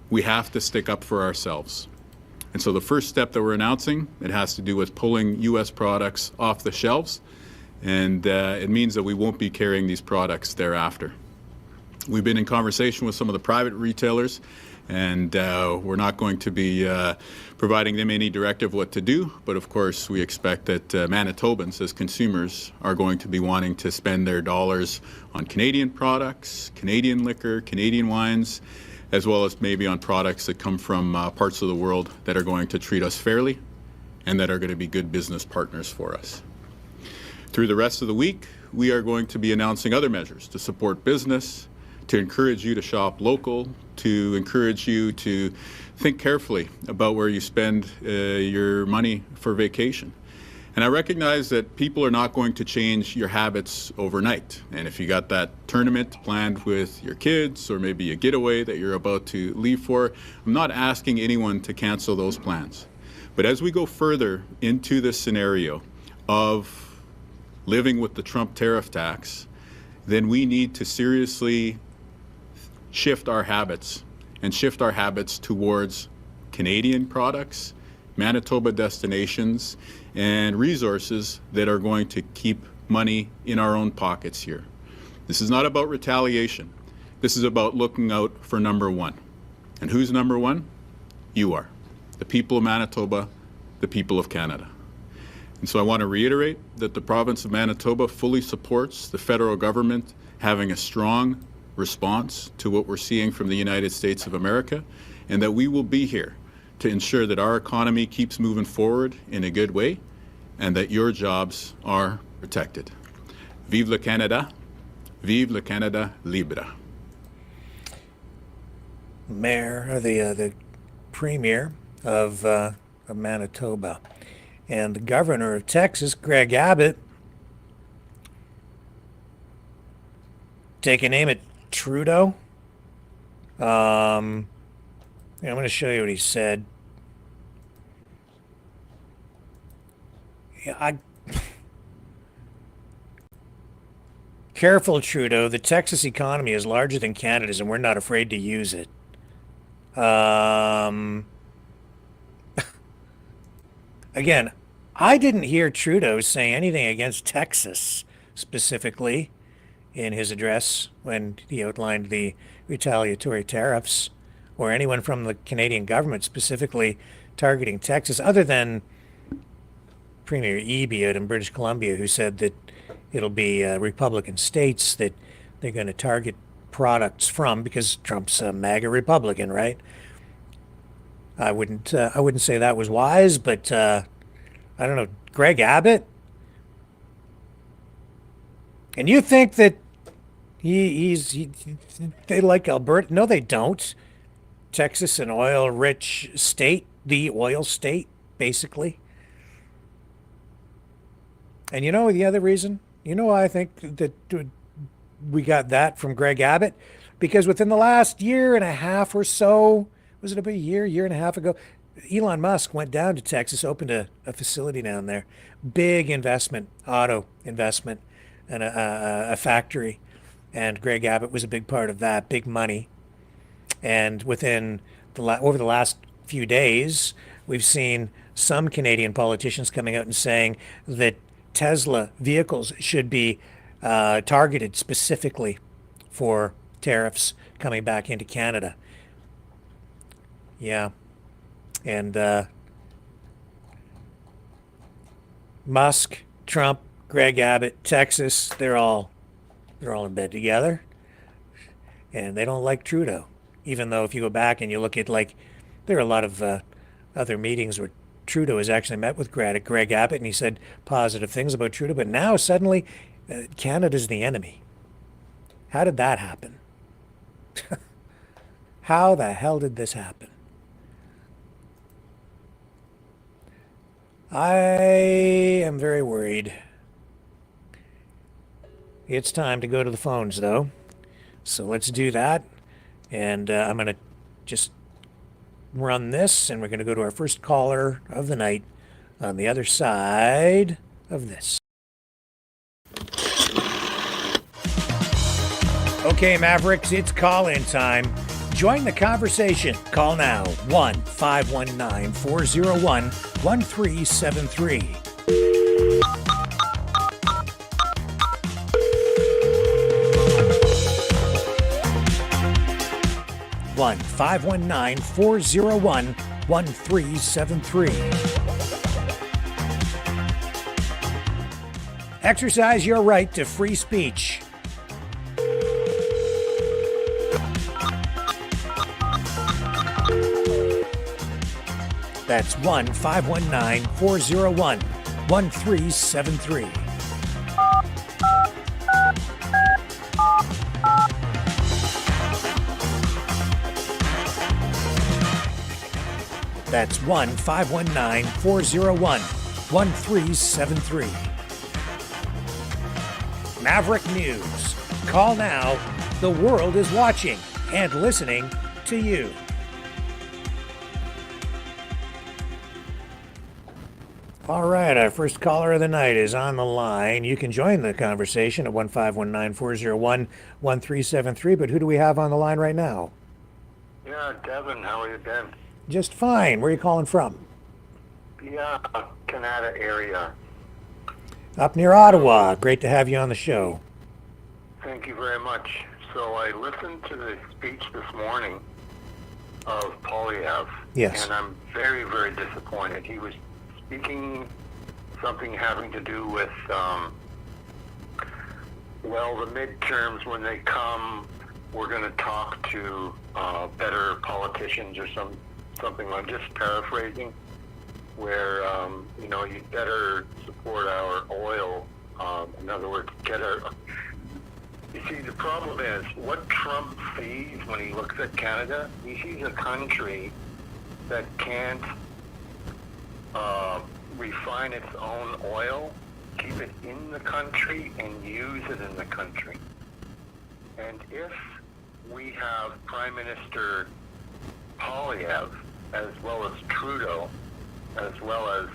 Speaker 10: we have to stick up for ourselves. And so the first step that we're announcing, it has to do with pulling U.S. products off the shelves, and it means that we won't be carrying these products thereafter. We've been in conversation with some of the private retailers, and we're not going to be providing them any directive what to do, but of course we expect that Manitobans as consumers are going to be wanting to spend their dollars on Canadian products, Canadian liquor, Canadian wines, as well as maybe on products that come from parts of the world that are going to treat us fairly and that are going to be good business partners for us. Through the rest of the week, we are going to be announcing other measures to support business, to encourage you to shop local, to encourage you to think carefully about where you spend your money for vacation. And I recognize that people are not going to change your habits overnight. And if you got that tournament planned with your kids or maybe a getaway that you're about to leave for, I'm not asking anyone to cancel those plans. But as we go further into this scenario of living with the Trump tariff tax, then we need to seriously shift our habits and shift our habits towards Canadian products, Manitoba destinations, and resources that are going to keep money in our own pockets here. This is not about retaliation. This is about looking out for number one. And who's number one? You are. The people of Manitoba, the people of Canada. And so I want to reiterate that the province of Manitoba fully supports the federal government having a strong response to what we're seeing from the United States of America, and that we will be here to ensure that our economy keeps moving forward in a good way and that your jobs are protected. Vive le Canada, vive le Canada libre.
Speaker 2: Mayor, the Premier of Manitoba, and the Governor of Texas, Greg Abbott, taking aim at Trudeau. I'm going to show you what he said. Yeah, Careful, Trudeau. The Texas economy is larger than Canada's, and we're not afraid to use it. Again, I didn't hear Trudeau say anything against Texas specifically in his address when he outlined the retaliatory tariffs, or anyone from the Canadian government specifically targeting Texas, other than Premier Eby out in British Columbia, who said that it'll be Republican states that they're going to target products from, because Trump's a MAGA Republican, right? I wouldn't say that was wise, but I don't know, Greg Abbott. And you think that they like Alberta? No, they don't. Texas, an oil-rich state, the oil state, basically. And you know the other reason? You know why I think that we got that from Greg Abbott? Because within the last year and a half or so, was it about a year and a half ago, Elon Musk went down to Texas, opened a facility down there. Big investment, auto investment, and a factory. And Greg Abbott was a big part of that, big money. And within over the last few days, we've seen some Canadian politicians coming out and saying that Tesla vehicles should be targeted specifically for tariffs coming back into Canada. Yeah. And Musk, Trump, Greg Abbott, Texas, they're all in bed together. And they don't like Trudeau. Even though if you go back and you look at, like, there are a lot of other meetings where Trudeau has actually met with Greg Abbott, and he said positive things about Trudeau, but now suddenly Canada's the enemy. How did that happen? How the hell did this happen? I am very worried. It's time to go to the phones, though. So let's do that. And I'm going to just run this, and we're going to go to our first caller of the night on the other side of this. Okay, Mavericks, it's call-in time. Join the conversation. Call now, 1-519-401-1373. 1-519-401-1373. Exercise your right to free speech. That's 1-519-401-1373. That's 1-519-401-1373. Maverick News. Call now. The world is watching and listening to you. All right, our first caller of the night is on the line. You can join the conversation at 1-519-401-1373, but who do we have on the line right now?
Speaker 11: Yeah, Devin, how are you, Ben?
Speaker 2: Just fine. Where are you calling from?
Speaker 11: Yeah, Canada area.
Speaker 2: Up near Ottawa. Great to have you on the show.
Speaker 11: Thank you very much. So I listened to the speech this morning of Poilievre.
Speaker 2: Yes.
Speaker 11: And I'm very, very disappointed. He was speaking something having to do with, well, the midterms, when they come, we're going to talk to better politicians or something. I'm just paraphrasing, where, you know, you'd better support our oil. In other words, get our... You see, the problem is, what Trump sees when he looks at Canada, he sees a country that can't refine its own oil, keep it in the country, and use it in the country. And if we have Prime Minister Poilievre, as well as Trudeau, as well as,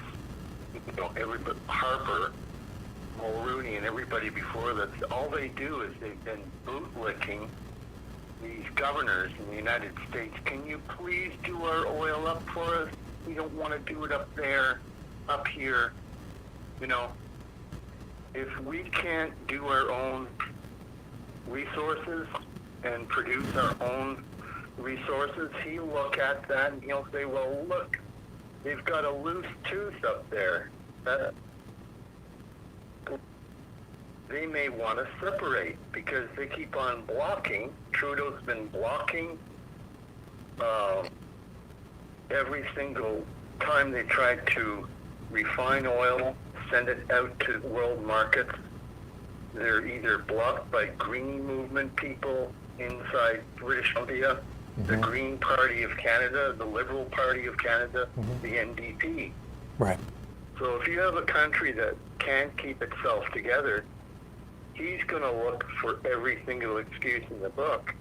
Speaker 11: you know, everybody, Harper, Mulrooney and everybody before that, all they do is they've been bootlicking these governors in the United States. Can you please do our oil up for us? We don't want to do it up there, up here. You know, if we can't do our own resources and produce our own resources, he'll look at that and he'll say, well, look, they've got a loose tooth up there. They may want to separate because they keep on blocking. Trudeau's been blocking every single time they tried to refine oil, send it out to world markets. They're either blocked by green movement people inside British Columbia, the Green Party of Canada, the Liberal Party of Canada, the NDP.
Speaker 2: Right.
Speaker 11: So if you have a country that can't keep itself together, he's going to look for every single excuse in the book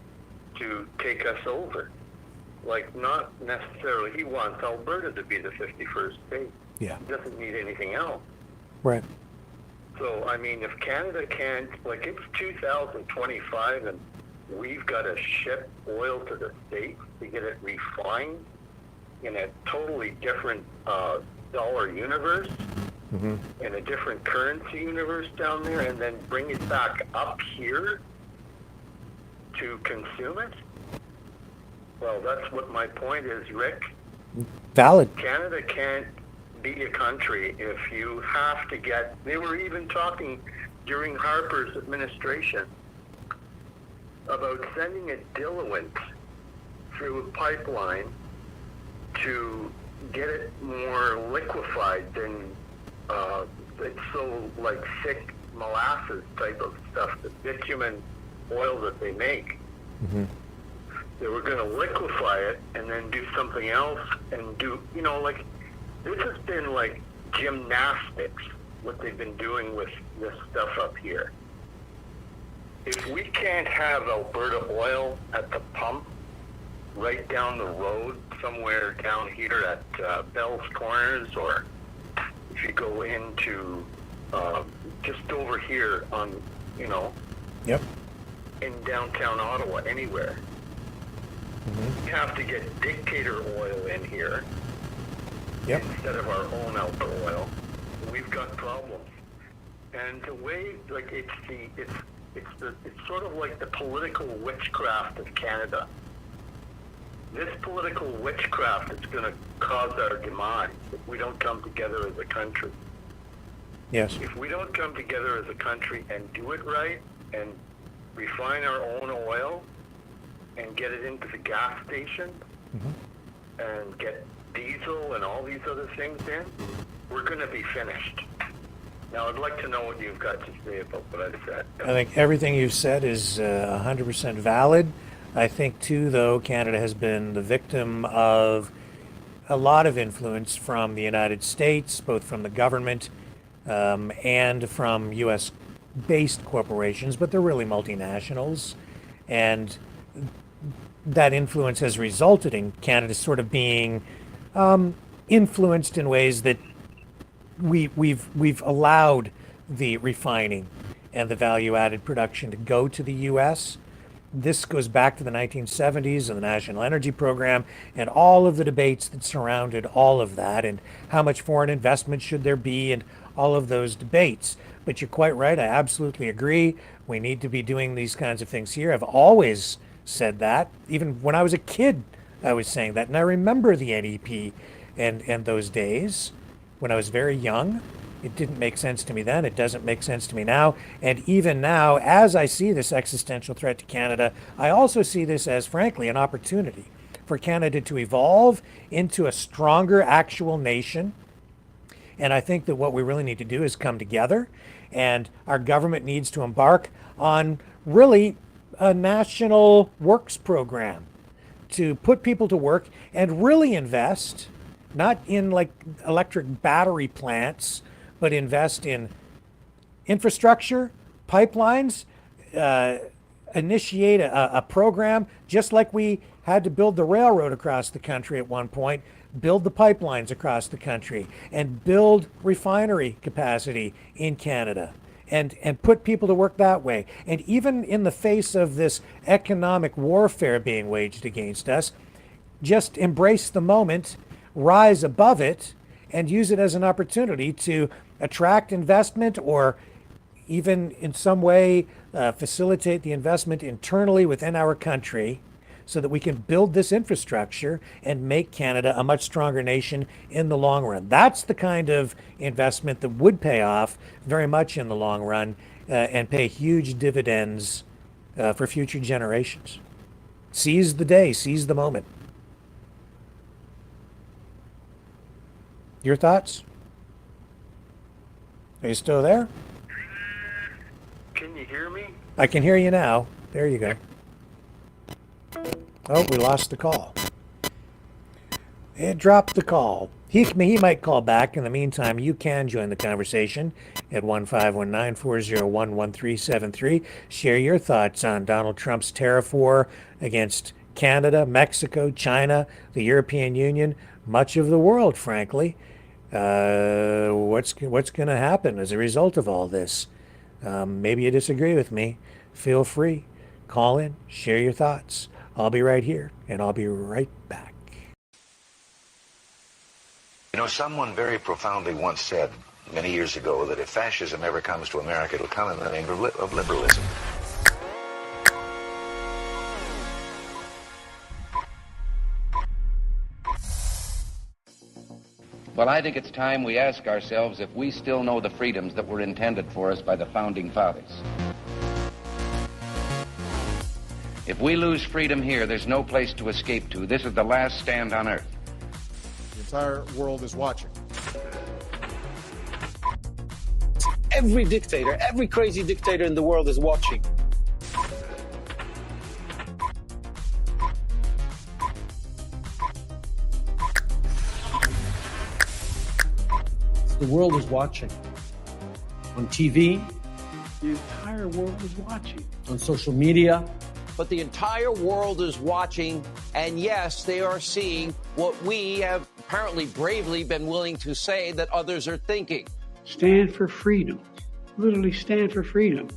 Speaker 11: to take us over. Like, not necessarily, he wants Alberta to be the 51st state.
Speaker 2: Yeah.
Speaker 11: He doesn't need anything else.
Speaker 2: Right.
Speaker 11: So, I mean, if Canada can't, like, it's 2025 and we've got to ship oil to the States to get it refined in a totally different dollar universe, in a different currency universe down there, and then bring it back up here to consume it? Well, that's what my point is, Rick.
Speaker 2: Valid.
Speaker 11: Canada can't be a country if you have to get... They were even talking during Harper's administration about sending a diluent through a pipeline to get it more liquefied than it's so like thick molasses type of stuff, the bitumen oil that they make. They were going to liquefy it and then do something else and do, you know, like, this has been like gymnastics, what they've been doing with this stuff up here. If we can't have Alberta oil at the pump right down the road somewhere down here at Bell's Corners, or if you go into just over here on, you know, in downtown Ottawa, anywhere, we have to get dictator oil in here instead of our own Alberta oil. We've got problems. And the way, like, it's sort of like the political witchcraft of Canada. This political witchcraft is going to cause our demise if we don't come together as a country.
Speaker 2: Yes.
Speaker 11: If we don't come together as a country and do it right and refine our own oil and get it into the gas station and get diesel and all these other things in, we're going to be finished. Now, I'd like to know what you've got to say about what I've said.
Speaker 2: I think everything you've said is 100% valid. I think, too, though, Canada has been the victim of a lot of influence from the United States, both from the government and from U.S.-based corporations, but they're really multinationals. And that influence has resulted in Canada sort of being influenced in ways that we've allowed the refining and the value-added production to go to the U.S. This goes back to the 1970s and the National Energy Program and all of the debates that surrounded all of that, and how much foreign investment should there be, and all of those debates. But you're quite right. I absolutely agree. We need to be doing these kinds of things here. I've always said that. Even when I was a kid, I was saying that. And I remember the NEP and those days when I was very young. It didn't make sense to me then. It doesn't make sense to me now. And even now, as I see this existential threat to Canada, I also see this as, frankly, an opportunity for Canada to evolve into a stronger actual nation. And I think that what we really need to do is come together, and our government needs to embark on really a national works program to put people to work and really invest, not in like electric battery plants, but invest in infrastructure, pipelines, initiate a program, just like we had to build the railroad across the country at one point, build the pipelines across the country, and build refinery capacity in Canada. and put people to work that way. And even in the face of this economic warfare being waged against us, just embrace the moment, rise above it, and use it as an opportunity to attract investment, or even in some way facilitate the investment internally within our country, so that we can build this infrastructure and make Canada a much stronger nation in the long run. That's the kind of investment that would pay off very much in the long run and pay huge dividends for future generations. Seize the day, seize the moment. Your thoughts? Are you still there?
Speaker 11: Can you hear me?
Speaker 2: I can hear you now. There you go. Oh, we lost the call. It dropped the call. He might call back. In the meantime, you can join the conversation at 1-519-401-1373. Share your thoughts on Donald Trump's tariff war against Canada, Mexico, China, the European Union, much of the world, frankly. What's going to happen as a result of all this? Maybe you disagree with me. Feel free. Call in. Share your thoughts. I'll be right here, and I'll be right back.
Speaker 9: You know, someone very profoundly once said many years ago that if fascism ever comes to America, it'll come in the name of liberalism.
Speaker 12: Well, I think it's time we ask ourselves if we still know the freedoms that were intended for us by the Founding Fathers. If we lose freedom here, there's no place to escape to. This is the last stand on Earth.
Speaker 5: The entire world is watching.
Speaker 23: Every dictator, every crazy dictator in the world is watching. The world is watching. On TV, the entire world is watching. On social media.
Speaker 24: But the entire world is watching, and yes, they are seeing what we have apparently bravely been willing to say that others are thinking.
Speaker 23: Stand for freedom. Literally stand for freedom.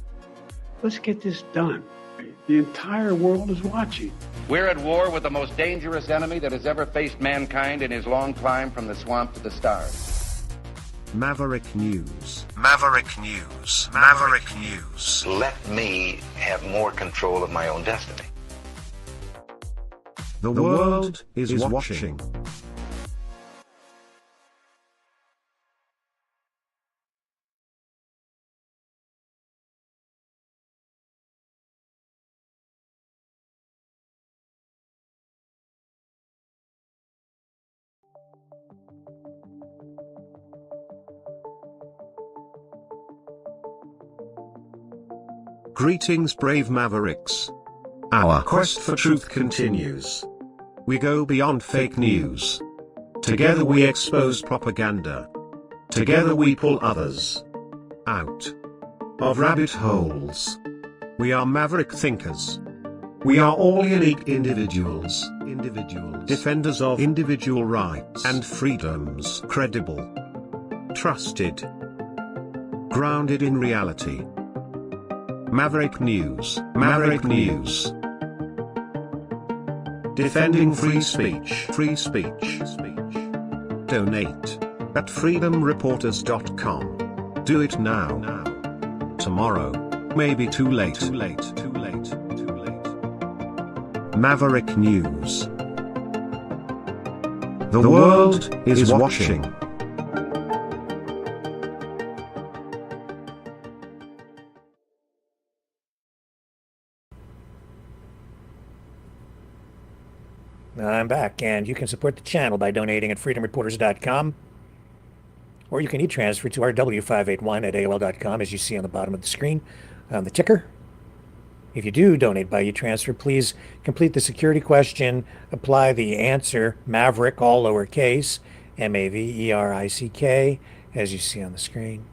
Speaker 23: Let's get this done. The entire world is watching.
Speaker 12: We're at war with the most dangerous enemy that has ever faced mankind in his long climb from the swamp to the stars.
Speaker 1: Maverick News. Maverick News. Maverick News.
Speaker 9: Let me have more control of my own destiny.
Speaker 1: The world is watching. Greetings, brave Mavericks. Our quest for truth continues. We go beyond fake news. Together we expose propaganda. Together we pull others out of rabbit holes. We are maverick thinkers. We are all unique individuals. Defenders of individual rights and freedoms. Credible. Trusted. Grounded in reality. Maverick News. Maverick News. Defending free speech. Free speech. Donate at freedomreporters.com. Do it now. Tomorrow may be too late. Maverick News. The world is watching.
Speaker 2: I'm back, and you can support the channel by donating at freedomreporters.com, or you can e-transfer to our W581 at AOL.com, as you see on the bottom of the screen on the ticker. If you do donate by e-transfer, please complete the security question, apply the answer, Maverick, all lowercase, Maverick, as you see on the screen.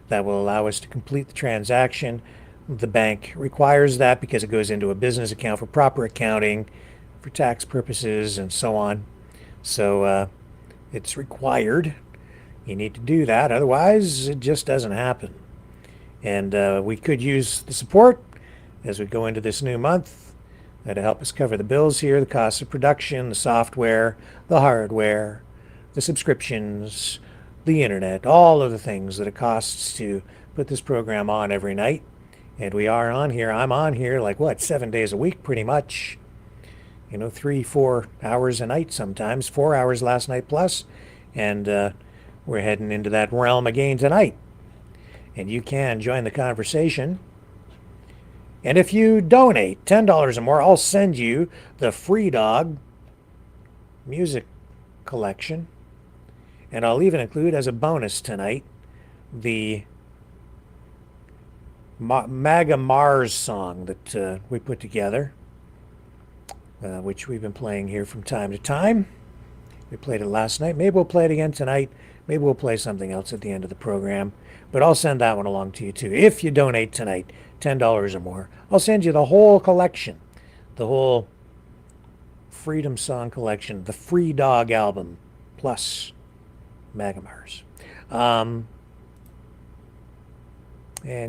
Speaker 2: That will allow us to complete the transaction. The bank requires that because it goes into a business account for proper accounting, for tax purposes, and so on. So it's required. You need to do that, otherwise it just doesn't happen. And we could use the support as we go into this new month to help us cover the bills here, the cost of production, the software, the hardware, the subscriptions, the internet, all of the things that it costs to put this program on every night. And we are on here. I'm on here like, 7 days a week, pretty much. 3-4 hours a night sometimes, 4 hours last night plus. And we're heading into that realm again tonight. And you can join the conversation. And if you donate $10 or more, I'll send you the Free Dog music collection. And I'll even include as a bonus tonight the MAGA Mars song that we put together, which we've been playing here from time to time. We played it last night. Maybe we'll play it again tonight. Maybe we'll play something else at the end of the program. But I'll send that one along to you too. If you donate tonight, $10 or more, I'll send you the whole collection, the whole Freedom Song collection, the Free Dog album, plus MAGA Mars. And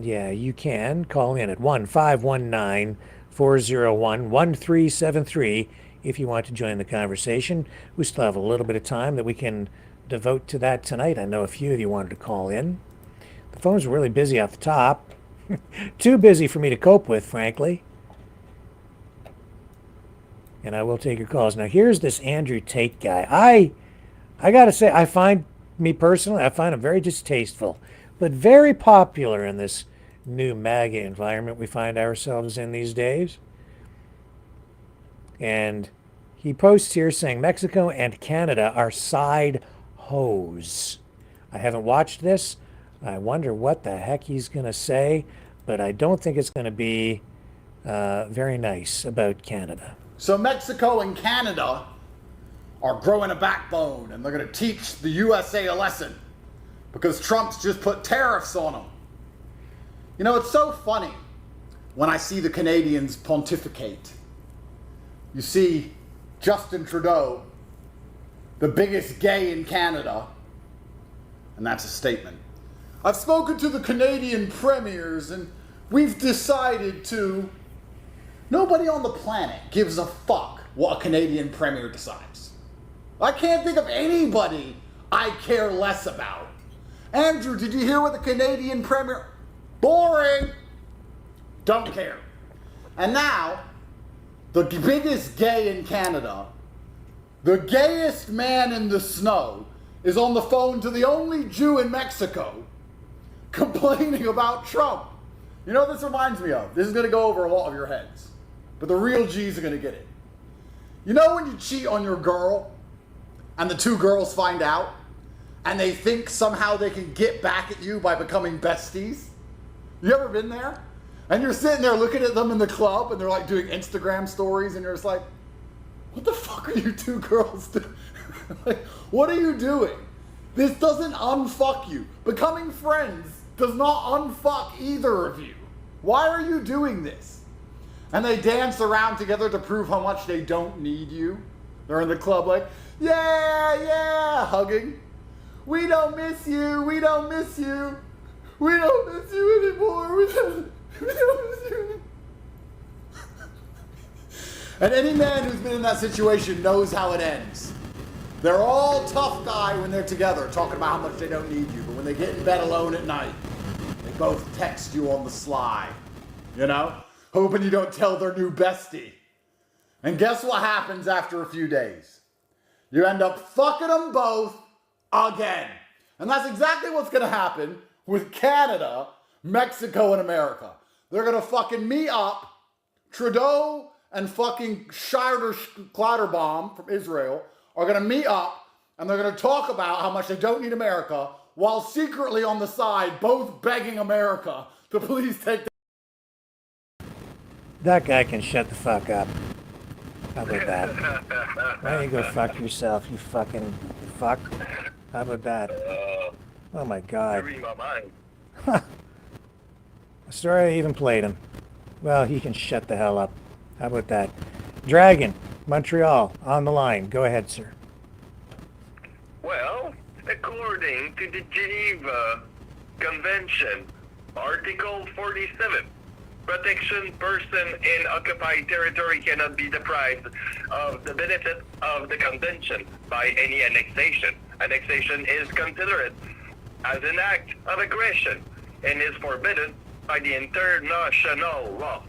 Speaker 2: yeah, you can call in at 1-519-401-1373 if you want to join the conversation. We still have a little bit of time that we can devote to that tonight. I know a few of you wanted to call in. The phones were really busy off the top. Too busy for me to cope with, frankly. And I will take your calls. Now, here's this Andrew Tate guy. I got to say, I find him very distasteful, but very popular in this new MAGA environment we find ourselves in these days. And he posts here saying Mexico and Canada are side hoes. I haven't watched this. I wonder what the heck he's going to say, but I don't think it's going to be very nice about Canada.
Speaker 8: So Mexico and Canada are growing a backbone, and they're going to teach the USA a lesson because Trump's just put tariffs on them. It's so funny when I see the Canadians pontificate. You see Justin Trudeau, the biggest gay in Canada, and that's a statement. I've spoken to the Canadian premiers, and we've decided to... Nobody on the planet gives a fuck what a Canadian premier decides. I can't think of anybody I care less about. Andrew, did you hear what the Canadian premier... Boring! Don't care. And now, the biggest gay in Canada, the gayest man in the snow, is on the phone to the only Jew in Mexico complaining about Trump. You know what this reminds me of? This is going to go over a lot of your heads, but the real G's are going to get it. You know when you cheat on your girl and the two girls find out and they think somehow they can get back at you by becoming besties? You ever been there? And you're sitting there looking at them in the club and they're like doing Instagram stories and you're just like, what the fuck are you two girls doing? Like, what are you doing? This doesn't unfuck you. Becoming friends does not unfuck either of you. Why are you doing this? And they dance around together to prove how much they don't need you. They're in the club like, yeah, hugging. We don't miss you, we don't miss you. We don't miss you anymore. We don't miss you anymore. And any man who's been in that situation knows how it ends. They're all tough guy when they're together, talking about how much they don't need you. But when they get in bed alone at night, they both text you on the sly. Hoping you don't tell their new bestie. And guess what happens after a few days? You end up fucking them both again. And that's exactly what's going to happen with Canada, Mexico, and America. They're going to fucking meet up. Trudeau and fucking Scheider Kleiderbaum from Israel are going to meet up and they're going to talk about how much they don't need America while secretly on the side both begging America to please take
Speaker 2: That guy can shut the fuck up. How about that? Why don't you go fuck yourself, you fucking fuck? How about that? Oh my God. Sorry I even played him. Well, he can shut the hell up. How about that? Dragon, Montreal, on the line. Go ahead, sir.
Speaker 13: Well, according to the Geneva Convention,
Speaker 11: Article 47. Protection person in occupied territory cannot be deprived of the benefit of the convention by any annexation. Annexation is considered as an act of aggression and is forbidden by the international law.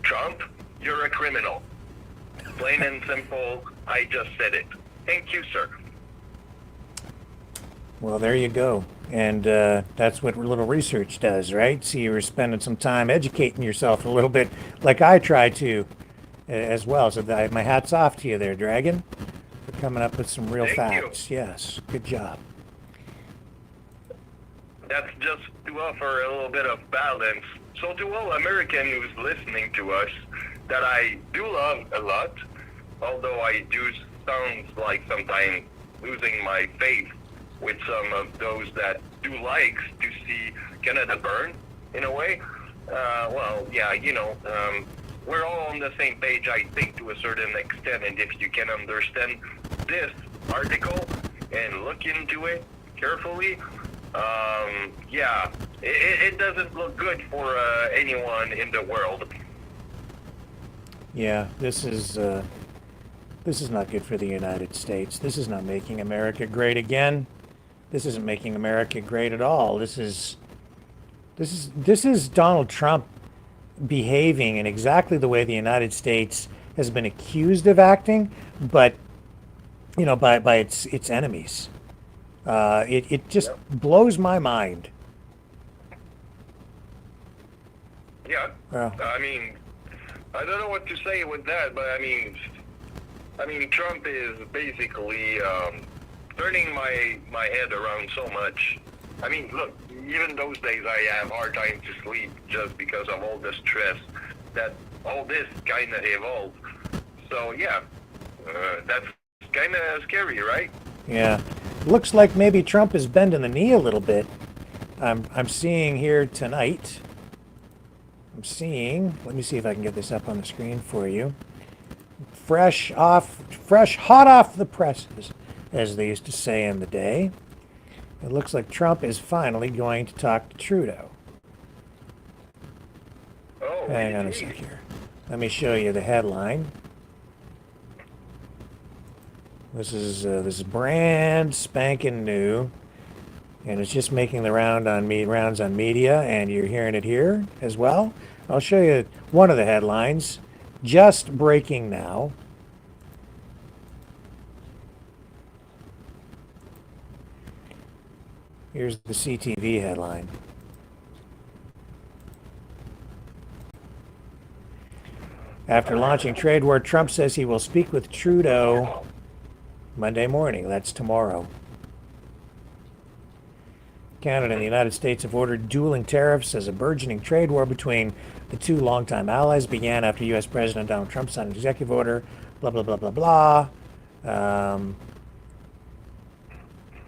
Speaker 11: Trump, you're a criminal. Plain and simple, I just said it. Thank you, sir.
Speaker 2: Well, there you go. And that's what a little research does, right? So you were spending some time educating yourself a little bit, like I try to as well. So my hat's off to you there, Dragon, for coming up with some real facts. Yes, good job.
Speaker 11: That's just to offer a little bit of balance. So to all American who's listening to us, that I do love a lot, although I do sound like sometimes losing my faith with some of those that do likes to see Canada burn, in a way. Well, yeah, we're all on the same page, I think, to a certain extent, and if you can understand this article and look into it carefully, yeah, it doesn't look good for anyone in the world.
Speaker 2: Yeah, this is not good for the United States. This is not making America great again. This isn't making America great at all. This is Donald Trump behaving in exactly the way the United States has been accused of acting, but by its enemies. It just blows my mind.
Speaker 11: Yeah.
Speaker 2: Well,
Speaker 11: I mean, I don't know what to say with that, but I mean, Trump is basically turning my head around so much. I mean, look, even those days I have hard time to sleep just because of all the stress that all this kind of evolved. So yeah, that's kind of scary, right?
Speaker 2: yeah. Looks like maybe Trump is bending the knee a little bit. I'm seeing here tonight. Let me see if I can get this up on the screen for you. Hot off the presses, as they used to say in the day. It looks like Trump is finally going to talk to Trudeau.
Speaker 11: Oh,
Speaker 2: hang on a sec here. Let me show you the headline. This is brand spanking new, and it's just making the rounds on media, and you're hearing it here as well. I'll show you one of the headlines. Just breaking now. Here's the CTV headline. After launching trade war, Trump says he will speak with Trudeau Monday morning. That's tomorrow. Canada and the United States have ordered dueling tariffs as a burgeoning trade war between the two longtime allies began after U.S. President Donald Trump signed an executive order, blah, blah, blah, blah, blah.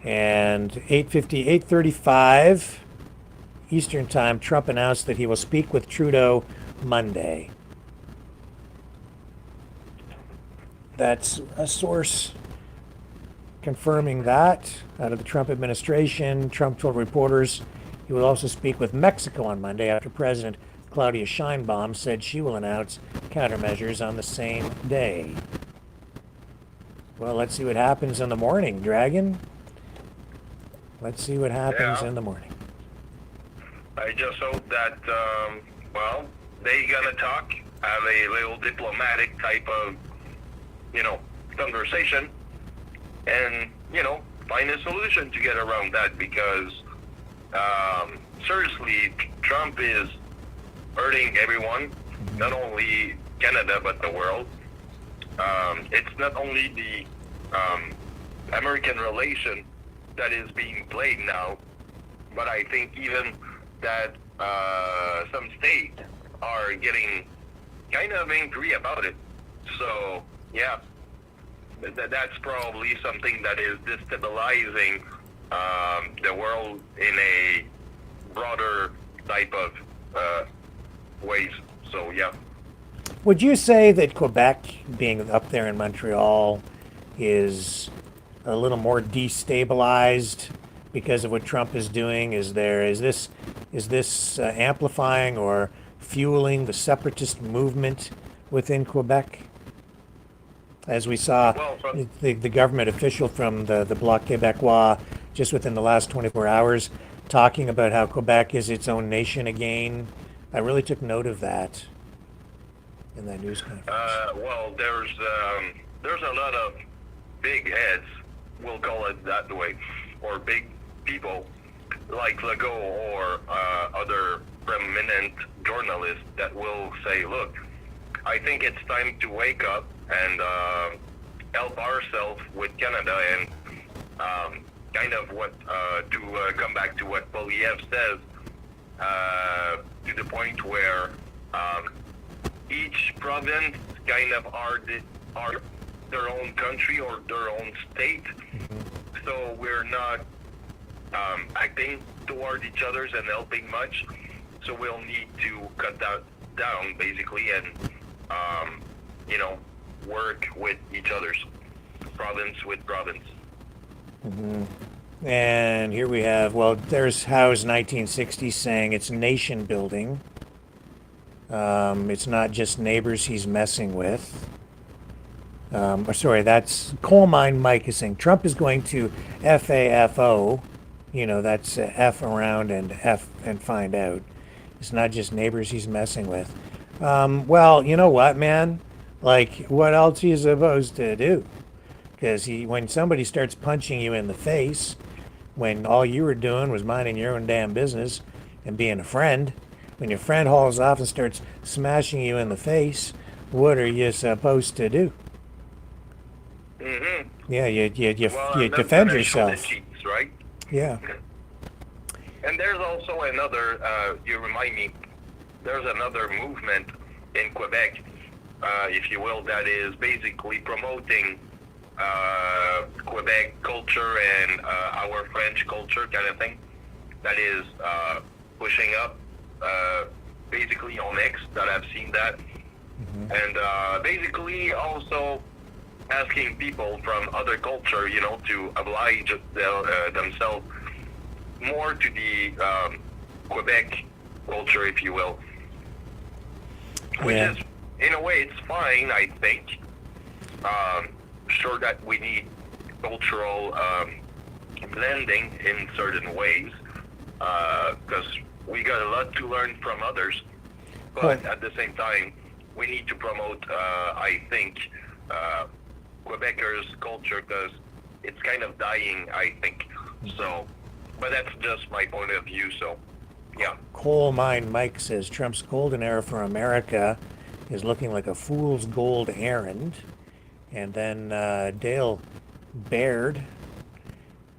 Speaker 2: And 8:35 Eastern Time, Trump announced that he will speak with Trudeau Monday. That's a source confirming that out of the Trump administration. Trump told reporters he will also speak with Mexico on Monday after President Claudia Sheinbaum said she will announce countermeasures on the same day. Well, let's see what happens in the morning, Dragon. Let's see what happens in the morning.
Speaker 11: I just hope that, they gonna talk, have a little diplomatic type of, conversation, and, find a solution to get around that, because, seriously, Trump is hurting everyone, not only Canada, but the world. It's not only the American relation that is being played now, but I think even that some states are getting kind of angry about it. So, yeah, that's probably something that is destabilizing the world in a broader type of ways. So, yeah.
Speaker 2: Would you say that Quebec, being up there in Montreal, is a little more destabilized because of what Trump is doing? Is this amplifying or fueling the separatist movement within Quebec? As we saw, the government official from the Bloc Québécois just within the last 24 hours talking about how Quebec is its own nation again. I really took note of that in that news conference.
Speaker 11: Well, there's a lot of big heads, we'll call it that way, or big people like Legault or other prominent journalists that will say, look, I think it's time to wake up and help ourselves with Canada and kind of what to come back to what Poilievre says, to the point where each province kind of are their own country or their own state. So we're not acting toward each other's and helping much. So we'll need to cut that down basically and work with each other's province with province.
Speaker 2: And here we have, there's Howe's 1960s saying it's nation building. It's not just neighbors he's messing with. That's Coal Mine Mike is saying Trump is going to FAFO. That's F around and F and find out. It's not just neighbors he's messing with. Well, you know what, man? Like, what else are you supposed to do? Because when somebody starts punching you in the face, when all you were doing was minding your own damn business and being a friend, when your friend hauls off and starts smashing you in the face, what are you supposed to do? Yeah, you defend yourself.
Speaker 11: Cheats, right?
Speaker 2: Yeah.
Speaker 11: And there's also another, you remind me, there's another movement in Quebec, if you will, that is basically promoting Quebec culture and our French culture kind of thing, that is pushing up basically on X, that I've seen that. And basically also asking people from other culture, to oblige themselves more to the Quebec culture, if you will. Which is, in a way, it's fine, I think. Sure that we need cultural blending in certain ways, because we got a lot to learn from others. But at the same time, we need to promote, I think, Quebecers' culture, because it's kind of dying, I think. So, but that's just my point of view, so, yeah.
Speaker 2: Coal Mine Mike says Trump's golden era for America is looking like a fool's gold errand. And then Dale Baird,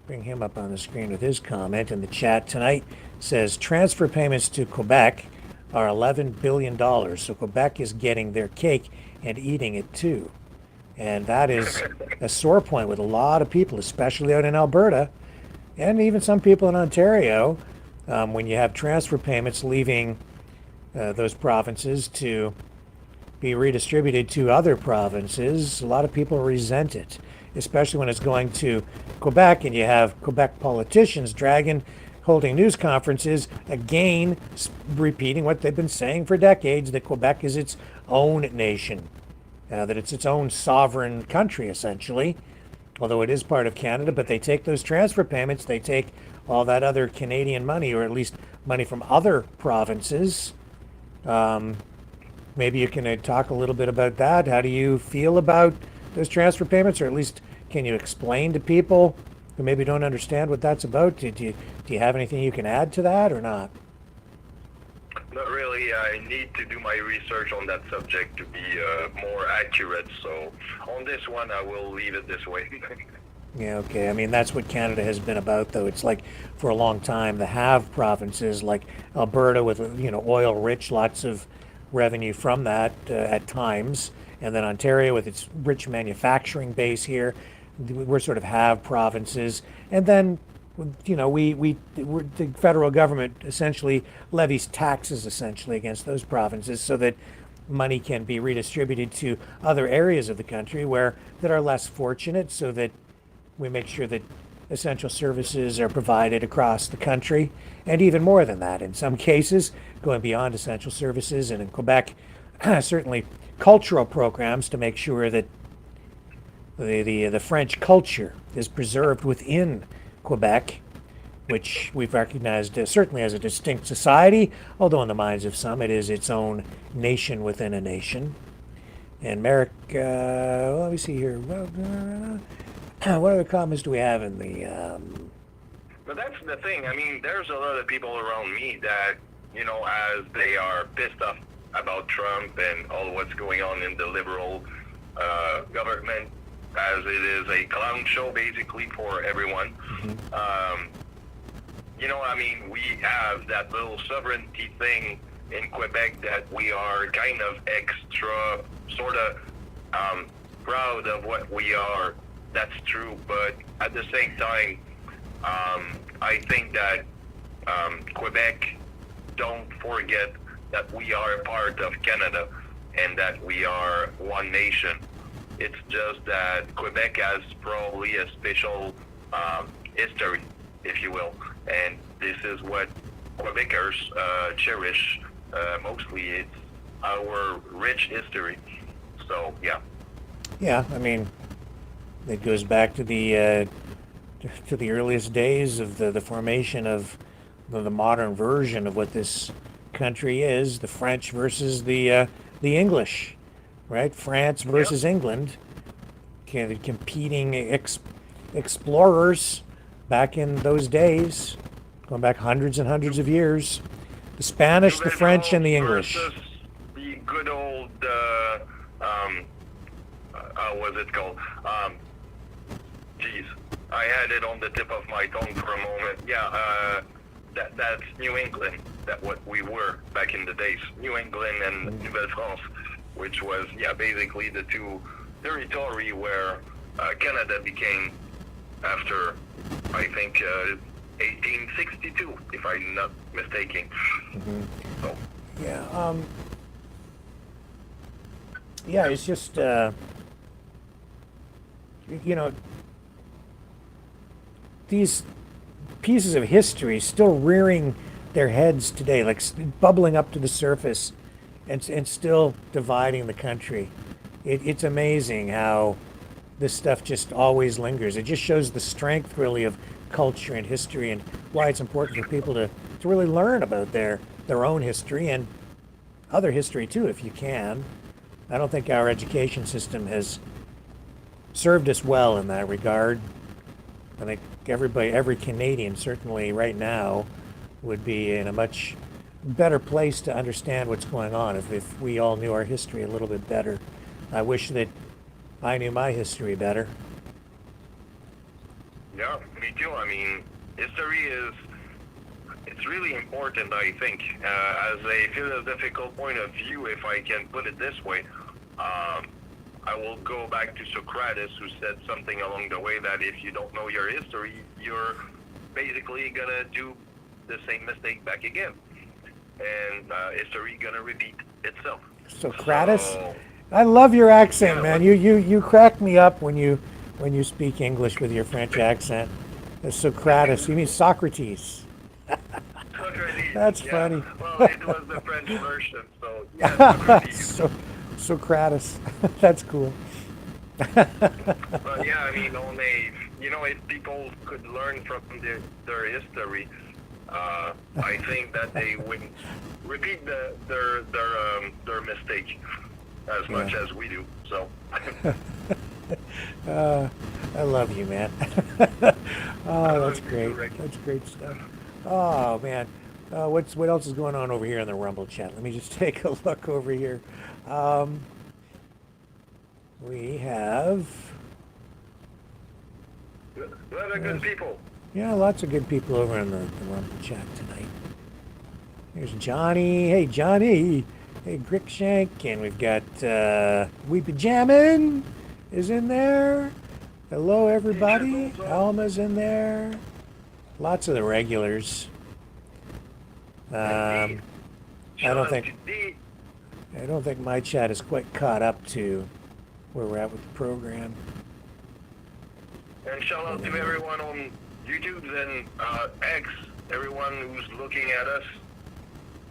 Speaker 2: bring him up on the screen with his comment in the chat tonight, says transfer payments to Quebec are $11 billion. So Quebec is getting their cake and eating it too. And that is a sore point with a lot of people, especially out in Alberta, and even some people in Ontario, when you have transfer payments leaving those provinces to be redistributed to other provinces, a lot of people resent it, especially when it's going to Quebec and you have Quebec politicians holding news conferences, again repeating what they've been saying for decades, that Quebec is its own nation, that it's its own sovereign country, essentially, although it is part of Canada. But they take those transfer payments, they take all that other Canadian money, or at least money from other provinces. Maybe you can talk a little bit about that. How do you feel about those transfer payments, or at least can you explain to people who maybe don't understand what that's about? Do you have anything you can add to that or not?
Speaker 11: Not really. I need to do my research on that subject to be more accurate. So on this one, I will leave it this way.
Speaker 2: Yeah, okay. I mean, that's what Canada has been about, though. It's like, for a long time, the have provinces like Alberta with, oil rich, lots of revenue from that at times, and then Ontario with its rich manufacturing base here. We're sort of have provinces, and then the federal government essentially levies taxes essentially against those provinces so that money can be redistributed to other areas of the country that are less fortunate, so that we make sure that essential services are provided across the country, and even more than that in some cases, going beyond essential services. And in Quebec, certainly cultural programs to make sure that the French culture is preserved within Quebec, which we've recognized certainly as a distinct society, although in the minds of some it is its own nation within a nation. And Merrick, well, let me see here. What other comments do we have in the...
Speaker 13: But that's the thing. I mean, there's a lot of people around me that, you know, as they are pissed off about Trump and all what's going on in the liberal government, as it is a clown show basically for everyone. You know, I mean, we have that little sovereignty thing in Quebec that we are kind of extra sort of proud of what we are. That's true, but at the same time, I think that Quebec, don't forget that we are a part of Canada and that we are one nation. It's just that Quebec has probably a special history, if you will, and this is what Quebecers cherish mostly. It's our rich history. So, yeah.
Speaker 2: Yeah, I mean, it goes back to the earliest days of the formation of the modern version of what this country is, the French versus the English, right? France versus England, competing explorers back in those days, going back hundreds and hundreds of years. The Spanish, the French, and the English.
Speaker 13: The good old, what's it called? Geez, I had it on the tip of my tongue for a moment. Yeah, that's New England. That's what we were back in the days. New England and Nouvelle-France, which was, basically the two territory where Canada became after, I think, 1862, if I'm not mistaken. So.
Speaker 2: Yeah, yeah, it's just, you know, these pieces of history still rearing their heads today, like bubbling up to the surface and still dividing the country. It's amazing how this stuff just always lingers. It just shows the strength, really, of culture and history, and why it's important for people to really learn about their own history and other history, too, if you can. I don't think our education system has served us well in that regard. I think every Canadian, certainly right now, would be in a much better place to understand what's going on if we all knew our history a little bit better. I wish that I knew my history better.
Speaker 13: Yeah, me too. I mean, history it's really important, I think. As a philosophical point of view, if I can put it this way, I will go back to Socrates, who said something along the way that if you don't know your history, you're basically going to do the same mistake back again. And history going to repeat itself.
Speaker 2: Socrates?
Speaker 13: So,
Speaker 2: I love your accent, man. You crack me up when you speak English with your French accent. Socrates. You mean Socrates.
Speaker 13: Socrates.
Speaker 2: That's funny.
Speaker 13: Well, it was the French version, so yeah,
Speaker 2: Socrates. That's cool.
Speaker 13: But yeah, I mean, only, you know, if people could learn from their history, I think that they wouldn't repeat their mistake as much as we do. So.
Speaker 2: I love you, man. Oh, that's great. That's great stuff. Oh man, what else is going on over here in the Rumble chat? Let me just take a look over here. We have
Speaker 13: A lot of good people.
Speaker 2: Yeah, lots of good people over in the Rumble chat tonight. There's Johnny. Hey, Johnny. Hey, Grickshank. And we've got Weepy Jammin' is in there. Hello, everybody. Alma's in there. Lots of the regulars. I don't think my chat is quite caught up to where we're at with the program.
Speaker 11: And shout out to everyone on YouTube and X, everyone who's looking at us.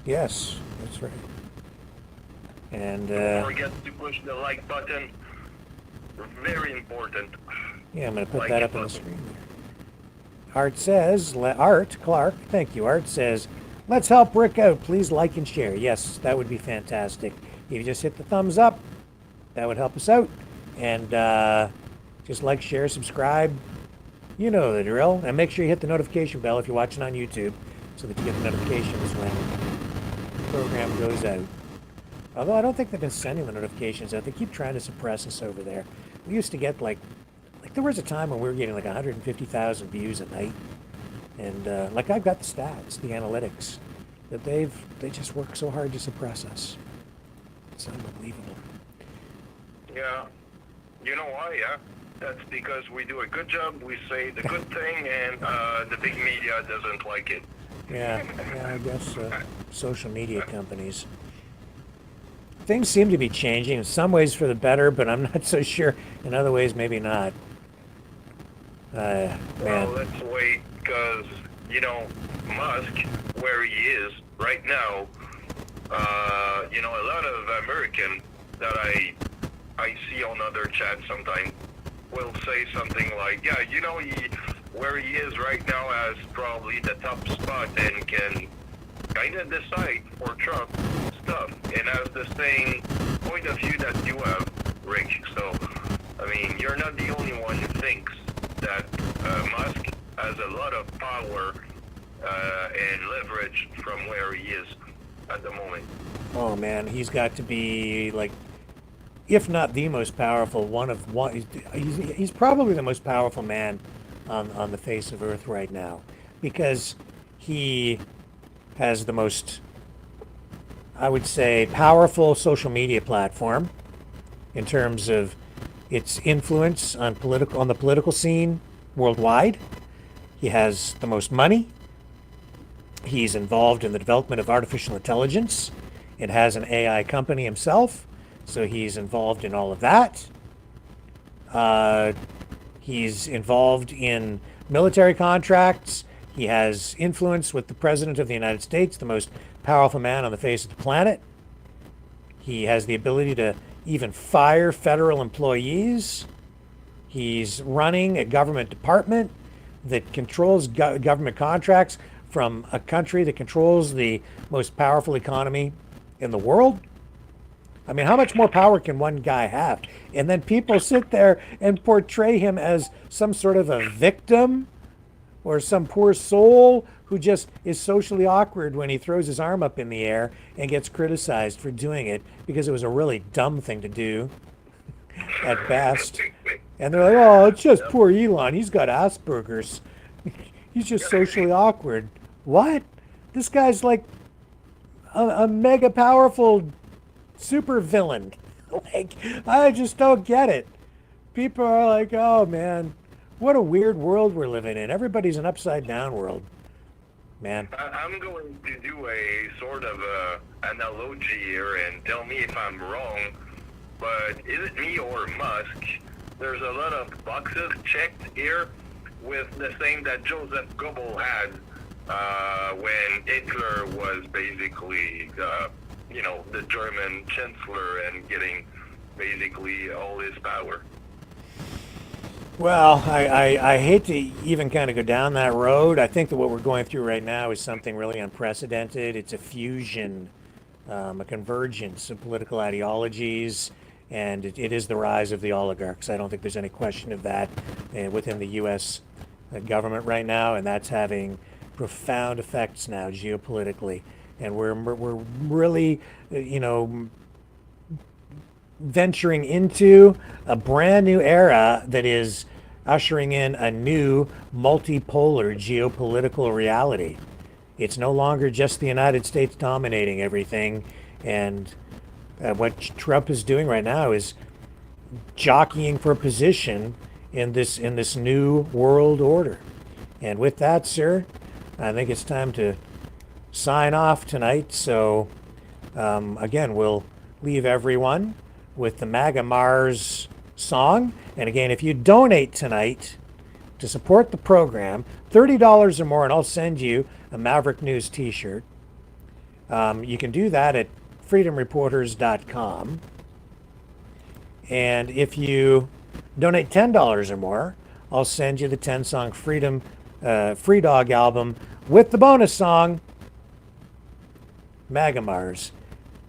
Speaker 2: Yes, that's right. And
Speaker 11: Don't forget to push the like button. Very important.
Speaker 2: yeah, I'm going to put
Speaker 11: Like
Speaker 2: that
Speaker 11: it
Speaker 2: up on the
Speaker 11: button.
Speaker 2: screen there. Art says, Art Clark, thank you. Art says, let's help Rick out. Please like and share. Yes, that would be fantastic. If you just hit the thumbs up, that would help us out. And just like, share, subscribe. You know the drill. And make sure you hit the notification bell if you're watching on YouTube so that you get the notifications when the program goes out. Although I don't think they've been sending the notifications out. They keep trying to suppress us over there. We used to get like there was a time when we were getting like 150,000 views a night. And like I've got the stats, the analytics, that they just work so hard to suppress us. It's unbelievable.
Speaker 11: Yeah. You know why, yeah? That's because we do a good job, we say the good thing, and the big media doesn't like it.
Speaker 2: Yeah, I guess social media companies. Things seem to be changing in some ways for the better, but I'm not so sure. In other ways, maybe not.
Speaker 11: Well,
Speaker 2: Man.
Speaker 11: let's wait, because, you know, Musk, where he is right now, you know, a lot of Americans that I see on other chats sometimes will say something like, yeah, you know, where he is right now has probably the top spot and can kind of decide for Trump stuff and has the same point of view that you have, Rick. So, I mean, you're not the only one who thinks that Musk has a lot of power and leverage from where he is at the moment.
Speaker 2: Oh man, he's got to be like, if not the most powerful, he's probably the most powerful man on the face of Earth right now, because he has the most, I would say, powerful social media platform in terms of its influence on the political scene worldwide. He has the most money. He's involved in the development of artificial intelligence. It has an AI company himself, so he's involved in all of that. He's involved in military contracts. He has influence with the President of the United States, the most powerful man on the face of the planet. He has the ability to even fire federal employees. He's running a government department that controls government contracts from a country that controls the most powerful economy in the world. I mean, how much more power can one guy have? And then people sit there and portray him as some sort of a victim or some poor soul who just is socially awkward when he throws his arm up in the air and gets criticized for doing it because it was a really dumb thing to do at best. And they're like, oh, it's just poor Elon. He's got Asperger's. He's just socially awkward. What? This guy's like a mega powerful super villain. Like, I just don't get it. People are like, oh man, what a weird world we're living in. Everybody's an upside down world, man.
Speaker 11: I'm going to do a sort of analogy here and tell me if I'm wrong, but is it me or Musk? There's a lot of boxes checked here with the same that Joseph Goebbels had when Hitler was basically the German chancellor and getting basically all his power.
Speaker 2: Well, I hate to even kind of go down that road. I think that what we're going through right now is something really unprecedented. It's a fusion, a convergence of political ideologies, and it is the rise of the oligarchs. I don't think there's any question of that within the U.S. government right now, and that's having profound effects now geopolitically. And we're really, venturing into a brand new era that is ushering in a new multipolar geopolitical reality. It's no longer just the United States dominating everything, and what Trump is doing right now is jockeying for position in this new world order. And with that, sir, I think it's time to sign off tonight. So again, we'll leave everyone with the MAGA Mars song. And again, if you donate tonight, to support the program, $30 or more, and I'll send you a Maverick News t-shirt. You can do that at freedomreporters.com. And if you donate $10 or more, I'll send you the 10-song Free Dog album with the bonus song, MAGA Mars.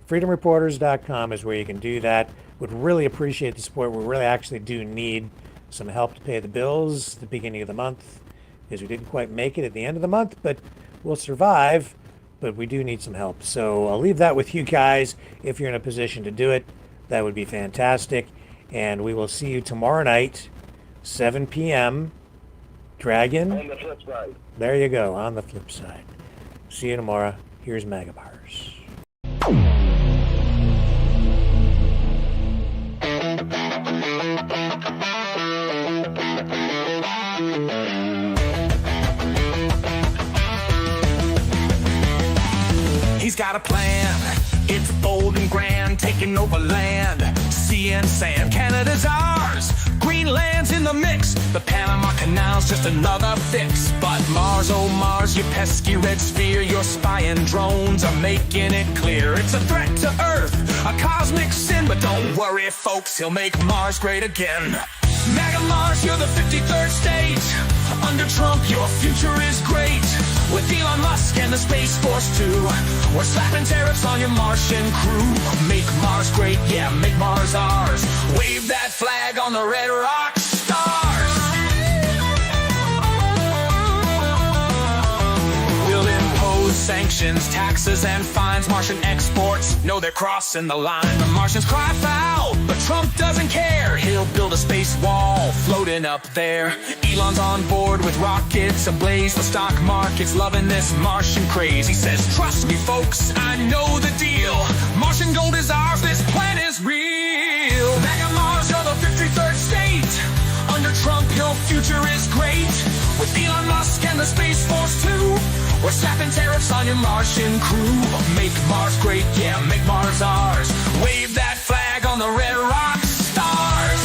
Speaker 2: freedomreporters.com is where you can do that. Would really appreciate the support. We really actually do need some help to pay the bills at the beginning of the month, because we didn't quite make it at the end of the month, but we'll survive. But we do need some help. So I'll leave that with you guys. If you're in a position to do it, that would be fantastic. And we will see you tomorrow night, 7 p.m. Dragon.
Speaker 13: On the flip side.
Speaker 2: There you go, on the flip side. See you tomorrow. Here's MAGA Mars.
Speaker 14: He's got a plan, it's bold and grand, taking over land, sea and sand. Canada's ours, Greenland's in the mix, the Panama Canal's just another fix. But Mars, oh Mars, you pesky red sphere, your spying drones are making it clear. It's a threat to Earth, a cosmic sin, but don't worry folks, he'll make Mars great again. MAGA Mars, you're the 53rd state. Under Trump, your future is great. With Elon Musk and the Space Force too, we're slapping tariffs on your Martian crew. Make Mars great, yeah, make Mars ours. Wave that flag on the red rock stars. We'll impose sanctions, taxes, and fines. Martian exports, know they're crossing the line. The Martians cry foul, but Trump doesn't care. He'll build a space wall floating up there. Elon's on board with rockets ablaze. The stock market's loving this Martian craze. He says, trust me folks, I know the deal. Martian gold is ours, this plan is real. MAGA Mars, you're the 53rd state. Under Trump, your future is great. With Elon Musk and the Space Force too, we're slapping tariffs on your Martian crew. Make Mars great, yeah, make Mars ours. Wave that flag on the red rock stars.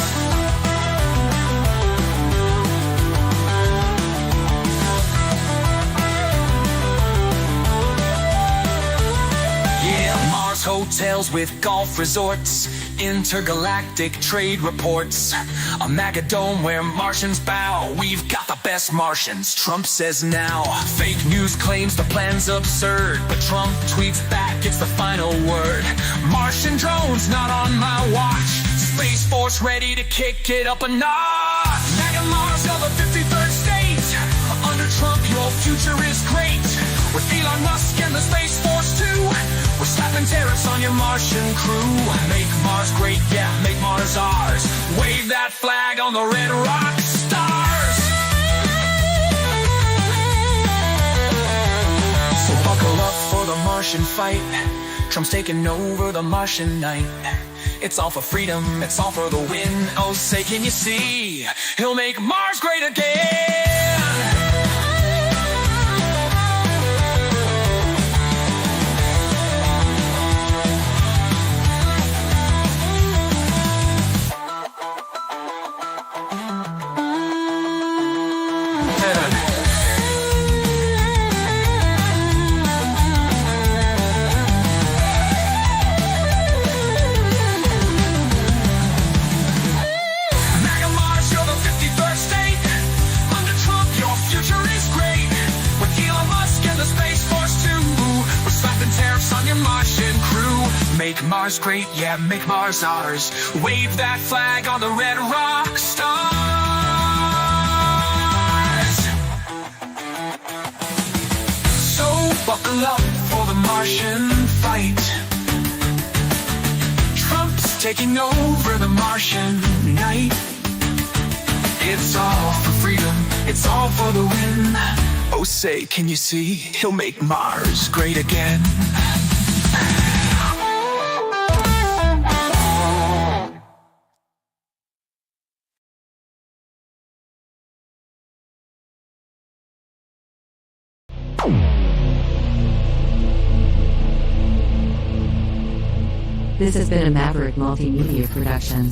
Speaker 14: Yeah, Mars hotels with golf resorts, intergalactic trade reports, a MAGA dome where Martians bow. We've got the best Martians, Trump says now. Fake news claims the plan's absurd, but Trump tweets back, it's the final word. Martian drones not on my watch. Space Force ready to kick it up a notch. MAGA Mars, you're the 53rd state. Under Trump, your future is great. With Elon Musk and the Space Force too, we're slapping tariffs on your Martian crew. Make Mars great, yeah, make Mars ours. Wave that flag on the red rock stars. So buckle up for the Martian fight. Trump's taking over the Martian night. It's all for freedom, it's all for the win. Oh, say can you see, he'll make Mars great again. Make Mars great, yeah, make Mars ours. Wave that flag on the red rock stars. So buckle up for the Martian fight. Trump's taking over the Martian night. It's all for freedom, it's all for the win. Oh, say, can you see, he'll make Mars great again.
Speaker 15: This has been a Maverick Multimedia production.